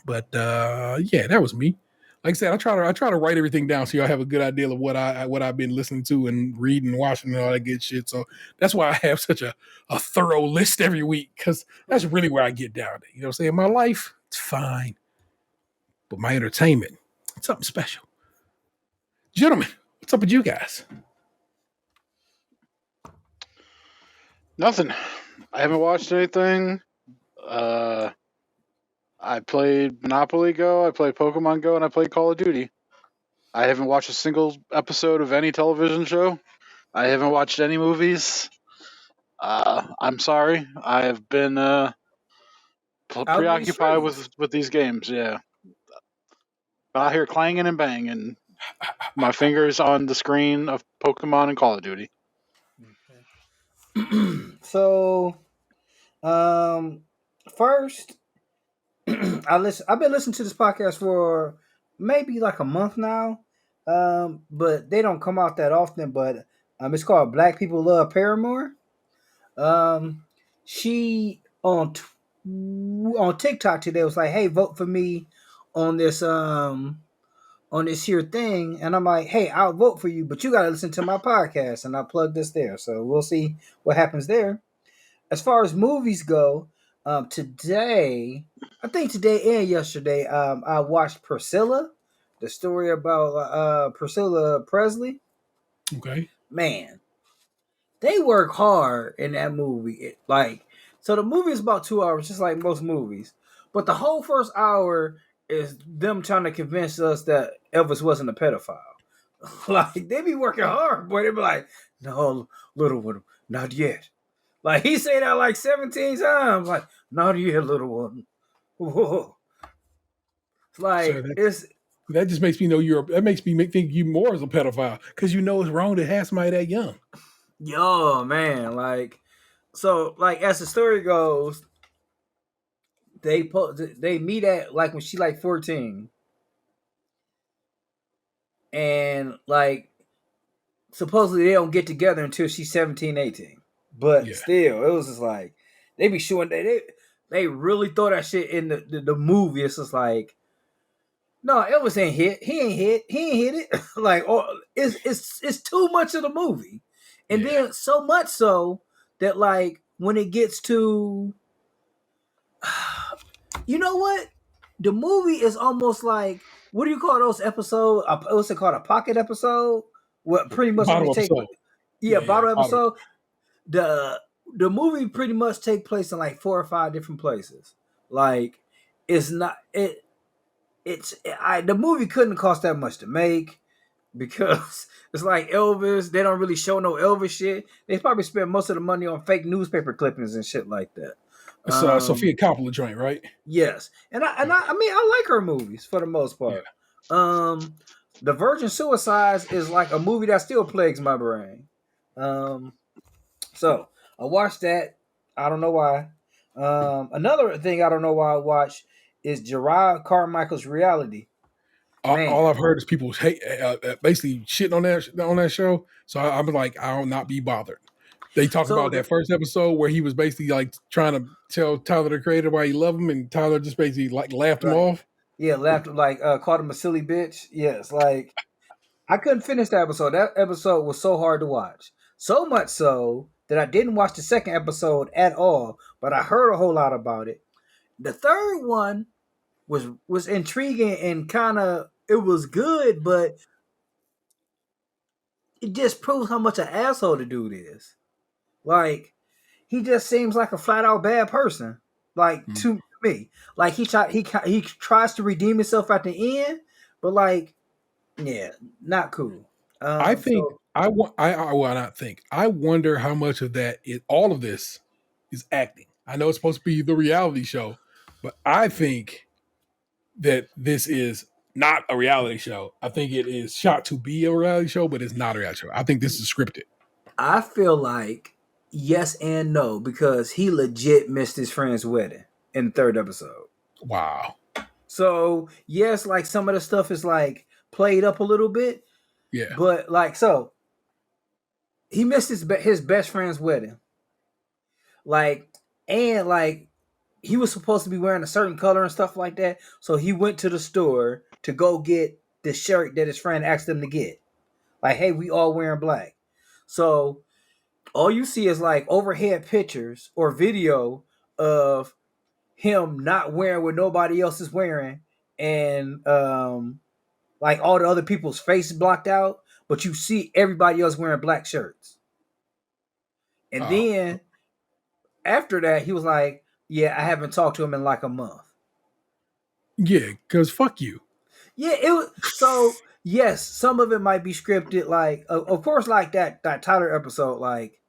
But yeah, that was me. Like I said, I try to write everything down so y'all have a good idea of what I've been listening to and reading and watching and all that good shit. So that's why I have such a thorough list every week, because that's really where I get down to. You know what I'm saying? My life, it's fine. But my entertainment, it's something special. Gentlemen, what's up with you guys? Nothing. I haven't watched anything. I played Monopoly Go, I played Pokemon Go, and I played Call of Duty. I haven't watched a single episode of any television show. I haven't watched any movies. I'm sorry. I have been preoccupied with these games, yeah. I hear clanging and banging. My fingers on the screen of Pokemon and Call of Duty. So, first, I've been listening to this podcast for maybe like a month now, but they don't come out that often. But it's called Black People Love Paramore. She on TikTok today was like, "Hey, vote for me on this here thing," and I'm like, "Hey, I'll vote for you, but you got to listen to my podcast," and I plugged this there. So we'll see what happens there. As far as movies go, today and yesterday, I watched Priscilla, the story about Priscilla Presley. Okay. Man, they work hard in that movie. So the movie is about 2 hours, just like most movies. But the whole first hour is them trying to convince us that Elvis wasn't a pedophile. Like, they be working hard, boy. They be like, "No, little one, not yet." Like, he say that like 17 times. Like, "Not yet, little one." Whoa. Like, that just makes me know that makes me think you more as a pedophile, because it's wrong to have somebody that young. Yo, man, like, so, like, as the story goes, they meet at like when she like 14, and like supposedly they don't get together until she's 17, 18. But still, it was just like they be showing they really throw that shit in the movie. It's just like, no, Elvis ain't hit. He ain't hit it. Like, it's too much of the movie. And then so much so that, like, when it gets to, you know what? The movie is almost like, what do you call those episodes? What's it called? A pocket episode? What pretty much bottle episode. Bottle episode. the movie pretty much take place in like 4 or 5 different places. Like, it's not it. The movie couldn't cost that much to make because it's like Elvis. They don't really show no Elvis shit. They probably spent most of the money on fake newspaper clippings and shit like that. It's Sophia Coppola joint, right? Yes, I mean I like her movies for the most part. The Virgin Suicides is like a movie that still plagues my brain. So I watched that. I don't know why. Another thing I don't know why I watched is Gerard Carmichael's Reality. All I've heard is people hate, basically shitting on that show. So I'm like, I'll not be bothered. They talked about that first episode where he was basically like trying to tell Tyler the Creator why he loved him, and Tyler just basically like laughed him off. Yeah, laughed like called him a silly bitch. Yes, like I couldn't finish that episode. That episode was so hard to watch. So much so that I didn't watch the second episode at all, but I heard a whole lot about it. The third one was intriguing and kind of it was good, but it just proves how much an asshole the dude is. Like, he just seems like a flat out bad person. Like to me, like he tries to redeem himself at the end, but like, yeah, not cool. I think I wonder how much of that is all of this is acting. I know it's supposed to be the reality show, but I think that this is not a reality show. I think it is shot to be a reality show, but it's not a reality show. I think this is scripted. I feel like yes and no because he legit missed his friend's wedding in the third episode. Wow. So yes, like some of the stuff is like played up a little bit. Yeah. But like so, he missed his best friend's wedding. Like and like he was supposed to be wearing a certain color and stuff like that. So he went to the store to go get the shirt that his friend asked him to get. Like, hey, we all wearing black. So all you see is like overhead pictures or video of him not wearing what nobody else is wearing, and like all the other people's face blocked out, but you see everybody else wearing black shirts. And then after that, he was like, "Yeah, I haven't talked to him in like a month." Yeah, because fuck you. Yeah, it was so. Yes, some of it might be scripted. Like, of course, like that Tyler episode, like,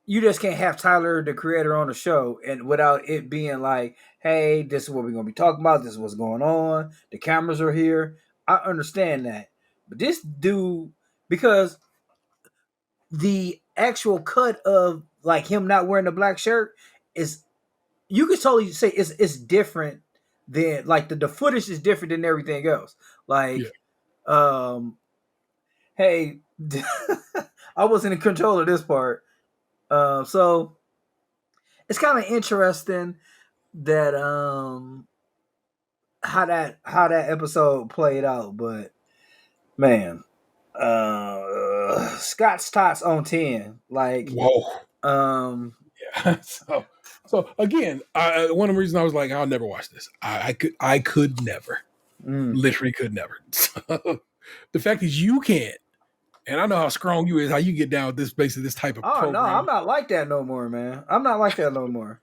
you just can't have Tyler the Creator on the show and without it being like, hey, this is what we're gonna be talking about. This is what's going on. The cameras are here. I understand that, but this dude, because the actual cut of like him not wearing the black shirt is, you could totally say it's different than like the footage is different than everything else. Like, hey, I wasn't in control of this part. So it's kind of interesting that how that episode played out, but man, Scott's tots on 10. Like, whoa. Yeah. So again, one of the reasons I was like, I'll never watch this. I could never, literally could never. So, the fact is you can't, and I know how strong you is, how you get down with this basically this type of program. No, I'm not like that no more, man. I'm not like that no more.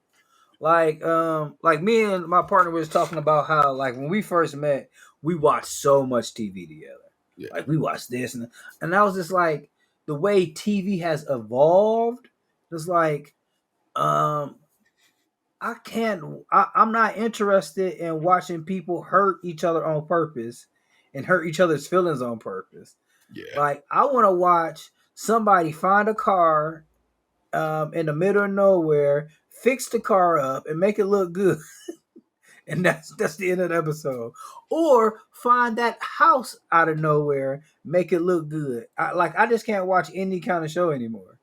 Like me and my partner was talking about how like when we first met, we watched so much TV together. Yeah. Like we watched this and I was just like the way TV has evolved. It's like I'm not interested in watching people hurt each other on purpose and hurt each other's feelings on purpose. Yeah. Like I want to watch somebody find a car in the middle of nowhere, fix the car up and make it look good. And that's the end of the episode. Or find that house out of nowhere, make it look good. I just can't watch any kind of show anymore.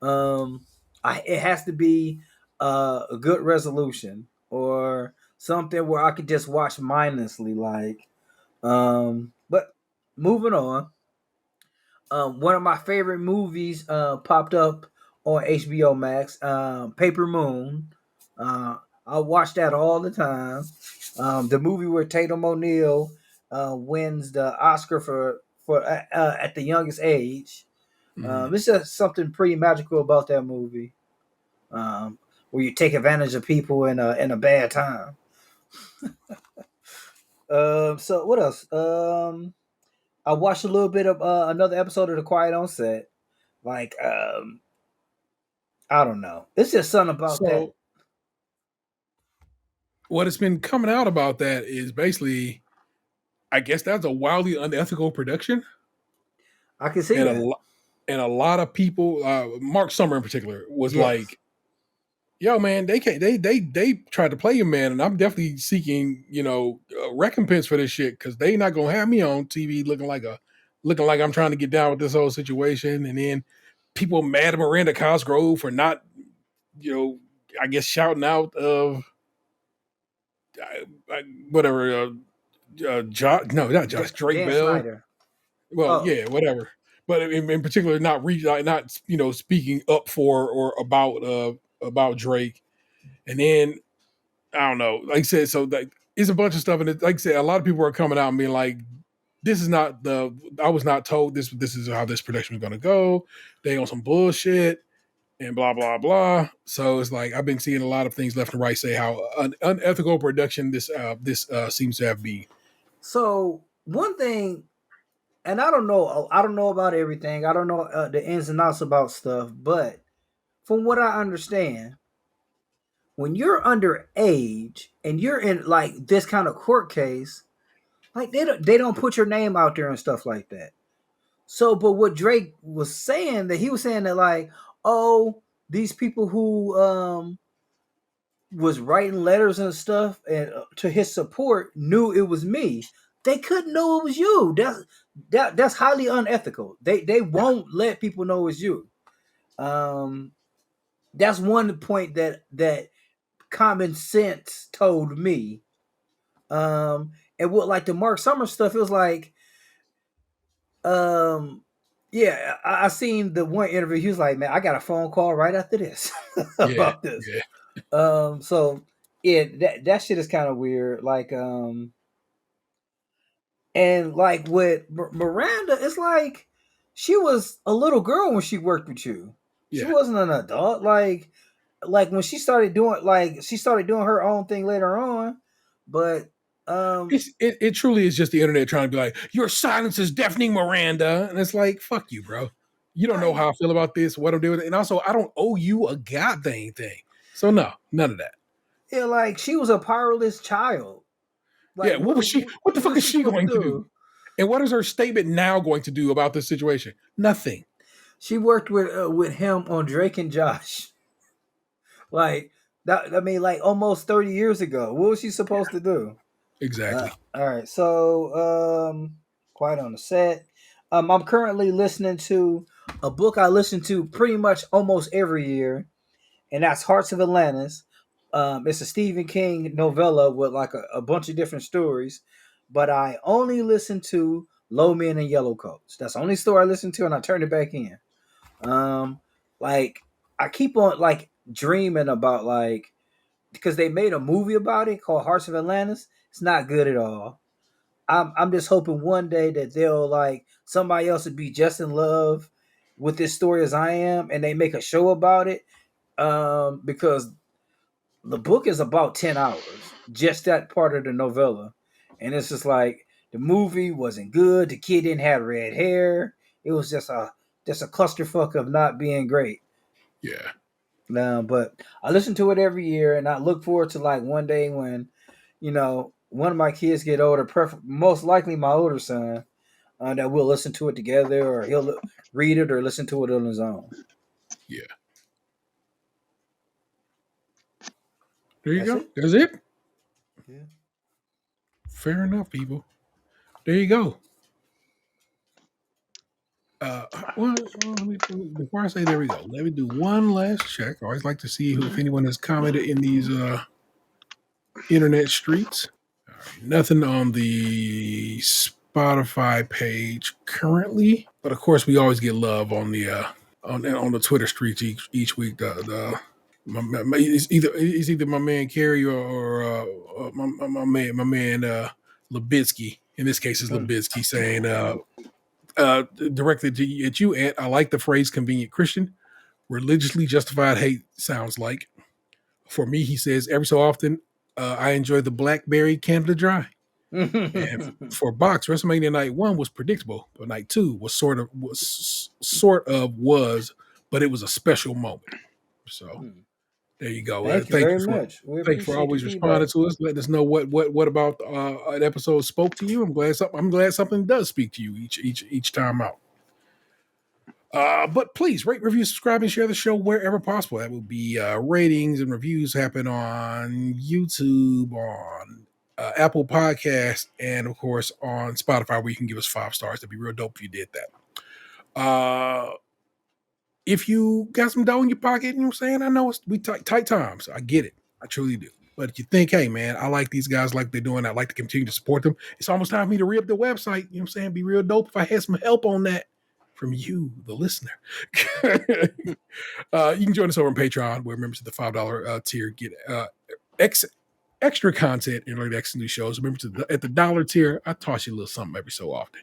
It has to be a good resolution or something where I could just watch mindlessly. Like, but moving on. One of my favorite movies popped up on HBO Max, Paper Moon. I watch that all the time. The movie where Tatum O'Neal wins the Oscar for at the youngest age. It's just something pretty magical about that movie, where you take advantage of people in a bad time. So what else? I watched a little bit of another episode of The Quiet on Set. Like, I don't know. It's just something about that. So what has been coming out about that is basically, I guess that's a wildly unethical production. I can see and that. A lot of people, Mark Summer in particular, was Yes. like, "Yo, man, they can't. They tried to play you, man, and I'm definitely seeking, recompense for this shit because they not gonna have me on TV looking like I'm trying to get down with this whole situation." And then people mad at Miranda Cosgrove for not, I guess shouting out of whatever. Josh, no, not Josh. Drake Dan Bell. Snyder. Well, Oh. yeah, whatever. But in particular, not speaking up for or about Drake. And then I don't know, like I said, so like it's a bunch of stuff, and like I said, a lot of people are coming out and being like, "This is not the. I was not told this. This is how this production was going to go. They on some bullshit." And blah blah blah. So it's like I've been seeing a lot of things left and right say how unethical production this seems to have been. So one thing, and I don't know about everything. I don't know the ins and outs about stuff, but from what I understand, when you're underage and you're in like this kind of court case, like they don't put your name out there and stuff like that. So, but what Drake was saying, that he was saying that like, oh, these people who was writing letters and stuff and to his support knew it was me. They couldn't know it was you. That's highly unethical. They won't let people know it's you. That's one point that common sense told me. And what like the Mark Summers stuff, it was like, yeah, I seen the one interview. He was like, "Man, I got a phone call right after this about this." Yeah. So yeah, that shit is kind of weird. Like, and like with Miranda, it's like she was a little girl when she worked with you. She wasn't an adult. Like when she started doing her own thing later on, but it truly is just the internet trying to be like, your silence is deafening, Miranda. And it's like, fuck you, bro. You don't know how I feel about this, what I'm doing. And also, I don't owe you a goddamn thing. So no, none of that. Yeah, like she was a powerless child. Like, what the fuck is she going to do? And what is her statement now going to do about this situation? Nothing. She worked with him on Drake and Josh. Like that, I mean, like almost 30 years ago. What was she supposed to do? Exactly. All right. So, Quiet on the Set. I'm currently listening to a book I listen to pretty much almost every year, and that's Hearts of Atlantis. It's a Stephen King novella with like a bunch of different stories, but I only listen to Low Men in Yellow Coats. That's the only story I listen to, and I turn it back in. Like I keep on like dreaming about like, because they made a movie about it called Hearts of Atlantis. It's not good at all. I'm just hoping one day that they'll like somebody else would be just in love with this story as I am, and they make a show about it. Because the book is about 10 hours, just that part of the novella, and it's just like the movie wasn't good. The kid didn't have red hair. It was just a clusterfuck of not being great. Yeah. But I listen to it every year, and I look forward to like one day when, one of my kids get older, most likely my older son, that we'll listen to it together, or he'll read it or listen to it on his own. Yeah. There you go. That's it. Yeah. Fair enough, people. There you go. Well, before I say there we go, let me do one last check. I always like to see if anyone has commented in these internet streets. All right, nothing on the Spotify page currently, but of course we always get love on the on the Twitter streets each week. It's either my man Kerry or my man Labitsky. In this case, it's Labitsky saying directed at you, Ant. I like the phrase "convenient Christian." Religiously justified hate sounds like. For me, he says, every so often, I enjoy the Blackberry Canada Dry. And for Box, WrestleMania Night 1 was predictable, but Night 2 was but it was a special moment. So there you go. Thank you very much. We Thank you for appreciate always the responding feedback. to us, letting us know what about an episode spoke to you. I'm glad something does speak to you each time out. But please rate, review, subscribe, and share the show wherever possible. That will be ratings and reviews happen on YouTube, on Apple Podcasts, and of course on Spotify, where you can give us 5 stars. That'd be real dope if you did that. If you got some dough in your pocket, you know what I'm saying? I know we tight times. I get it. I truly do. But if you think, hey, man, I like these guys, like they're doing, I'd like to continue to support them. It's almost time for me to re-up the website. You know what I'm saying? It'd be real dope if I had some help on that from you, the listener. You can join us over on Patreon, where members of the $5 tier get extra content and early access to new shows. Remember, at the $1 tier, I toss you a little something every so often.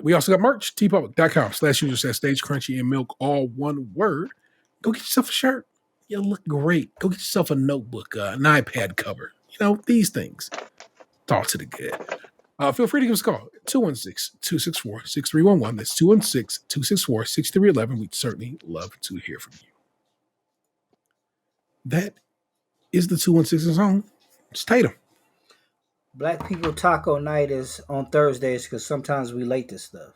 We also got merch, tpublic.com/user/stage Krunchy and Milk, all one word. Go get yourself a shirt. You'll look great. Go get yourself a notebook, an iPad cover. You know, these things. Talk to the good. Feel free to give us a call, 216-264-6311. That's 216-264-6311. We'd certainly love to hear from you. That is the 216 song. It's Tatum. Black People Taco Night is on Thursdays because sometimes we late to stuff.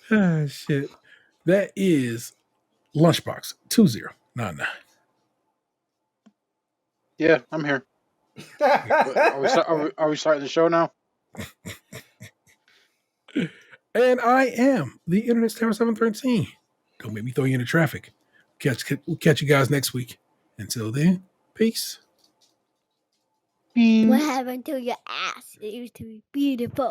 Ah, shit. That is Lunchbox 2099. Yeah, I'm here. Are we starting the show now? And I am the Internet's Terror 713. Don't make me throw you into traffic. We'll catch you guys next week. Until then, peace. What happened to your ass? It used to be beautiful.